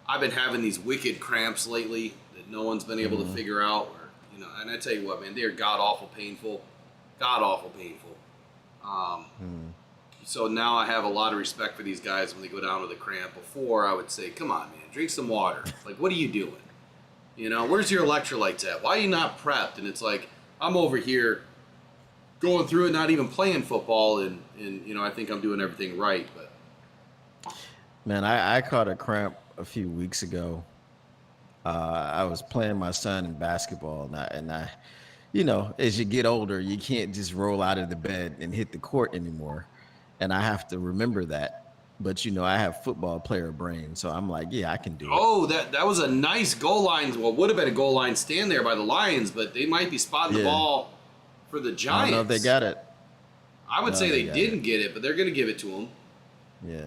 I've been having these wicked cramps lately that no one's been able to figure out. And I tell you what, man, they are god awful painful. So now I have a lot of respect for these guys when they go down with a cramp. Before I would say, come on, man, drink some water. Like, what are you doing? Where's your electrolytes at? Why are you not prepped? And it's like, I'm over here going through it, not even playing football, and I think I'm doing everything right. But Man, I caught a cramp a few weeks ago. I was playing my son in basketball, and I, as you get older, you can't just roll out of the bed and hit the court anymore. And I have to remember that. But, I have football player brain, so I'm like, yeah, I can do it. oh, that was a nice goal line. Well, would have been a goal line stand there by the Lions, but they might be spotting the Yeah. ball for the I Giants. don't know if they got it. I would No, say they they got didn't get it, but they're going to give it to him. Yeah.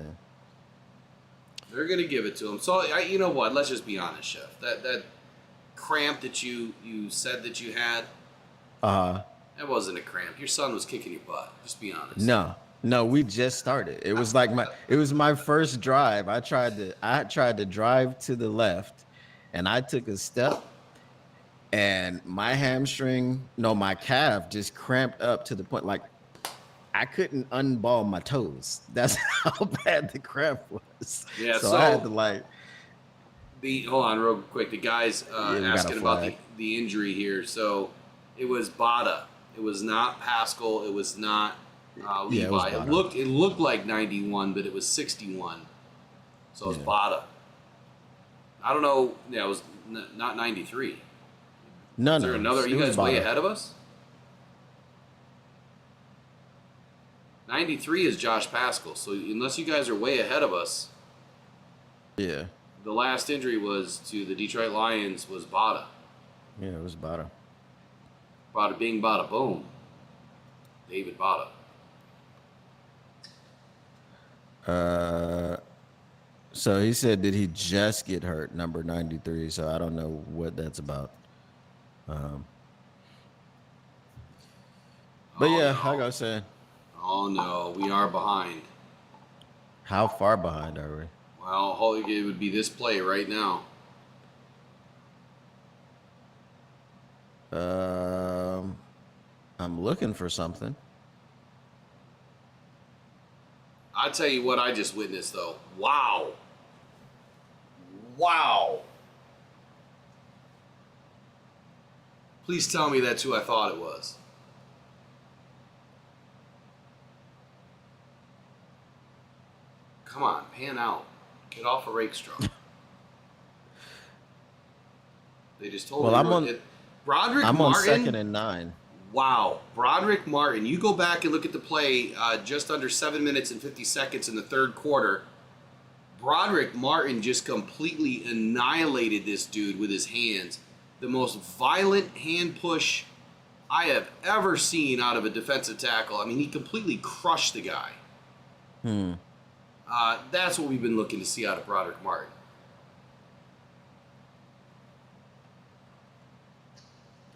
They're going to give it to him. So, you know what? Let's just be honest, Chef. That cramp that you said that you had, that wasn't a cramp. Your son was kicking your butt. Just be honest. No, we just started. It was like my first drive. I tried to drive to the left, and I took a step, and my calf just cramped up to the point like I couldn't unball my toes. That's how bad the cramp was. Yeah, so I had to hold on real quick. The guys we got a asking about flag. the injury here. So it was Bada. It was not Pascal. It was not Levi. Yeah, it was Bada. It looked like 91, but it was 61. So it was Yeah. Bada. I don't know. Yeah, it was not 93. No, Is there another? Are you guys way ahead of us? 93 is Josh Pascal. So unless you guys are way ahead of us, Yeah. the last injury was to the Detroit Lions was Bada. Yeah, it was Bada. Bada bing, bada boom. David Bada. So he said, did he just get hurt? Number 93. So I don't know what that's about. But Oh, yeah, no. like I was saying, Oh no, we are behind. how far behind are we? Well, it would be this play right now. I'm looking for something. I'll tell you what I just witnessed though. Wow. Wow. Please tell me that's who I thought it was. Come on, pan out. Get off a rake straw. They just told Well, me. I'm on Broderick I'm on Martin. 2nd and 9. Wow. Broderick Martin. You go back and look at the play just under 7 minutes and 50 seconds in the third quarter. Broderick Martin just completely annihilated this dude with his hands. The most violent hand push I have ever seen out of a defensive tackle. I mean, he completely crushed the guy. That's what we've been looking to see out of Broderick Martin.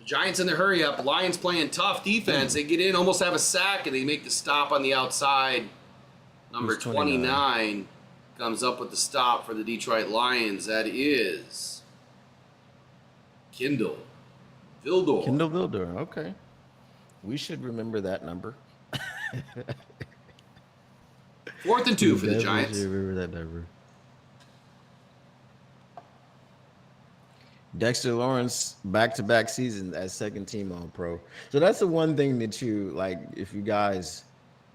Giants in the hurry up. Lions playing tough defense. They get in, almost have a sack, and they make the stop on the outside. Number 29 comes up with the stop for the Detroit Lions. That is Kindle Vildor. Kindle Vildor, okay. We should remember that number. 4th and 2 for the Giants. Remember that number. Dexter Lawrence, back-to-back seasons as second team All-Pro. So that's the one thing that you, like, if you guys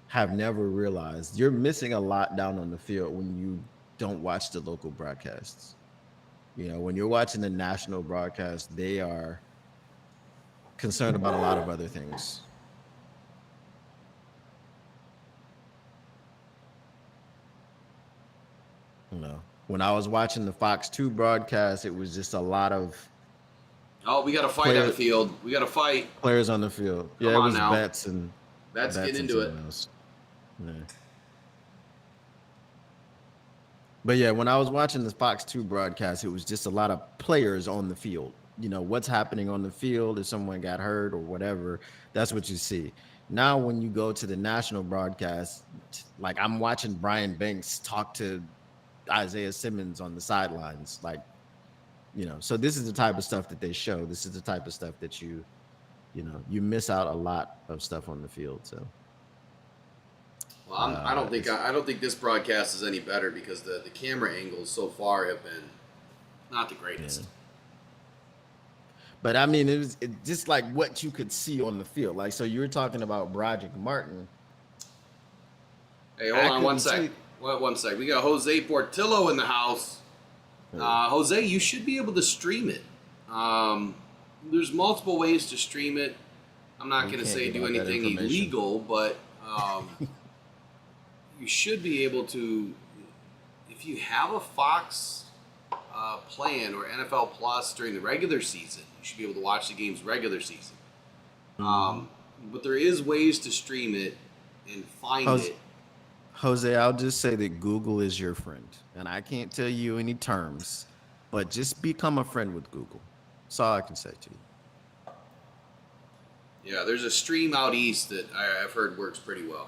have never realized, you're missing a lot down on the field when you don't watch the local broadcasts. You know, when you're watching the national broadcast, they are concerned about a lot of other things. You know, when I was watching the Fox 2 broadcast, it was just a lot of Oh, we got to fight on the field. We got to fight. players on the field. Come Yeah, it on was now. Betts and Betts getting and into it. someone else. Yeah. But yeah, when I was watching the Fox 2 broadcast, it was just a lot of players on the field. You know, what's happening on the field, if someone got hurt or whatever, that's what you see. Now, when you go to the national broadcast, like I'm watching Brian Banks talk to Isaiah Simmons on the sidelines, like, you know, so this is the type of stuff that they show. This is the type of stuff that you miss out a lot of stuff on the field. So, Well, I don't think this broadcast is any better because the camera angles so far have been not the greatest. Yeah. But I mean, it's just like what you could see on the field. Like, so you were talking about Broderick Martin. Hey, hold on one sec. One sec. We got Jose Portillo in the house. Jose, you should be able to stream it. There's multiple ways to stream it. I'm not going to say do anything illegal, but you should be able to, if you have a Fox plan or NFL Plus during the regular season, you should be able to watch the games regular season. But there is ways to stream it and find it. Jose, I'll just say that Google is your friend, and I can't tell you any terms, but just become a friend with Google. That's all I can say to you. Yeah, there's a stream out east that I've heard works pretty well.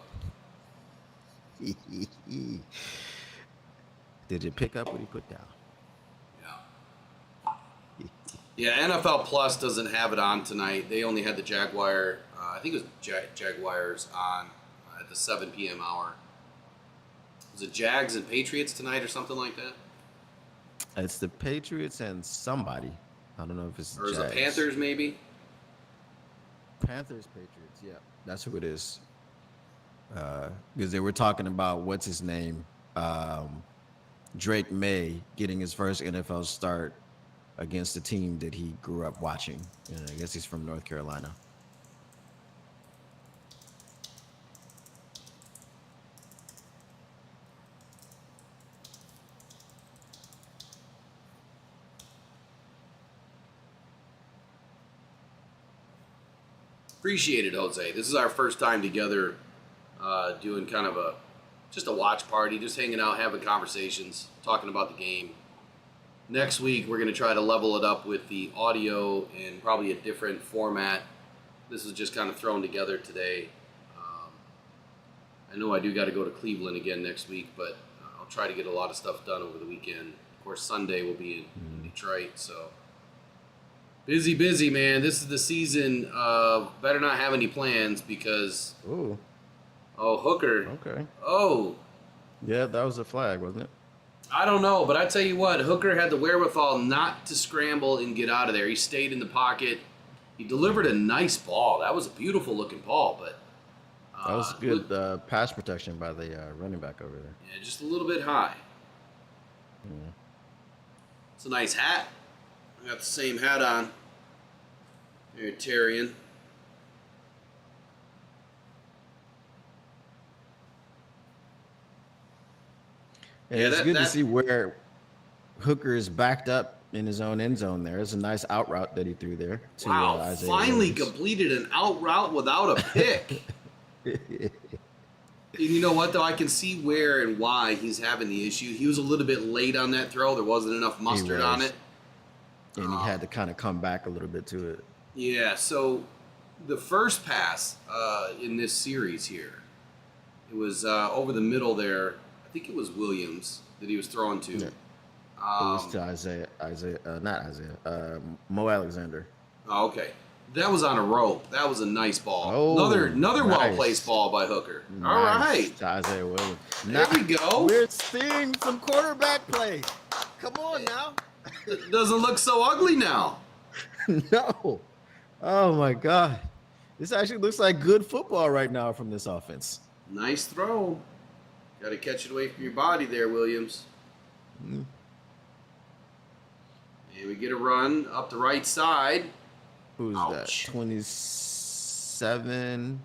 Did you pick up what he put down? Yeah, NFL Plus doesn't have it on tonight. They only had the Jaguar, I think it was Jaguars on at the 7 p.m. hour. Was it Jags and Patriots tonight or something like that? It's the Patriots and somebody. I don't know if it's Or is Jags. it Panthers maybe? Panthers, Patriots, yeah. That's who it is. Because they were talking about, what's his name? Drake May getting his first NFL start against a team that he grew up watching. I guess he's from North Carolina. Appreciate it, Jose. This is our first time together doing kind of just a watch party, just hanging out, having conversations, talking about the game. Next week, we're going to try to level it up with the audio and probably a different format. This is just kind of thrown together today. I know I do got to go to Cleveland again next week, but I'll try to get a lot of stuff done over the weekend. Of course, Sunday will be in Detroit, so busy, man. This is the season of better not have any plans because Hooker. Okay. Oh. Yeah, that was a flag, wasn't it? I don't know, but I tell you what, Hooker had the wherewithal not to scramble and get out of there. He stayed in the pocket. He delivered a nice ball. That was a beautiful looking ball, but that was good pass protection by the running back over there. Yeah, just a little bit high. Yeah. It's a nice hat. I got the same hat on. Here, Tyrion. Yeah, it's good to see where Hooker is backed up in his own end zone there. It's a nice out route that he threw there. To, wow, Isaiah finally Williams. completed an out route without a pick. And you know what, though? I can see where and why he's having the issue. He was a little bit late on that throw. There wasn't enough mustard on it. And he had to kind of come back a little bit to it. Yeah, so the first pass in this series here, it was over the middle there. I think it was Williams that he was throwing to. Yeah. It was to Mo Alexander. Oh, okay. That was on a rope. That was a nice ball. Oh, another nice. well-placed ball by Hooker. Nice. All right. To Isaiah Williams. There we go. We're seeing some quarterback play. Come on now. It doesn't look so ugly now. No. Oh my God. This actually looks like good football right now from this offense. Nice throw. Got to catch it away from your body there, Williams. Mm. And we get a run up the right side. Who's Ouch. that? 27.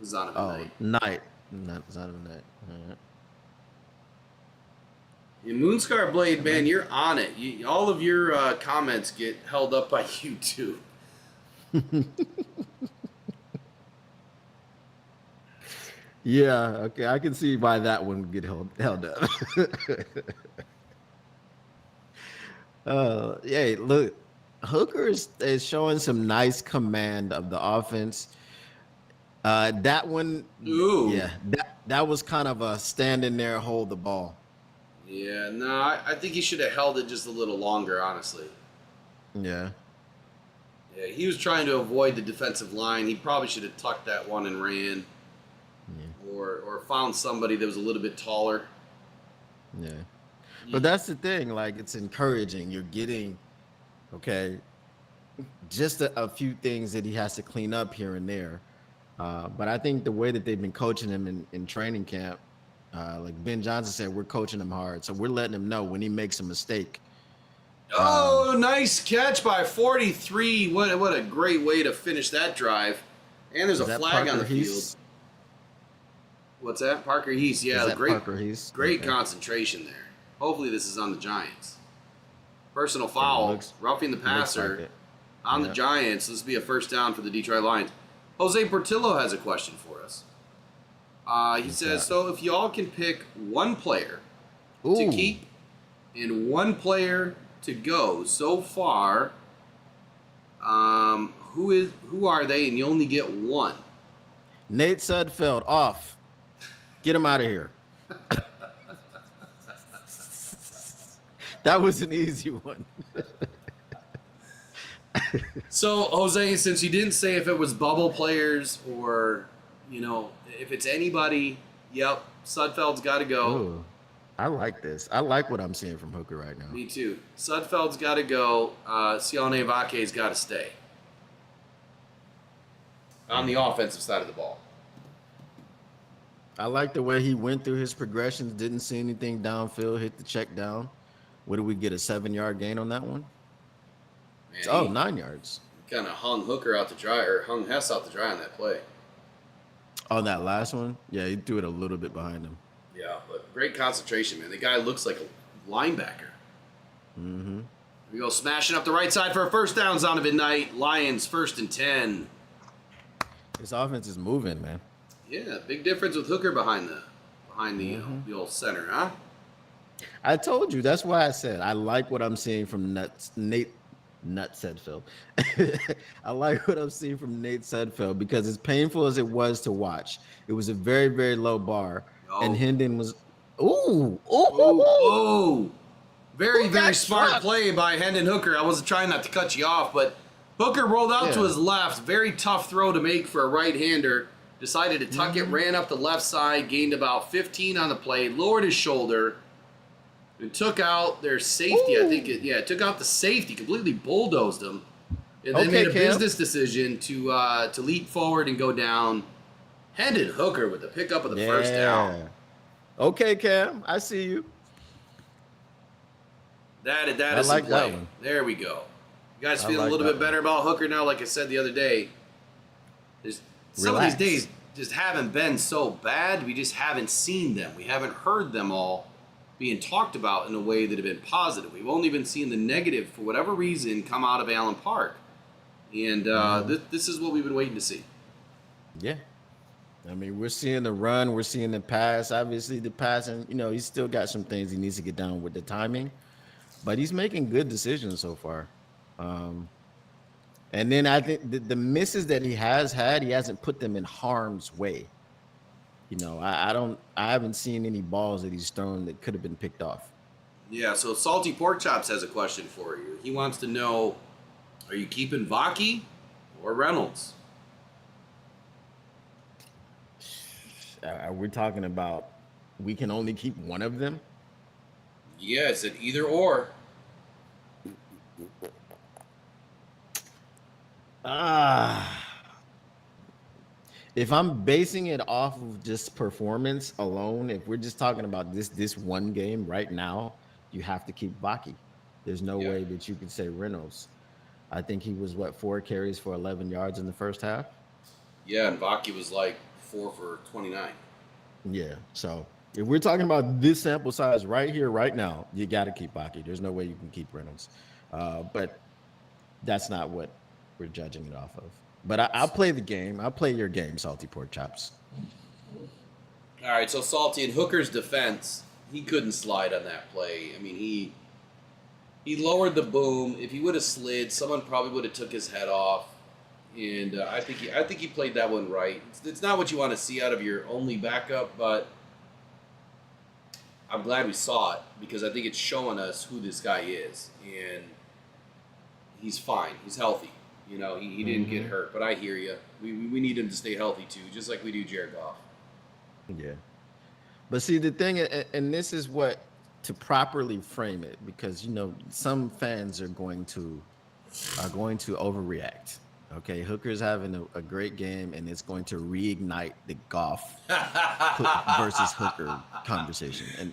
Zonovan Oh, Knight. Knight. Not Zonovan Knight. All right. And Moonscar Blade, man, you're on it. All of your comments get held up by YouTube. Yeah, okay. I can see why that one would get held up. Yeah, look, Hooker is showing some nice command of the offense. That one, Ooh. yeah, that was kind of a stand in there, hold the ball. Yeah, no, I think he should have held it just a little longer, honestly. Yeah. Yeah, he was trying to avoid the defensive line. He probably should have tucked that one and ran. Yeah. Or found somebody that was a little bit taller. Yeah. But that's the thing, like it's encouraging. You're getting, okay, just a few things that he has to clean up here and there. But I think the way that they've been coaching him in training camp, like Ben Johnson said, we're coaching him hard. So we're letting him know when he makes a mistake. Oh, nice catch by 43. What a great way to finish that drive. And there's a flag on the field. What's that? Parker Heath. Yeah, great. Parker Heath? Great Okay. concentration there. Hopefully this is on the Giants. Personal foul, roughing the passer like it. on the Giants. This will be a first down for the Detroit Lions. Jose Portillo has a question for us. He says, so if y'all can pick one player to Ooh. keep and one player to go so far, who are they? And you only get one. Nate Sudfeld off. Get him out of here. That was an easy one. So, Jose, since you didn't say if it was bubble players or, if it's anybody, yep, Sudfeld's got to go. Ooh, I like this. I like what I'm seeing from Hooker right now. Me too. Sudfeld's got to go. Sione Vake's got to stay. On the offensive side of the ball. I like the way he went through his progressions, didn't see anything downfield, hit the check down. What did we get, a 7-yard gain on that one? Man, 9 yards. Kind of hung Hooker out to dry, or hung Hess out to dry on that play. On that last one? Yeah, he threw it a little bit behind him. Yeah, but great concentration, man. The guy looks like a linebacker. Mm-hmm. We go smashing up the right side for a first down, Zonovan Knight. Lions 1st and 10. His offense is moving, man. Yeah, big difference with Hooker behind the the old center, huh? I told you. That's why I said I like what I'm seeing from Nate Sudfeld. I like what I'm seeing from Nate Sudfeld because as painful as it was to watch, it was a very, very low bar. Oh. And Hendon was, Very, very smart play by Hendon Hooker. I wasn't trying not to cut you off, but Hooker rolled out to his left. Very tough throw to make for a right-hander. Decided to tuck it, ran up the left side, gained about 15 on the play, lowered his shoulder, and took out their safety. Ooh. I think it took out the safety, completely bulldozed him, and then made a business decision to leap forward and go down. Hendon Hooker with the pickup of the first down. Okay, Cam, I see you. That is I like the play. that one. There we go. You guys feeling like a little that bit better about Hooker now? Like I said the other day, some of these days just haven't been so bad. We just haven't seen them. We haven't heard them all being talked about in a way that have been positive. We've only been seeing the negative, for whatever reason, come out of Allen Park. And this is what we've been waiting to see. Yeah. I mean, we're seeing the run. We're seeing the pass. Obviously, the passing, he's still got some things he needs to get down with the timing. But he's making good decisions so far. And then I think the misses that he has had, he hasn't put them in harm's way. I haven't seen any balls that he's thrown that could have been picked off. Yeah, so Salty Pork Chops has a question for you. He wants to know, are you keeping Vaki or Reynolds? We're talking about we can only keep one of them? Yeah, it's an either or. If I'm basing it off of just performance alone, if we're just talking about this one game right now, you have to keep Vaki. There's no way that you could say Reynolds. I think he was 4 carries for 11 yards in the first half. Yeah, and Vaki was like 4 for 29. Yeah, so if we're talking about this sample size right here, right now, you got to keep Vaki. There's no way you can keep Reynolds. But that's not what we're judging it off of. But I'll play the game. I'll play your game, Salty Pork Chops. All right, so Salty, in Hooker's defense, he couldn't slide on that play. I mean, he lowered the boom. If he would have slid, someone probably would have took his head off. And I think he played that one right. It's not what you want to see out of your only backup, but I'm glad we saw it because I think it's showing us who this guy is. And he's fine. He's healthy. He didn't get hurt, but I hear you. We need him to stay healthy too, just like we do Jared Goff. Yeah. But see, the thing, and this is what, to properly frame it, because, some fans are going to overreact. Okay, Hooker's having a great game, and it's going to reignite the Goff versus Hooker conversation. And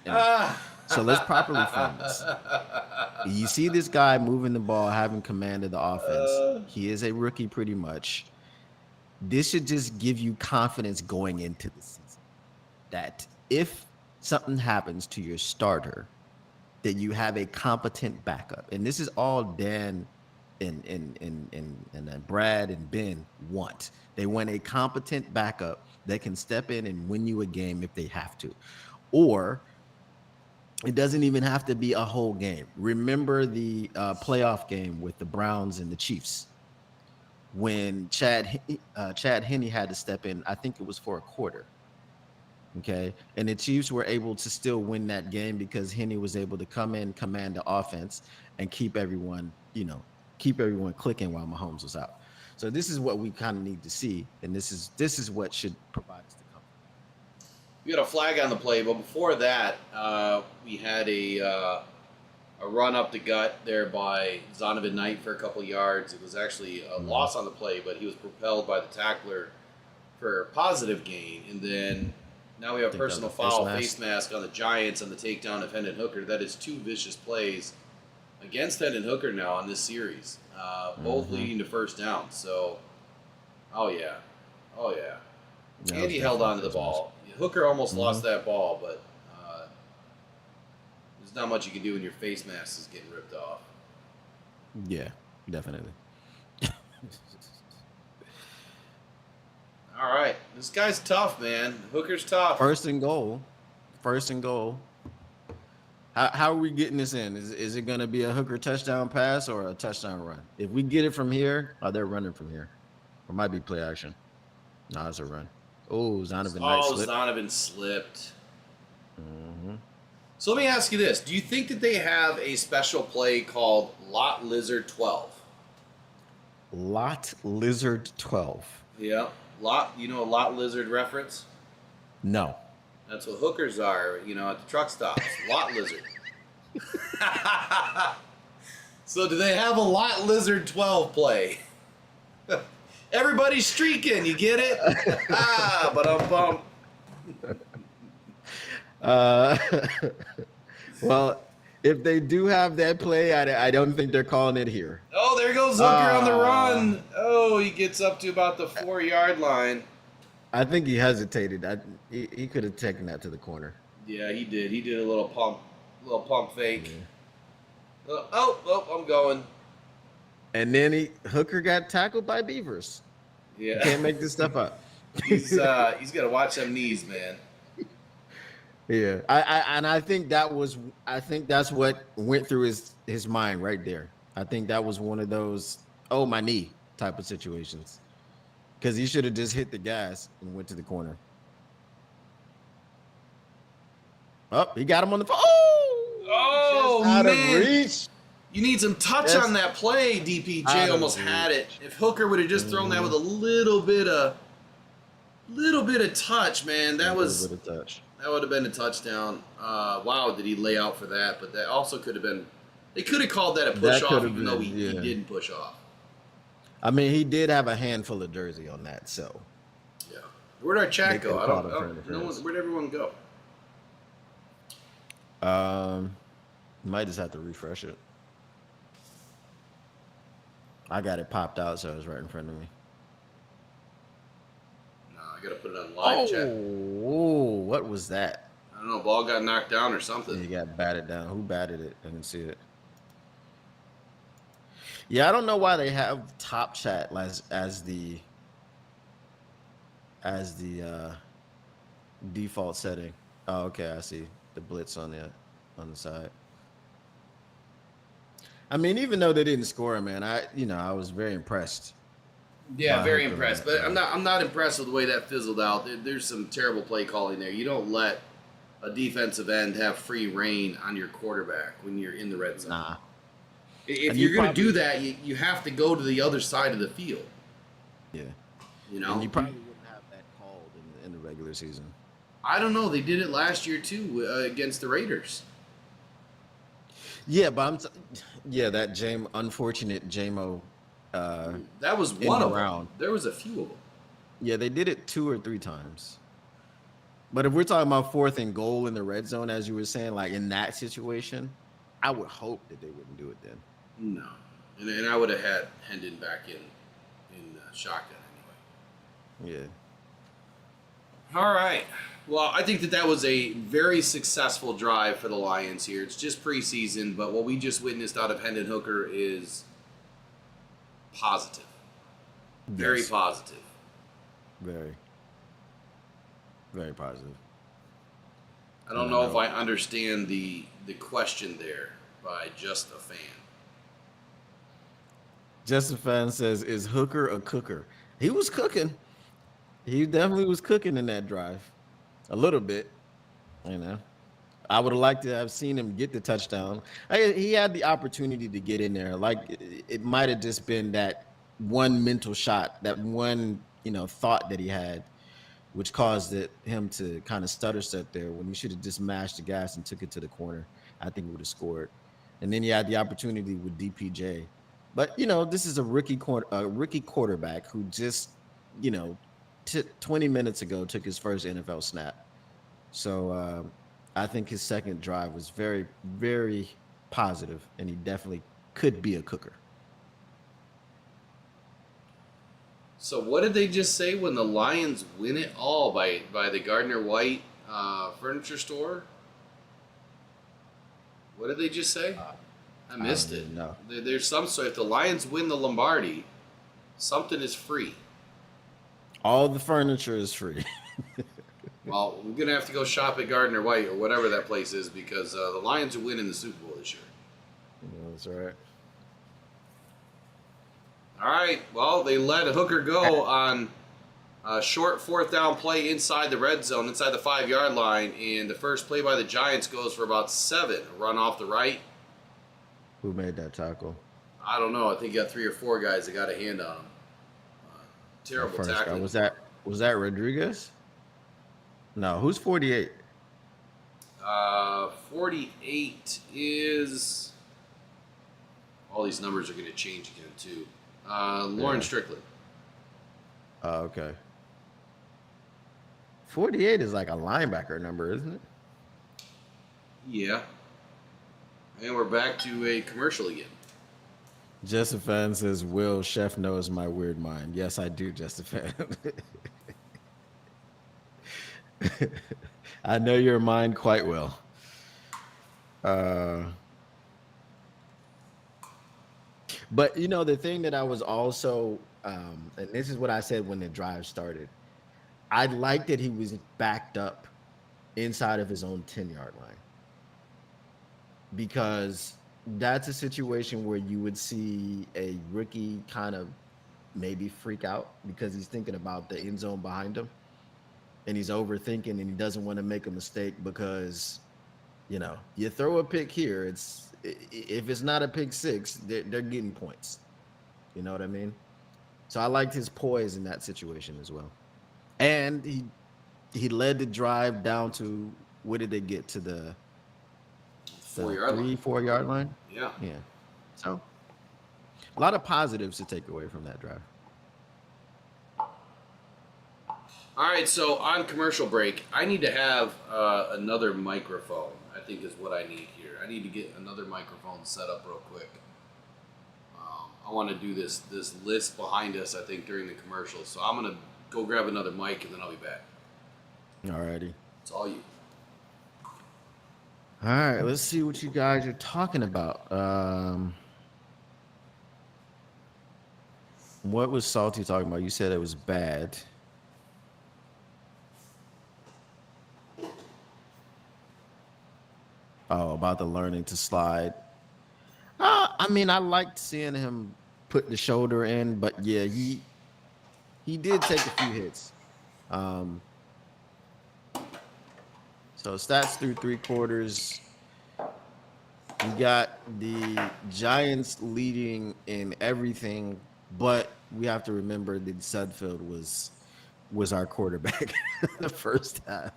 so let's properly frame this. You see this guy moving the ball, having command of the offense. He is a rookie pretty much. This should just give you confidence going into the season that if something happens to your starter, that you have a competent backup. And this is all Dan and Brad and Ben want. They want a competent backup that can step in and win you a game if they have to. Or it doesn't even have to be a whole game. Remember the playoff game with the Browns and the Chiefs when Chad Henne had to step in. I think it was for a quarter. Okay, and the Chiefs were able to still win that game because Henne was able to come in, command the offense, and keep everyone clicking while Mahomes was out. So this is what we kind of need to see, and this is what should provide us the comfort. We had a flag on the play, but before that, we had a run up the gut there by Zonovan Knight for a couple yards. It was actually a loss on the play, but he was propelled by the tackler for a positive gain, and then now we have personal foul, face mask on the Giants on the takedown of Hendon Hooker. That is 2 vicious plays against Hendon Hooker now on this series, both leading to first down. So, oh yeah. And he held on to the ball. Hooker almost lost that ball, but there's not much you can do when your face mask is getting ripped off. Yeah, definitely. All right, this guy's tough, man. Hooker's tough. First and goal. How are we getting this in? Is it going to be a Hooker touchdown pass or a touchdown run? If we get it from here, they're running from here. Or might be play action. No, it's a run. Oh, Zonovan Knight slipped. Zonovan slipped. So let me ask you this. Do you think that they have a special play called Lot Lizard 12? Lot Lizard 12. Yeah. A Lot Lizard reference? No. That's what hookers are, at the truck stops. Lot Lizard. So do they have a Lot Lizard 12 play? Everybody's streaking, you get it? But I'm bummed. Well, if they do have that play, I don't think they're calling it here. Oh, there goes Hooker on the run. Oh, he gets up to about the 4-yard line. I think he hesitated. He could have taken that to the corner. Yeah, he did. He did a little pump fake. Yeah. I'm going. And then Hooker got tackled by Beavers. Yeah, can't make this stuff up. He's got to watch them knees, man. Yeah, I think that's what went through his mind right there. I think that was one of those, oh, my knee. type of situations. Because he should have just hit the gas and went to the corner. Oh, he got him on the phone. Oh, Just out man. of reach. You need some touch Yes. on that play. DPJ Out of almost had it. If Hooker would have just thrown that with a little bit of touch, man, that A was little bit of touch. that would have been a touchdown. Wow, did he lay out for that? But that also could have been. They could have called that a push That off, could have even though been, he yeah. didn't push off. I mean, he did have a handful of jersey on that, so. Yeah. Where'd our chat They go? could've I called don't. it for No one, interference. where'd everyone go? Might just have to refresh it. I got it popped out, so it was right in front of me. No, I gotta put it on live chat. Oh, what was that? I don't know. Ball got knocked down or something. He got batted down. Who batted it? I didn't see it. Yeah, I don't know why they have top chat as the default setting. Oh, okay, I see the blitz on the side. I mean, even though they didn't score, man, I was very impressed. Yeah, Wow, very Hooker, impressed. man. But I'm not impressed with the way that fizzled out. There's some terrible play calling there. You don't let a defensive end have free reign on your quarterback when you're in the red zone. Nah. If And you're you going to probably- do that, you have to go to the other side of the field. Yeah. You know, And you probably wouldn't have that called in the regular season. I don't know. They did it last year too against the Raiders. Yeah, but that unfortunate JMO. That was In one the of them. round. There was a few of them. Yeah, they did it 2 or 3 times. But if we're talking about 4th and goal in the red zone, as you were saying, like in that situation, I would hope that they wouldn't do it then. No, and I would have had Hendon back in shotgun anyway. Yeah. All right. Well, I think that was a very successful drive for the Lions here. It's just preseason, but what we just witnessed out of Hendon Hooker is positive. Very Yes. positive. Very. Very positive. I don't know if I understand the question there by just a fan. Justin Fan says, "Is Hooker a cooker?" He was cooking. He definitely was cooking in that drive. A little bit, you know. I would have liked to have seen him get the touchdown. He had the opportunity to get in there. Like it might have just been that one mental shot, that one, thought that he had, which caused him to kind of stutter step there when he should have just mashed the gas and took it to the corner. I think he would have scored. And then he had the opportunity with DPJ. But, this is a rookie quarterback who just, 20 minutes ago took his first NFL snap. So I think his second drive was very, very positive, and he definitely could be a cooker. So what did they just say when the Lions win it all by the Gardner White furniture store? What did they just say? I missed it. No. There's some sort. If the Lions win the Lombardi, something is free. All the furniture is free. Well, we're gonna have to go shop at Gardner White or whatever that place is because the Lions are winning the Super Bowl this year. That's right. All right. Well, they let Hooker go on a short 4th down play inside the red zone, inside the 5-yard line, and the first play by the Giants goes for about 7. A run off the right. Who made that tackle? I don't know. I think you got 3 or 4 guys that got a hand on him. Terrible First guy. tackling. Was that Rodriguez? No, who's 48? 48 is. All these numbers are going to change again too. Lauren Strickland. Oh, okay. 48 is like a linebacker number, isn't it? Yeah. And we're back to a commercial again. Justin Fan says, "Will Chef knows my weird mind." Yes, I do, Justin Fan. I know your mind quite well. But the thing that I was also, and this is what I said when the drive started, I liked that he was backed up inside of his own 10-yard line, because that's a situation where you would see a rookie kind of maybe freak out because he's thinking about the end zone behind him, and he's overthinking, and he doesn't want to make a mistake because, you throw a pick here, if it's not a pick six, they're getting points. You know what I mean? So I liked his poise in that situation as well. And he led the drive down to, what did they get to, the 4 yard line? Yeah. Yeah. So a lot of positives to take away from that drive. All right, so on commercial break, I need to have another microphone, I think is what I need here. I need to get another microphone set up real quick. I want to do this list behind us, I think, during the commercials. So I'm going to go grab another mic, and then I'll be back. Alrighty. It's all you. All right, let's see what you guys are talking about. What was Salty talking about? You said it was bad. Oh, about the learning to slide. I mean, I liked seeing him put the shoulder in, but yeah, he did take a few hits. So stats through 3 quarters. We got the Giants leading in everything, but we have to remember that Sudfeld was our quarterback in the first half.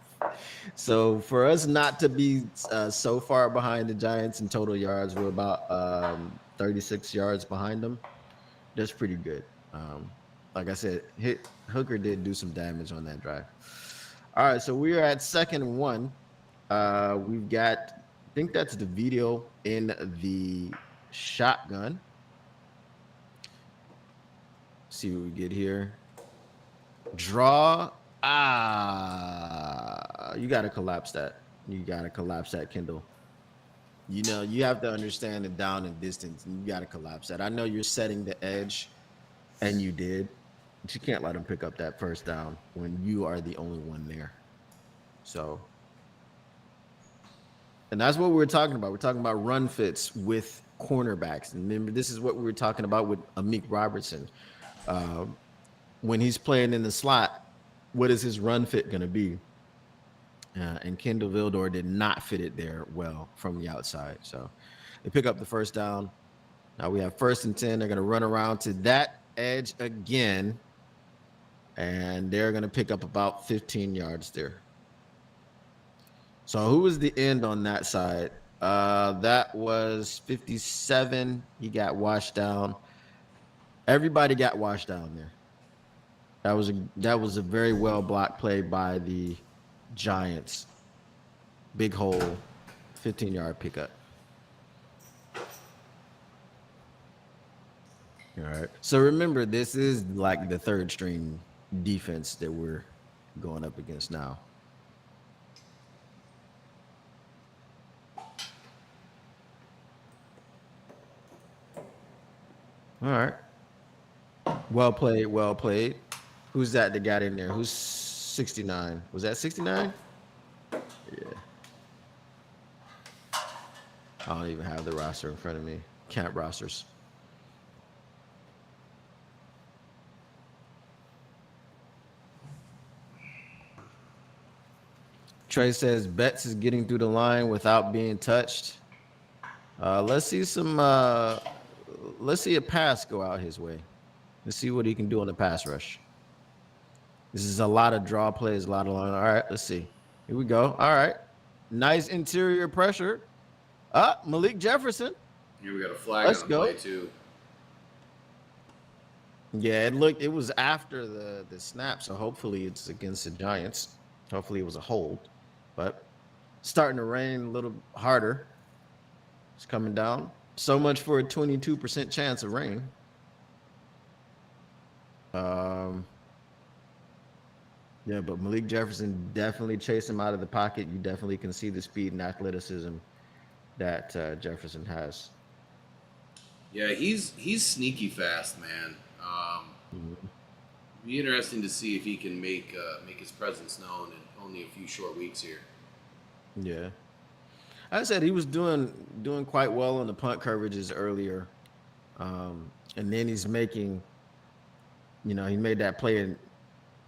So for us not to be so far behind the Giants in total yards, we're about 36 yards behind them. That's pretty good. Like I said, Hooker did do some damage on that drive. All right, so we are at 2nd and 1. We've got, I think that's the video in the shotgun. See what we get here. Draw. You got to collapse that. You got to collapse that, Kendall. You have to understand the down and distance, and you got to collapse that. I know you're setting the edge, and you did, but you can't let them pick up that first down when you are the only one there. So, and that's what we're talking about. We're talking about run fits with cornerbacks. And remember, this is what we were talking about with Amik Robertson. When he's playing in the slot, what is his run fit going to be? And Kendall Vildor did not fit it there well from the outside. So they pick up the first down. Now we have 1st and 10. They're going to run around to that edge again. And they're going to pick up about 15 yards there. So who was the end on that side? That was 57. He got washed down. Everybody got washed down there. That was a very well blocked play by the Giants. Big hole, 15-yard pickup. All right. So remember, this is like the 3rd string defense that we're going up against now. All right. Well played, well played. Who's that got in there? Who's 69? Was that 69? Yeah. I don't even have the roster in front of me. Camp rosters. Trey says Betts is getting through the line without being touched. Let's see a pass go out his way. Let's see what he can do on the pass rush. This is a lot of draw plays, a lot of line. All right, let's see. Here we go. All right. Nice interior pressure. Malik Jefferson. Here we got a flag on the play, too. Yeah, it was after the snap, so hopefully it's against the Giants. Hopefully it was a hold. But starting to rain a little harder. It's coming down. So much for a 22% chance of rain. Yeah, but Malik Jefferson definitely chased him out of the pocket. You definitely can see the speed and athleticism that Jefferson has. Yeah, he's sneaky fast, man. Be interesting to see if he can make his presence known in only a few short weeks here. Yeah, I said he was doing quite well on the punt coverages earlier, and then he's making he made that play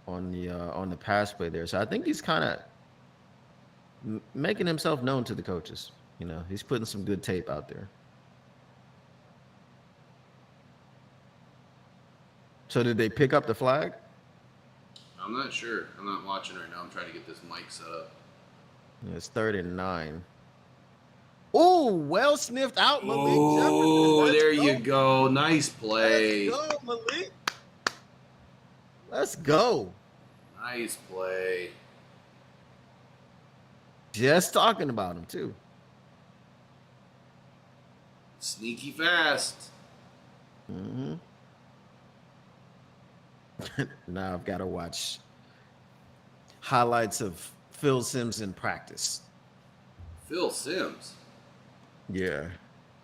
on the pass play there. So I think he's kind of making himself known to the coaches. He's putting some good tape out there. So did they pick up the flag? I'm not sure. I'm not watching right now. I'm trying to get this mic set up. Yeah, it's 3rd and 9. Oh, well sniffed out, Malik Oh, Jefferson. there you go. Nice play. Let's go, Malik. Let's go. Nice play. Just talking about him, too. Sneaky fast. Mm-hmm. Now I've got to watch highlights of Phil Simms in practice. Phil Simms. Yeah.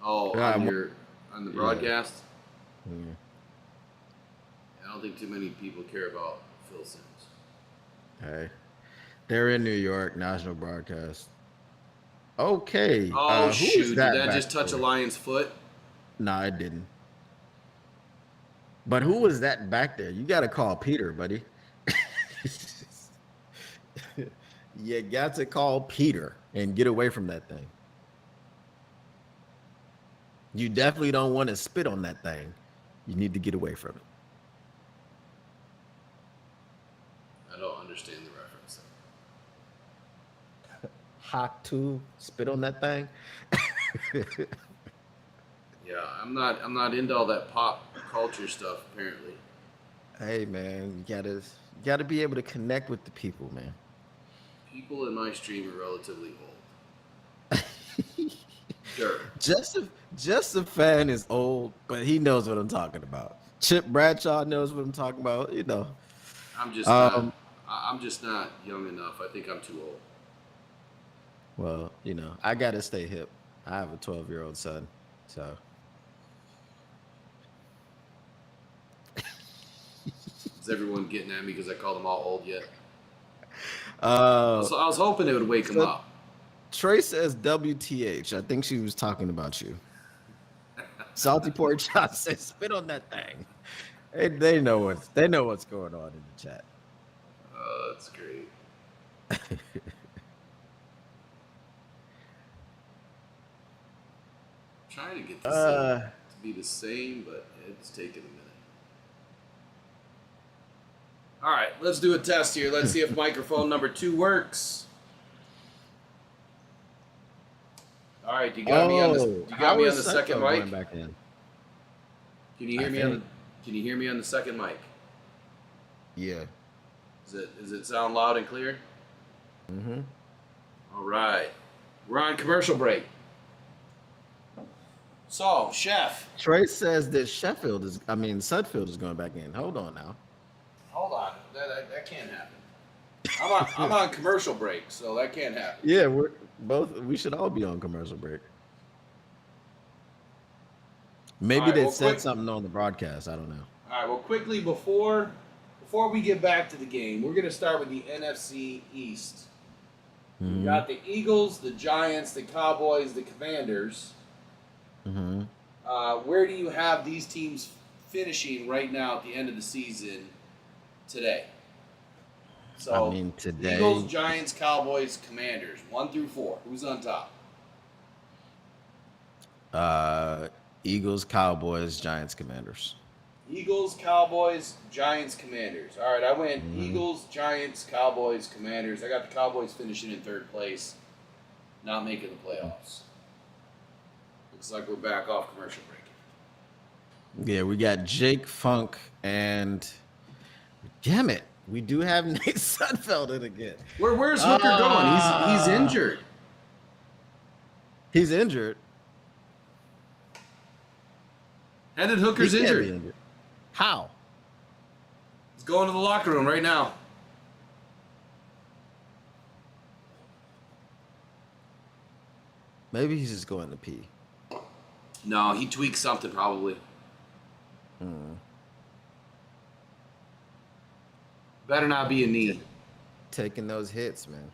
Oh, Yeah, on the broadcast? Yeah. I don't think too many people care about Phil Simms. Hey, they're in New York, national broadcast. Okay. Oh, who shoot. is Did that that back just touch a there? lion's foot? No, it didn't. But who was that back there? You got to call Peter, buddy. You got to call Peter and get away from that thing. You definitely don't want to spit on that thing. You need to get away from it. I don't understand the reference. Hot to spit on that thing. Yeah, I'm not into all that pop culture stuff, apparently. Hey man, you gotta be able to connect with the people, man. People in my stream are relatively old. Sure. Just a fan is old, but he knows what I'm talking about. Chip Bradshaw knows what I'm talking about. I'm just not young enough. I think I'm too old. Well, I gotta stay hip. I have a 12-year-old son, so. Is everyone getting at me because I called them all old yet? Uh, So I was hoping it would wake them up. Trey says WTH. I think she was talking about you. Salty Pork Chop says spit on that thing. They know what's going on in the chat. Oh, that's great. Trying to get this to be the same, but it's taking a minute. All right, let's do a test here. Let's see if microphone number 2 works. All right, you got me on the second mic. Back in? Can you hear me on the second mic? Yeah. Does it sound loud and clear? Mm-hmm. All right. We're on commercial break. So, Chef. Trey says that Sudfield is going back in. Hold on now. Hold on. That can't happen. I'm on commercial break, so that can't happen. Yeah, we should all be on commercial break. Maybe they said something on the broadcast. I don't know. All right, well, quickly, before we get back to the game, we're going to start with the NFC East. Mm-hmm. We got the Eagles, the Giants, the Cowboys, the Commanders. Mm-hmm. Where do you have these teams finishing right now at the end of the season today? So, today. Eagles, Giants, Cowboys, Commanders, 1 through 4. Who's on top? Eagles, Cowboys, Giants, Commanders. Eagles, Cowboys, Giants, Commanders. All right, I went Eagles, Giants, Cowboys, Commanders. I got the Cowboys finishing in 3rd place, not making the playoffs. Looks like we're back off commercial break. Yeah, we got Jake Funk and damn it, we do have Nate Sudfeld in again. Where's Hooker going? He's injured. He's injured. Hendon Hooker's He can't be injured. injured. How? He's going to the locker room right now. Maybe he's just going to pee. No, he tweaked something probably. Better not be a knee. Taking those hits, man.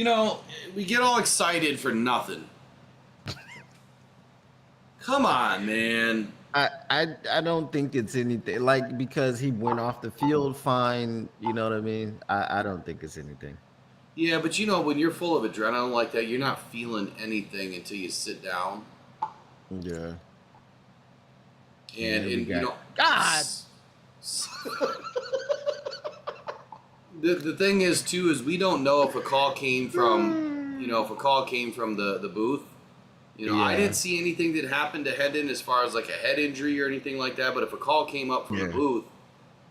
You know, we get all excited for nothing. Come on, man. I don't think it's anything like because he went off the field fine. You know what I mean? I don't think it's anything. Yeah, but you know, when you're full of adrenaline like that, you're not feeling anything until you sit down. Yeah. And you know, God. The thing is too is we don't know if a call came from the booth. You know, I didn't see anything that happened to Hendon as far as like a head injury or anything like that. But if a call came up from the booth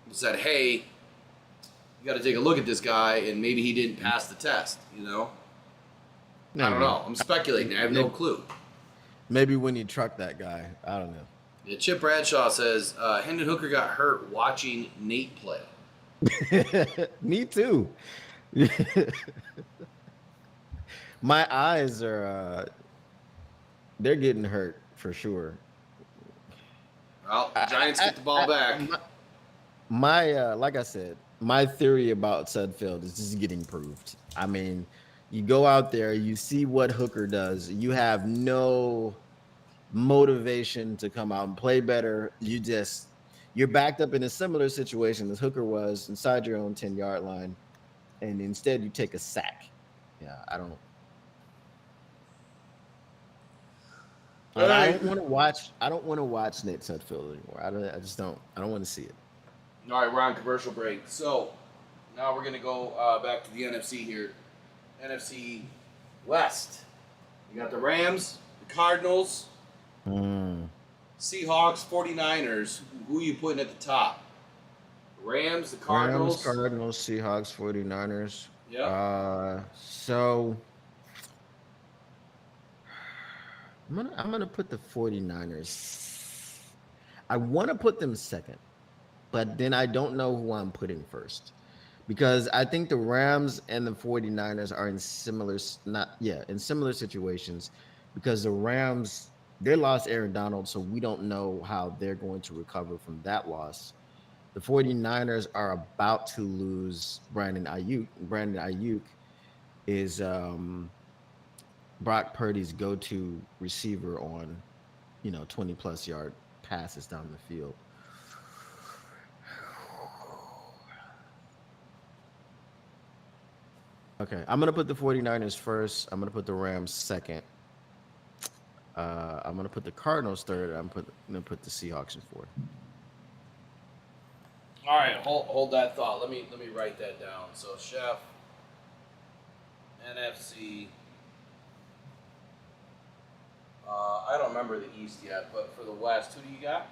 and said, "Hey, you got to take a look at this guy," and maybe he didn't pass the test, you know, I don't know. I'm speculating. I have no clue. Maybe when you truck that guy, I don't know. Yeah, Chip Bradshaw says Hendon Hooker got hurt watching Nate play. Me too. My eyes are they're getting hurt for sure. Well, the Giants get the ball back. My like I said, my theory about Sudfeld is just getting proved. I mean, you go out there, you see what Hooker does, you have no motivation to come out and play better. You're backed up in a similar situation as Hooker was inside your own 10-yard line, and instead you take a sack. Yeah, I don't. I don't want to watch. I don't want to watch Nate Sudfeld anymore. I don't want to see it. All right, we're on commercial break. So now we're gonna go back to the NFC here. NFC West. You got the Rams, the Cardinals, Seahawks, 49ers. Who are you putting at the top? Rams, the Cardinals. Rams, Cardinals, Seahawks, 49ers. Yeah. So I'm gonna put the 49ers. I want to put them second, but then I don't know who I'm putting first. Because I think the Rams and the 49ers are in similar situations, because the Rams, they lost Aaron Donald, so we don't know how they're going to recover from that loss. The 49ers are about to lose Brandon Ayuk. Brandon Ayuk is Brock Purdy's go-to receiver on, 20-plus yard passes down the field. Okay, I'm going to put the 49ers first. I'm going to put the Rams second. I'm going to put the Cardinals third. I'm going to put the Seahawks in fourth. All right, hold that thought. Let me write that down. So, Chef, NFC. I don't remember the East yet, but for the West, who do you got?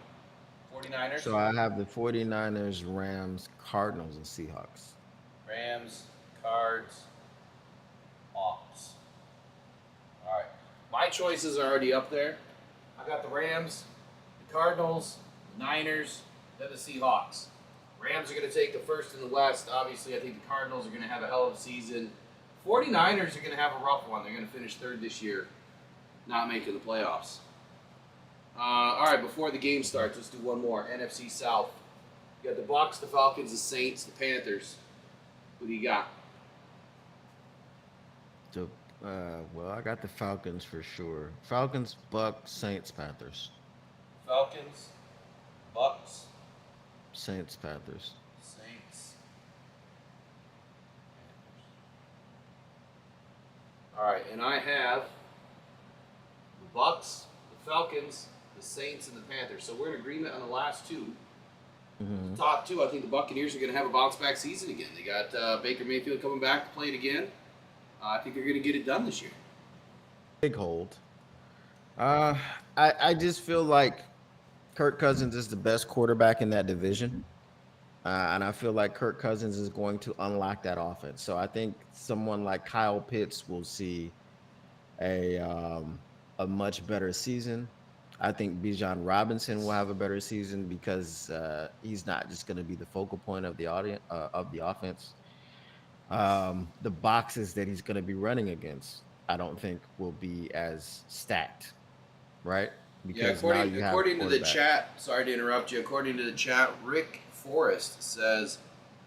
49ers? So I have the 49ers, Rams, Cardinals, and Seahawks. Rams, Cards, Hawks. All right. My choices are already up there. I got the Rams, the Cardinals, the Niners, then the Seahawks. Rams are going to take the first in the West. Obviously, I think the Cardinals are going to have a hell of a season. 49ers are going to have a rough one. They're going to finish third this year, not making the playoffs. All right, before the game starts, let's do one more. NFC South. You got the Bucs, the Falcons, the Saints, the Panthers. Who do you got? So, well, I got the Falcons for sure. Falcons, Bucks, Saints, Panthers. Falcons, Bucs, Saints, Panthers. Saints. All right, and I have the Bucs, the Falcons, the Saints, and the Panthers. So we're in agreement on the last two. Mm-hmm. The top two, I think the Buccaneers are going to have a bounce-back season again. They got Baker Mayfield coming back to play it again. I think they're going to get it done this year. Big hold. I just feel like Kirk Cousins is the best quarterback in that division. And I feel like Kirk Cousins is going to unlock that offense. So I think someone like Kyle Pitts will see a much better season. I think Bijan Robinson will have a better season because he's not just going to be the focal point of the audience of the offense. The boxes that he's going to be running against, I don't think will be as stacked, right? Because according to the chat, sorry to interrupt you. According to the chat, Rick Forrest says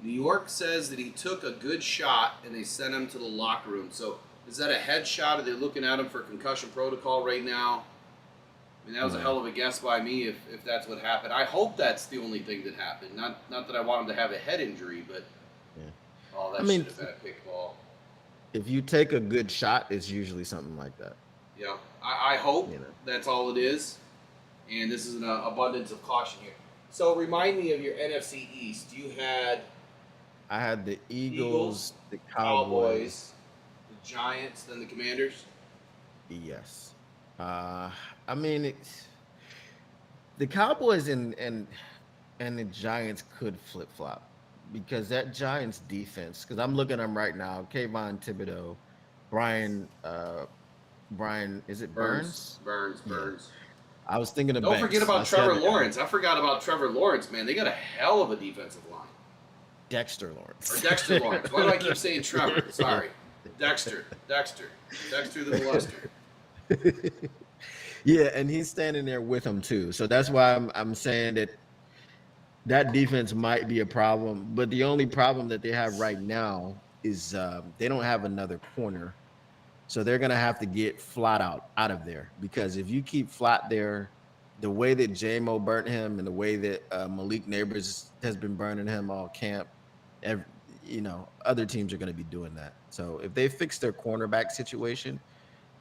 New York says that he took a good shot and they sent him to the locker room. So is that a headshot? Are they looking at him for concussion protocol right now? I mean, that was a hell of a guess by me if that's what happened. I hope that's the only thing that happened. Not that I want him to have a head injury, but that should have been a pick ball. If you take a good shot, it's usually something like that. Yeah, I hope that's all it is. And this is an abundance of caution here. So remind me of your NFC East. I had the Eagles, the Cowboys, the Giants, then the Commanders. Yes. I mean, the Cowboys and the Giants could flip-flop because that Giants defense, because I'm looking at them right now, Kayvon Thibodeau, Brian, is it Burns? Burns. I was thinking of Don't Banks. forget about Trevor Lawrence. I forgot about Trevor Lawrence, man. They got a hell of a defensive line. Dexter Lawrence. Or Dexter Lawrence. Why do I keep saying Trevor? Sorry. Dexter the molester. Yeah, and he's standing there with him too. So that's why I'm saying that defense might be a problem. But the only problem that they have right now is they don't have another corner. So they're going to have to get Flat out of there. Because if you keep Flat there, the way that J-Mo burnt him and the way that Malik Neighbors has been burning him all camp, other teams are going to be doing that. So if they fix their cornerback situation,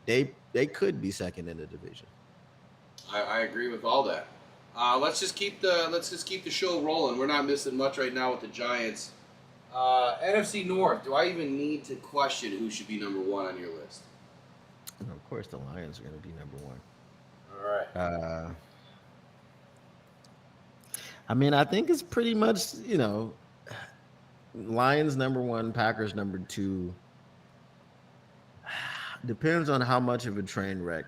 they could be second in the division. I agree with all that. Let's just keep the show rolling. We're not missing much right now with the Giants. NFC North. Do I even need to question who should be number one on your list? And of course, the Lions are going to be number one. All right. I mean, I think it's pretty much Lions number one, Packers number two. Depends on how much of a train wreck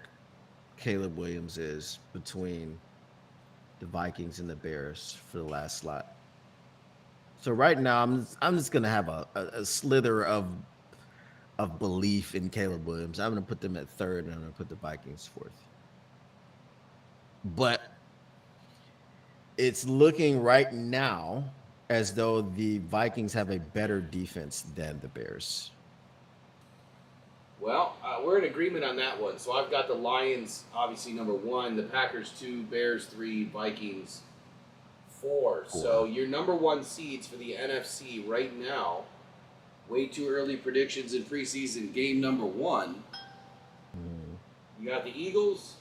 Caleb Williams is between the Vikings and the Bears for the last slot. So right now, I'm just gonna have a slither of belief in Caleb Williams. I'm gonna put them at third, and I'm gonna put the Vikings fourth. But it's looking right now as though the Vikings have a better defense than the Bears. Well, we're in agreement on that one. So I've got the Lions, obviously, number one, the Packers 2, Bears 3, Vikings 4. So your number one seeds for the NFC right now, way too early predictions in preseason game number one. You got the Eagles,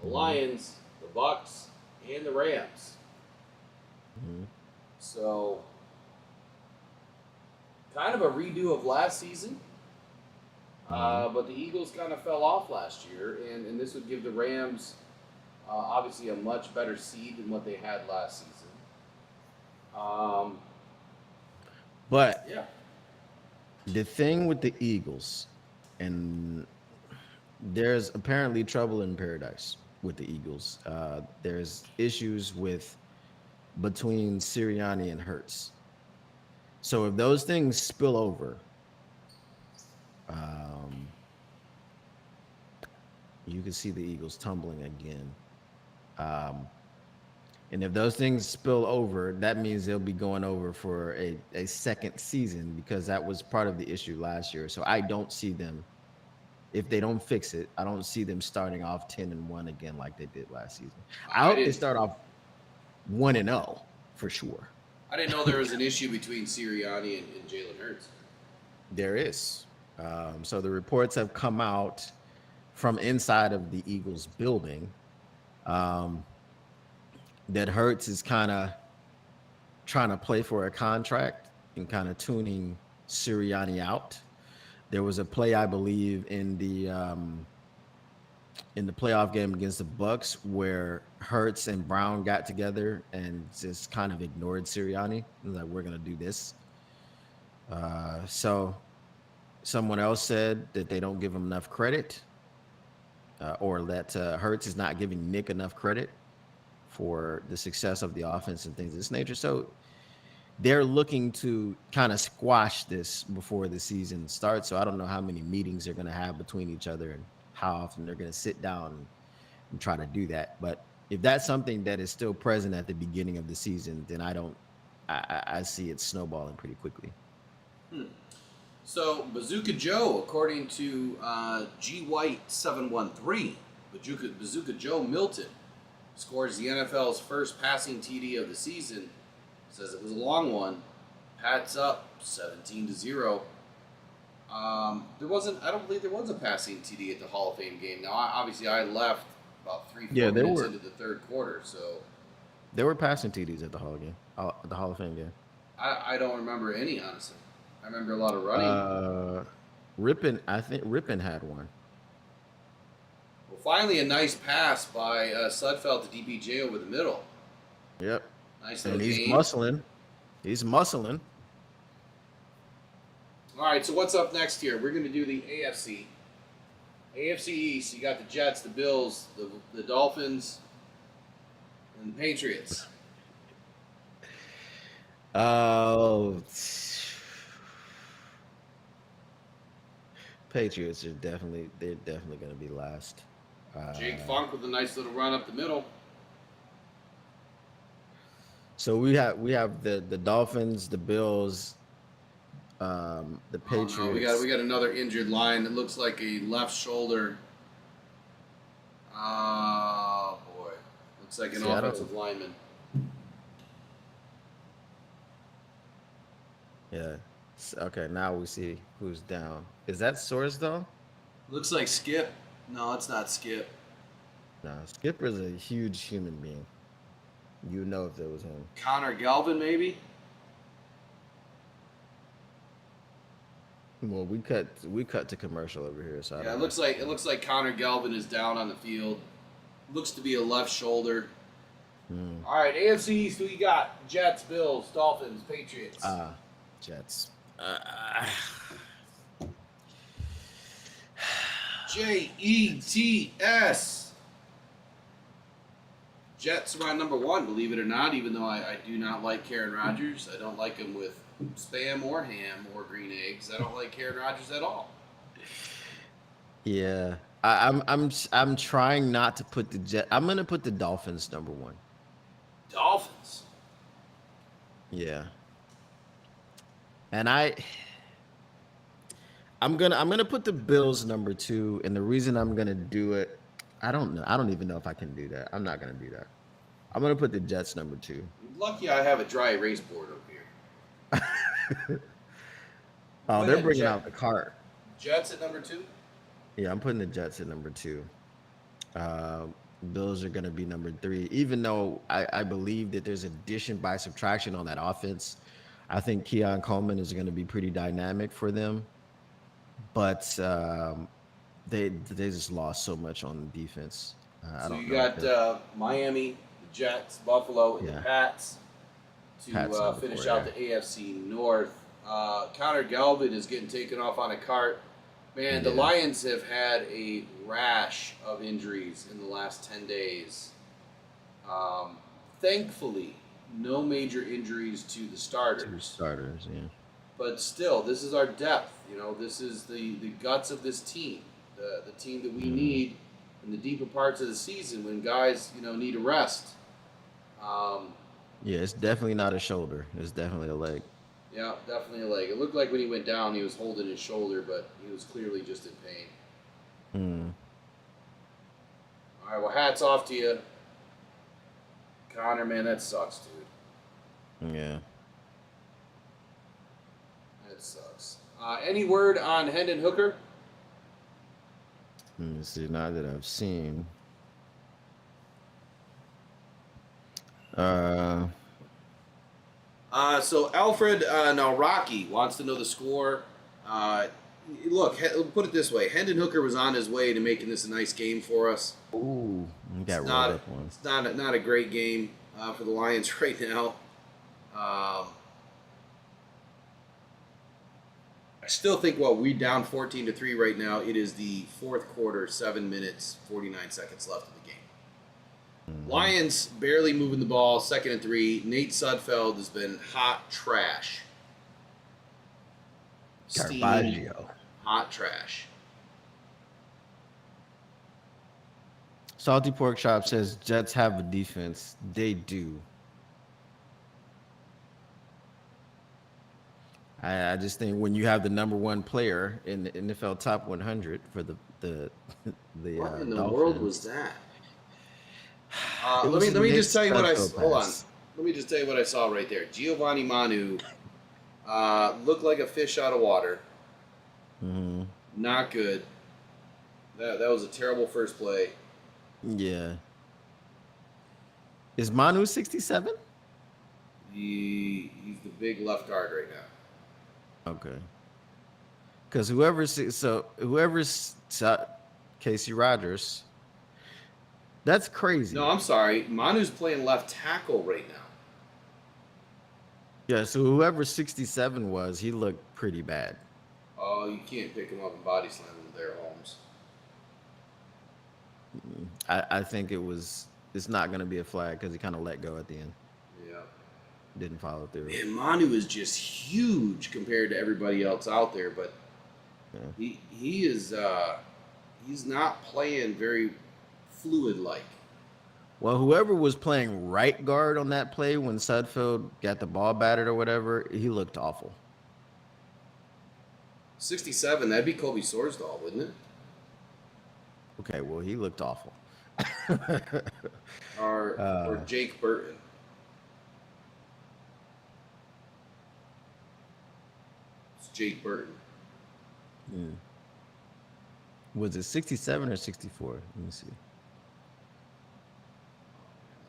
the Lions, the Bucks, and the Rams. So kind of a redo of last season. But the Eagles kind of fell off last year, and this would give the Rams obviously a much better seed than what they had last season. But yeah, the thing with the Eagles, and there's apparently trouble in paradise with the Eagles. There's issues between Sirianni and Hurts. So if those things spill over, you can see the Eagles tumbling again. And if those things spill over, that means they'll be going over for a second season, because that was part of the issue last year. So I don't see them, if they don't fix it, I don't see them starting off 10-1 again like they did last season. I hope they start off 1-0 for sure. I didn't know there was an issue between Sirianni and Jalen Hurts. There is. So the reports have come out from inside of the Eagles building that Hurts is kind of trying to play for a contract and kind of tuning Sirianni out. There was a play, I believe, in the playoff game against the Bucks where Hurts and Brown got together and just kind of ignored Sirianni. Like, we're gonna do this. So someone else said that they don't give him enough credit, or that Hurts is not giving Nick enough credit for the success of the offense and things of this nature. So they're looking to kind of squash this before the season starts. So I don't know how many meetings they're going to have between each other and how often they're going to sit down and try to do that. But if that's something that is still present at the beginning of the season, then I don't I see it snowballing pretty quickly. So Bazooka Joe, according to G White 713, Bazooka Joe Milton scores the NFL's first passing TD of the season. Says it was a long one. Pats up 17-0. I don't believe there was a passing TD at the Hall of Fame game. Now, obviously, I left about 3-4 minutes into the third quarter, so There were passing TDs at the Hall of Fame game. I don't remember any, honestly. I remember a lot of running. I think Rippin had one. Well, finally, a nice pass by Sudfeld to DPJ over the middle. Yep. Nice little And he's game. muscling. He's muscling. All right, so what's up next here? We're going to do the AFC. AFC East, you got the Jets, the Bills, the Dolphins, and the Patriots. Oh, Patriots are definitely going to be last. Jake Funk with a nice little run up the middle. So we have the Dolphins, the Bills, the Patriots. Oh, no, we got another injured line. It looks like a left shoulder. Oh boy, looks like an offensive lineman. Yeah. Okay, now we see who's down. Is that Soares though? Looks like Skip. No, it's not Skip. No, Skipper's a huge human being. You know if it was him. Connor Galvin, maybe. Well, we cut to commercial over here, so I Yeah, don't it looks like Connor Galvin is down on the field. Looks to be a left shoulder. All right, AFC East, who you got? Jets, Bills, Dolphins, Patriots. Jets. Jets. Jets are my number one, believe it or not, even though I do not like Karen Rodgers. I don't like him with Spam or ham or green eggs. I don't like Karen Rodgers at all. Yeah, I'm trying not to put the Jet. I'm gonna put the Dolphins number one. Dolphins. Yeah, and I'm gonna put the Bills number two, and the reason I'm gonna do it, I don't know. I don't even know if I can do that. I'm not gonna do that. I'm gonna put the Jets number two. Lucky I have a dry erase board over here. Oh, they're bringing out the cart. Jets at number two? Yeah, I'm putting the Jets at number two. Bills are going to be number three, even though I believe that there's addition by subtraction on that offense. I think Keon Coleman is going to be pretty dynamic for them, but they just lost so much on the defense. So you got Miami, the Jets, Buffalo, and the Pats to finish out the AFC North. Connor Galvin is getting taken off on a cart. Man, the Lions have had a rash of injuries in the last 10 days. Thankfully, no major injuries to the starters. Yeah. But still, this is our depth. You know, this is the guts of this team. The team that we need in the deeper parts of the season when guys, need a rest. Yeah, it's definitely not a shoulder. It's definitely a leg. Yeah, definitely a leg. It looked like when he went down, he was holding his shoulder, but he was clearly just in pain. All right, well, hats off to you. Connor, man, that sucks, dude. Yeah. That sucks. Any word on Hendon Hooker? Let me see, now that I've seen. So Alfred Rocky wants to know the score. Look, put it this way: Hendon Hooker was on his way to making this a nice game for us. Ooh, you got rolled up on. It's not a great game for the Lions right now. I still think we down 14-3 right now. It is the fourth quarter, 7 minutes, 49 seconds left of the game. Lions barely moving the ball, 2nd and 3. Nate Sudfeld has been hot trash. Caravaggio. Hot trash. Salty Pork Chop says Jets have a defense. They do. I just think when you have the number one player in the NFL top 100 for the What in the Dolphins, world was that? It Let was me a just tell you what I Sudfeld hold on. pass. Let me just tell you what I saw right there. Giovanni Manu looked like a fish out of water. Mm-hmm. Not good. That was a terrible first play. Yeah. Is Manu 67? He's the big left guard right now. Okay. Because whoever's Casey Rogers, that's crazy. No, I'm sorry. Manu's playing left tackle right now. Yeah, so whoever 67 was, he looked pretty bad. Oh, you can't pick him up and body slam him there, Holmes. I think it's not going to be a flag because he kind of let go at the end. Yeah. Didn't follow through. And Manu is just huge compared to everybody else out there, but Yeah. he's not playing very fluid like. Well, whoever was playing right guard on that play when Sudfeld got the ball batted or whatever, he looked awful. 67, that'd be Kobe Sorsdahl, wouldn't it? Okay, well, he looked awful. Or Jake Burton. It's Jake Burton. Was it 67 or 64? Let me see.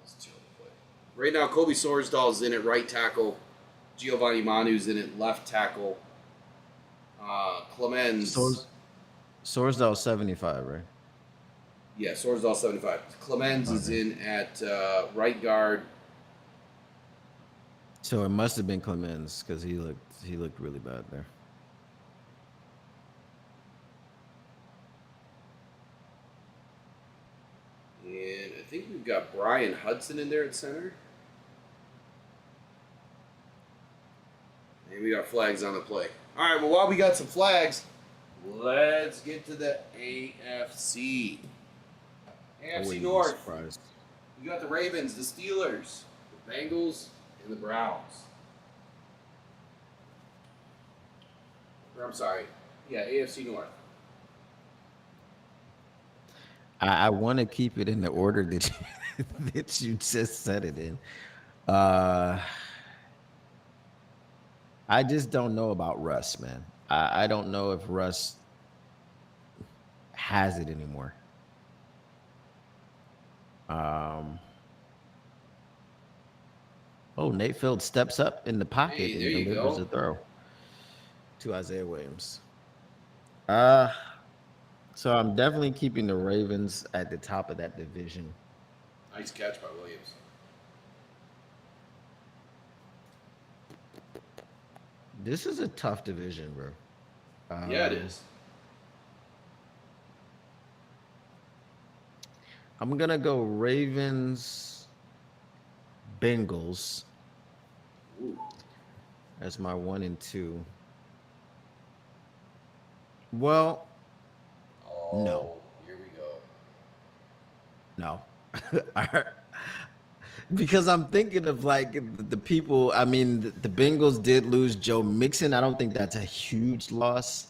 That's a terrible play. Right now, Kobe Sorsdahl's in at right tackle. Giovanni Manu's in at left tackle. Clemens. Sorsdahl 75, right? Yeah, Sorsdahl 75. Clemens is in at right guard. So it must have been Clemens because he looked really bad there. And I think we've got Brian Hudson in there at center. And we got flags on the play. All right, well, while we got some flags, let's get to the AFC. I AFC wouldn't be North. surprised. We got the Ravens, the Steelers, the Bengals, and the Browns. Or, I'm sorry. Yeah, AFC North. I want to keep it in the order that that you just said it in. I just don't know about Russ, man. I don't know if Russ has it anymore. Nate Field steps up in the pocket Hey, there and you delivers go. a throw to Isaiah Williams. So I'm definitely keeping the Ravens at the top of that division. Nice catch by Williams. This is a tough division, bro. Yeah, it is. I'm gonna go Ravens, Bengals. Ooh. That's my 1 and 2. Well, Oh, No. Here we go. no. Because I'm thinking of like the people. I mean, the Bengals did lose Joe Mixon. I don't think that's a huge loss,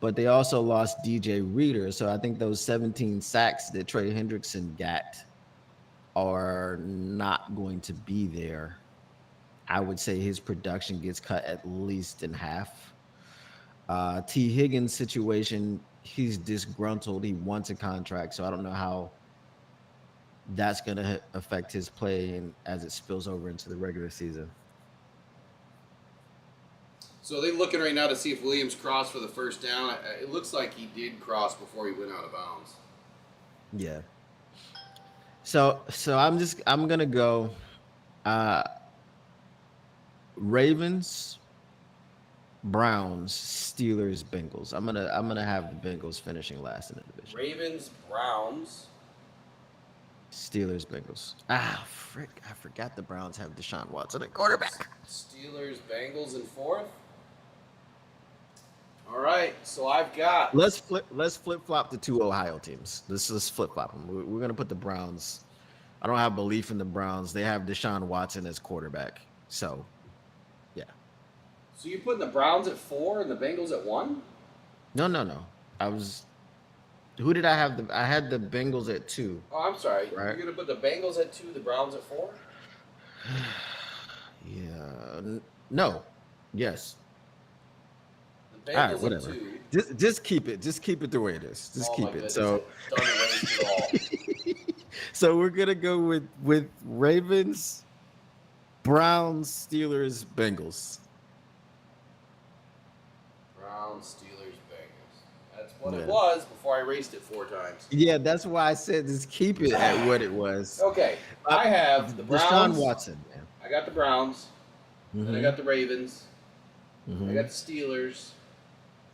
but they also lost DJ Reader. So I think those 17 sacks that Trey Hendrickson got are not going to be there. I would say his production gets cut at least in half. T. Higgins' situation, he's disgruntled. He wants a contract, so I don't know how that's going to affect his play and as it spills over into the regular season. So they're looking right now to see if Williams crossed for the first down. It looks like he did cross before he went out of bounds. Yeah. So I'm gonna go Ravens, Browns, Steelers, Bengals. I'm gonna have the Bengals finishing last in the division. Ravens, Browns. Steelers, Bengals. Frick! I forgot the Browns have Deshaun Watson at quarterback. Steelers, Bengals in fourth. All right, so I've got. Let's flip flop the two Ohio teams. Let's flip flop them. We're gonna put the Browns. I don't have belief in the Browns. They have Deshaun Watson as quarterback. So, yeah. So you're putting the Browns at 4 and the Bengals at 1? No. Who did I have? I had the Bengals at 2. Oh, I'm sorry. Right. You're going to put the Bengals at 2, the Browns at 4? Yeah. No. Yes. The All right, Bengals at whatever. 2. Just keep it. Just keep it the way it is. Just Oh, keep my it. goodness, So I don't erase it all. so we're gonna go with Ravens, Browns, Steelers, Bengals. Browns, Steelers, Bengals. That's what it Yeah. was before I erased it 4 times. Yeah, that's why I said just keep it at what it was. Okay, I have the Browns. Deshaun Watson, man. I got the Browns. Then I got the Ravens. Mhm. I got the Steelers.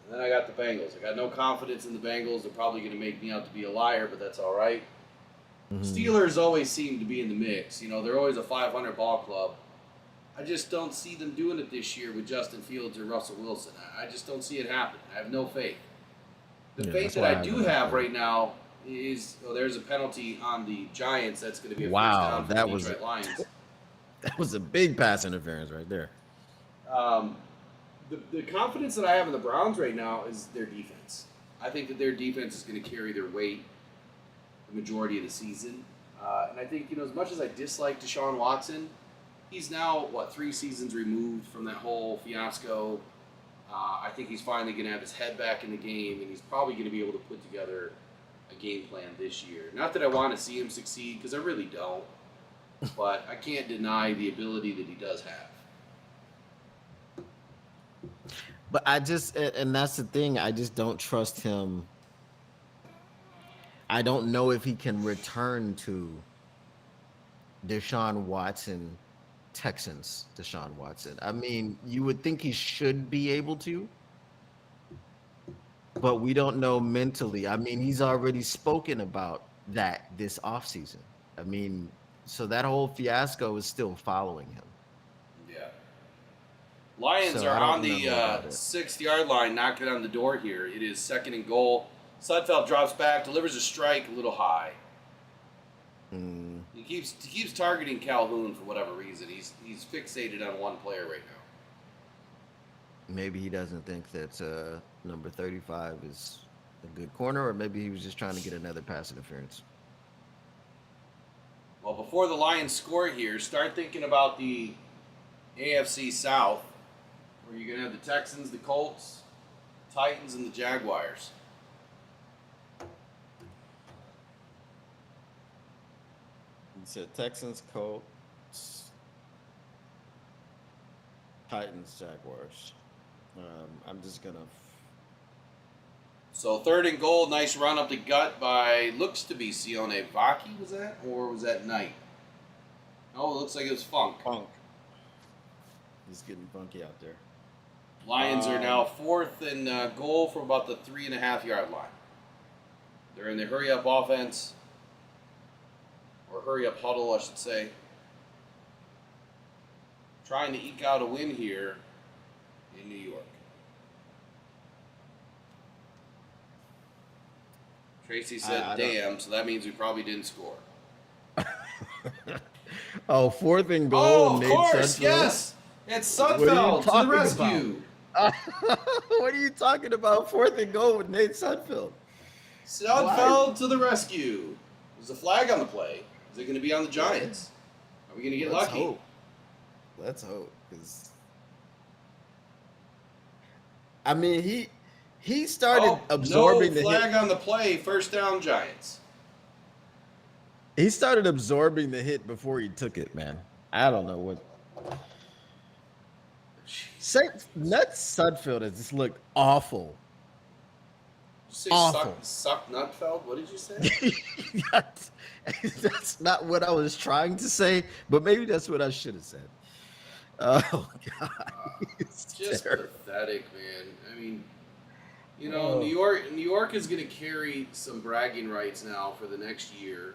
And then I got the Bengals. I got no confidence in the Bengals. They're probably going to make me out to be a liar, but that's all right. Steelers always seem to be in the mix. You know, they're always a 500 ball club. I just don't see them doing it this year with Justin Fields or Russell Wilson. I just don't see it happening. I have no faith. The Yeah, faith that's that why I I do don't have have right now is there's a penalty on the Giants. That's going to be a first Wow, down for that the was Detroit Lions. That was a big pass interference right there. The confidence that I have in the Browns right now is their defense. I think that their defense is going to carry their weight the majority of the season. And I think, as much as I dislike Deshaun Watson, he's now, 3 seasons removed from that whole fiasco. I think he's finally going to have his head back in the game, and he's probably going to be able to put together a game plan this year. Not that I want to see him succeed, because I really don't. But I can't deny the ability that he does have. But and that's the thing, I just don't trust him. I don't know if he can return to Deshaun Watson, Texans Deshaun Watson. I mean, you would think he should be able to, but we don't know mentally. I mean, he's already spoken about that this offseason. I mean, so that whole fiasco is still following him. Yeah. Lions So are I don't on the know about it. 6-yard line, knocking on the door here. It is 2nd and goal. Sudfeld drops back, delivers a strike a little high. He keeps targeting Calhoun for whatever reason. He's fixated on one player right now. Maybe he doesn't think that number 35 is a good corner, or maybe he was just trying to get another pass interference. Well, before the Lions score here, start thinking about the AFC South, where you're going to have the Texans, the Colts, Titans, and the Jaguars. You said Texans, Colts, Titans, Jaguars. I'm just gonna. So 3rd and goal, nice run up the gut by, looks to be Sione Vaki, was that? Or was that Knight? No, it looks like it was Funk. He's getting funky out there. Lions are now 4th and goal from about the 3.5-yard line. They're in the hurry-up offense, or hurry-up huddle, I should say. Trying to eke out a win here in New York. Tracy said, damn, so that means we probably didn't score. Oh, 4th and goal. Oh, of Nate course, Sudfeld. yes. It's What are you Sudfeld to the talking rescue. What are you talking about? 4th and goal with Nate Sudfeld. Sudfeld to the rescue. There's a flag on the play. Is it going to be on the Giants? Are we going to get Let's lucky? hope. Let's hope, because I mean he started absorbing no the flag hit. on the play. First down, Giants. He started absorbing the hit before he took it, man. I don't know what. Nut Sudfeld has just looked awful. Did you say Awful. suck Nutfeld? What did you say? That's not what I was trying to say, but maybe that's what I should have said. Oh God, it's Just terrible. pathetic, man. I mean, New York is going to carry some bragging rights now for the next year,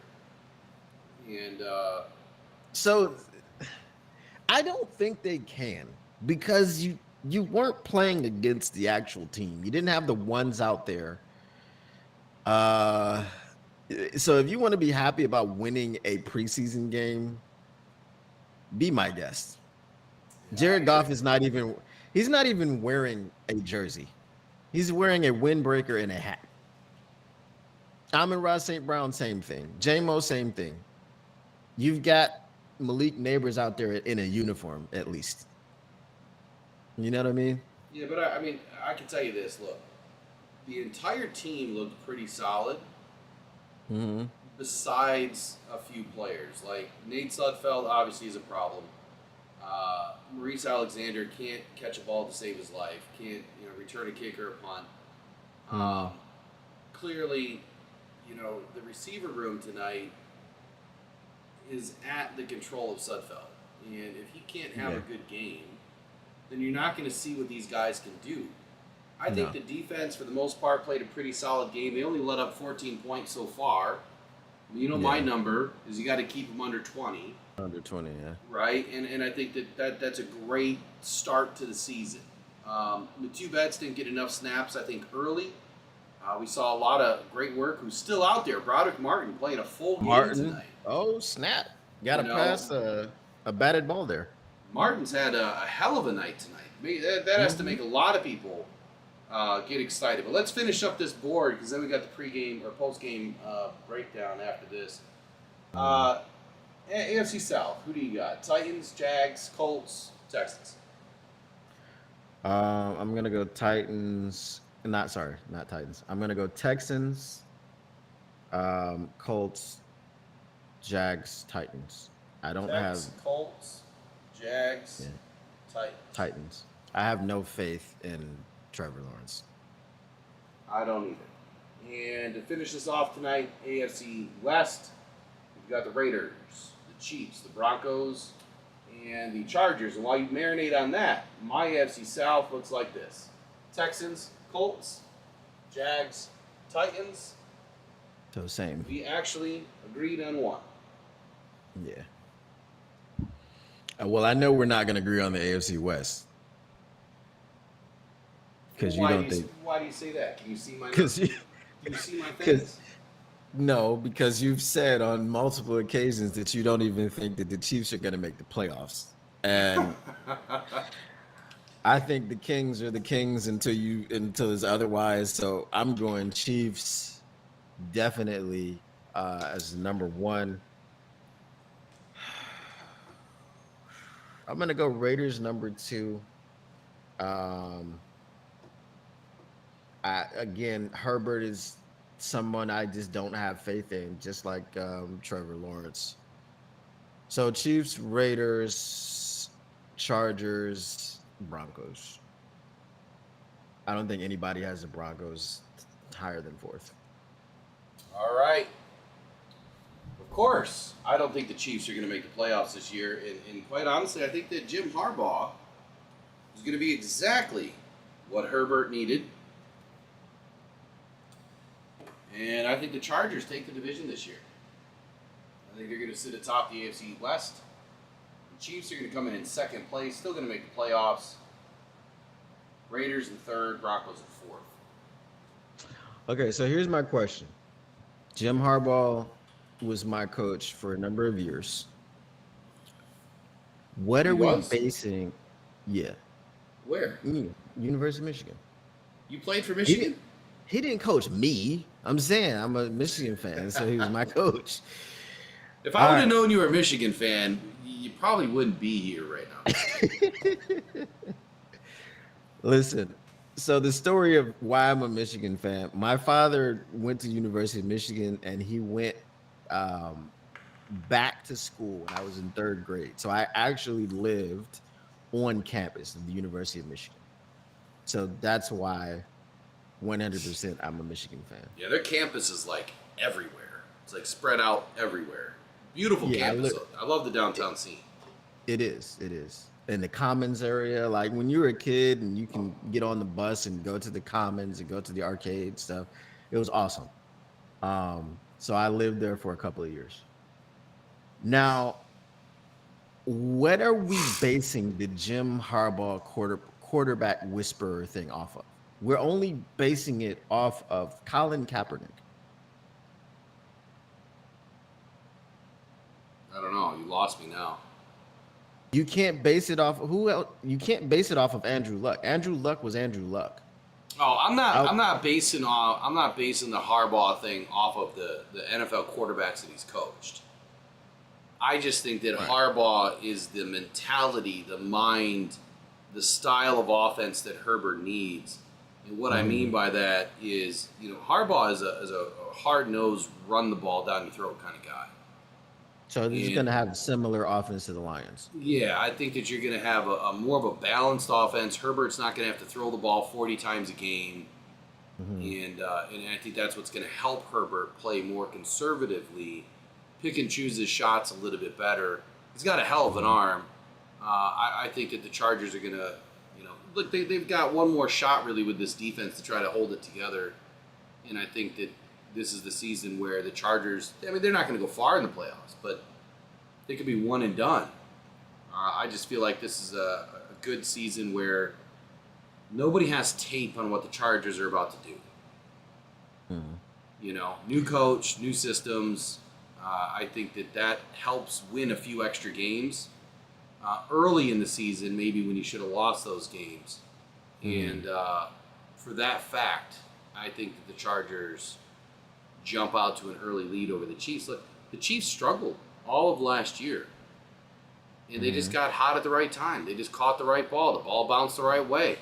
and So I don't think they can, because you weren't playing against the actual team. You didn't have the ones out there. So if you want to be happy about winning a preseason game, be my guest. Jared Goff is not even He's not even wearing a jersey. He's wearing a windbreaker and a hat. Amon-Ra St. Brown, same thing. J-Mo, same thing. You've got Malik Neighbors out there in a uniform, at least. You know what I mean? Yeah, but I mean, I can tell you this. Look, the entire team looked pretty solid. Mm-hmm. Besides a few players, like Nate Sudfeld, obviously is a problem. Maurice Alexander can't catch a ball to save his life. Can't return a kick or a punt. Clearly, the receiver room tonight is at the control of Sudfeld, and if he can't have a good game, then you're not going to see what these guys can do. I think the defense, for the most part, played a pretty solid game. They only let up 14 points so far. My number is you got to keep them under 20. Under 20, yeah. Right? And I think that's a great start to the season. Mathieu Betts didn't get enough snaps, I think, early. We saw a lot of great work. Who's still out there? Broderick Martin playing a full game tonight. Oh, snap. Got to pass a batted ball there. Martin's had a hell of a night tonight. That has to make a lot of people get excited. But let's finish up this board because then we got the pregame or postgame breakdown after this. AFC South, who do you got? Titans, Jags, Colts, Texans. I'm going to go Titans. Not Titans. I'm going to go Texans, Colts, Jags, Titans. I don't have Colts, Jags, Titans. I have no faith in Trevor Lawrence. I don't either. And to finish this off tonight, AFC West, we've got the Raiders, the Chiefs, the Broncos, and the Chargers. And while you marinate on that, my AFC South looks like this. Texans, Colts, Jags, Titans. So same. We actually agreed on one. Yeah. Well, I know we're not going to agree on the AFC West. Because you don't think. Why do you say that? Can you see my? Because Can you see my face? No, because you've said on multiple occasions that you don't even think that the Chiefs are going to make the playoffs, and I think the Kings are the Kings until it's otherwise. So I'm going Chiefs, definitely as number one. I'm gonna go Raiders number two. Again, Herbert is someone I just don't have faith in, just like Trevor Lawrence. So Chiefs, Raiders, Chargers, Broncos. I don't think anybody has the Broncos higher than fourth. All right. Of course, I don't think the Chiefs are going to make the playoffs this year. And quite honestly, I think that Jim Harbaugh is going to be exactly what Herbert needed. And I think the Chargers take the division this year. I think they're going to sit atop the AFC West. The Chiefs are going to come in second place, still going to make the playoffs. Raiders in third, Broncos in fourth. Okay, so here's my question. Jim Harbaugh was my coach for a number of years. What are we basing? Yeah. Where? University of Michigan. You played for Michigan? He didn't coach me. I'm saying I'm a Michigan fan, so he was my coach. If I would have known you were a Michigan fan, you probably wouldn't be here right now. Listen, so the story of why I'm a Michigan fan, my father went to University of Michigan, and he went back to school when I was in third grade. So I actually lived on campus of the University of Michigan. So that's why 100% I'm a Michigan fan. Yeah, their campus is like everywhere. It's like spread out everywhere. Beautiful campus. I love the downtown scene. It is. In the Commons area, like when you were a kid and you can get on the bus and go to the Commons and go to the arcade stuff, it was awesome. So I lived there for a couple of years. Now, what are we basing the Jim Harbaugh quarterback whisperer thing off of? We're only basing it off of Colin Kaepernick. I don't know. You lost me now. You can't base it off who else. You can't base it off of Andrew Luck. Andrew Luck was Andrew Luck. Oh, I'm not basing the Harbaugh thing off of the NFL quarterbacks that he's coached. I just think that Harbaugh is the mentality, the mind, the style of offense that Herbert needs. And what I mean by that is, Harbaugh is a hard-nosed, run the ball down your throat kind of guy. So this is going to have a similar offense to the Lions. Yeah, I think that you're going to have a more of a balanced offense. Herbert's not going to have to throw the ball 40 times a game. And I think that's what's going to help Herbert play more conservatively, pick and choose his shots a little bit better. He's got a hell of an arm. I think that the Chargers are going to, look, they've got one more shot really with this defense to try to hold it together. And I think that this is the season where the Chargers, they're not going to go far in the playoffs, but they could be one and done. I just feel like this is a good season where nobody has tape on what the Chargers are about to do. New coach, new systems. I think that helps win a few extra games. Early in the season, maybe when you should have lost those games. And for that fact, I think that the Chargers jump out to an early lead over the Chiefs. Look, the Chiefs struggled all of last year. And they just got hot at the right time. They just caught the right ball. The ball bounced the right way.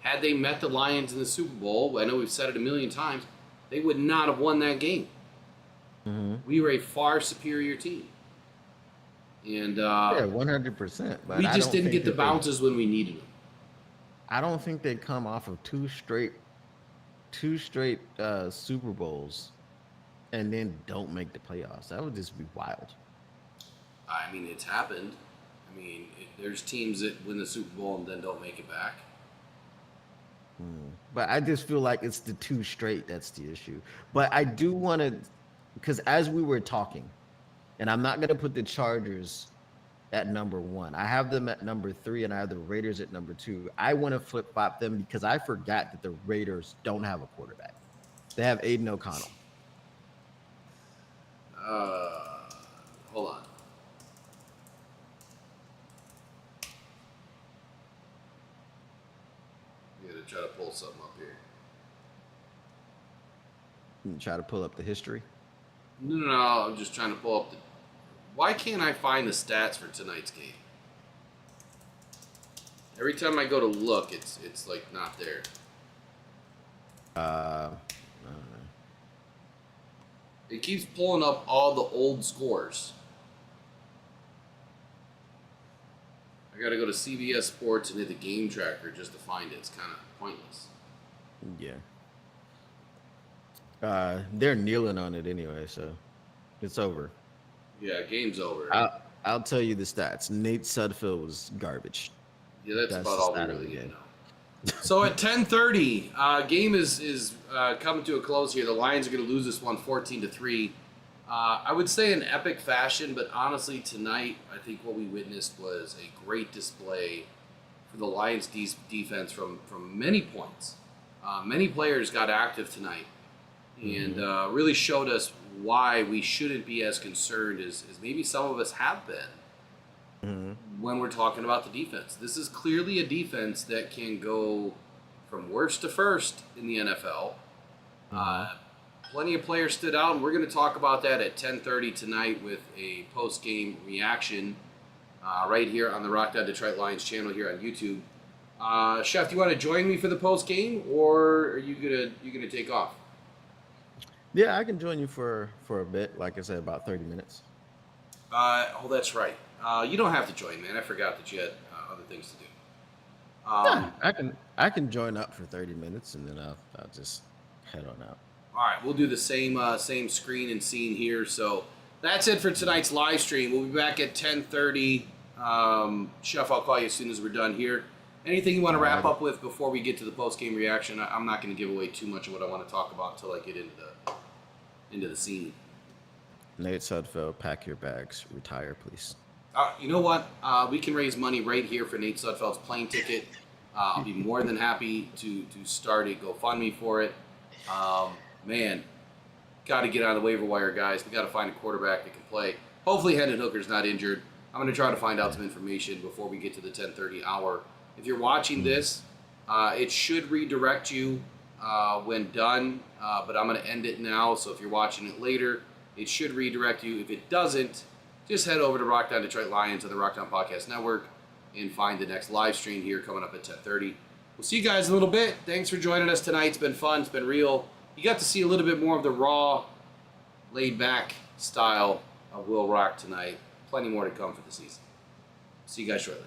Had they met the Lions in the Super Bowl, I know we've said it a million times, they would not have won that game. We were a far superior team. And 100%. But we just didn't get the bounces when we needed them. I don't think they come off of two straight Super Bowls and then don't make the playoffs. That would just be wild. I mean, it's happened. There's teams that win the Super Bowl and then don't make it back. But I just feel like it's the two straight that's the issue. But I do want to, because as we were talking, and I'm not going to put the Chargers at number 1. I have them at number 3, and I have the Raiders at number 2. I want to flip-flop them because I forgot that the Raiders don't have a quarterback. They have Aiden O'Connell. Hold on. I'm going to try to pull something up here. You try to pull up the history. No, I'm just trying to pull up the... Why can't I find the stats for tonight's game? Every time I go to look, it's like not there. I don't know. It keeps pulling up all the old scores. I gotta go to CBS Sports and hit the game tracker just to find it. It's kind of pointless. Yeah. They're kneeling on it anyway, so it's over. Yeah, game's over. I'll tell you the stats. Nate Sudfeld was garbage. Yeah, that's about the all we stat of really the need to game. know. So at 10:30, game is coming to a close here. The Lions are going to lose this one 14-3. I would say in epic fashion, but honestly tonight, I think what we witnessed was a great display for the Lions defense from many points. Many players got active tonight and really showed us why we shouldn't be as concerned as maybe some of us have been when we're talking about the defense. This is clearly a defense that can go from worst to first in the NFL. Plenty of players stood out, and we're going to talk about that at 10:30 tonight with a post-game reaction right here on the Rock Down Detroit Lions channel here on YouTube. Chef, do you want to join me for the post-game, or are you gonna take off? Yeah, I can join you for a bit. Like I said, about 30 minutes. Oh, that's right. You don't have to join, man. I forgot that you had other things to do. I can join up for 30 minutes, and then I'll just head on out. All right, we'll do the same screen and scene here. So that's it for tonight's live stream. We'll be back at 10:30. Chef, I'll call you as soon as we're done here. Anything you want to wrap up with before we get to the post-game reaction? I'm not going to give away too much of what I want to talk about until I get into the scene. Nate Sudfeld, pack your bags, retire, please. You know what? We can raise money right here for Nate Sudfeld's plane ticket. I'll be more than happy to start a GoFundMe for it. Man, got to get on the waiver wire, guys. We got to find a quarterback that can play. Hopefully, Hendon Hooker's not injured. I'm going to try to find out some information before we get to the 10:30 hour. If you're watching this, it should redirect you when done, but I'm going to end it now. So if you're watching it later, it should redirect you. If it doesn't, just head over to Rockdown Detroit Lions or the Rockdown Podcast Network and find the next live stream here coming up at 10:30. We'll see you guys in a little bit. Thanks for joining us tonight. It's been fun. It's been real. You got to see a little bit more of the raw, laid-back style of Will Rock tonight. Plenty more to come for the season. See you guys shortly.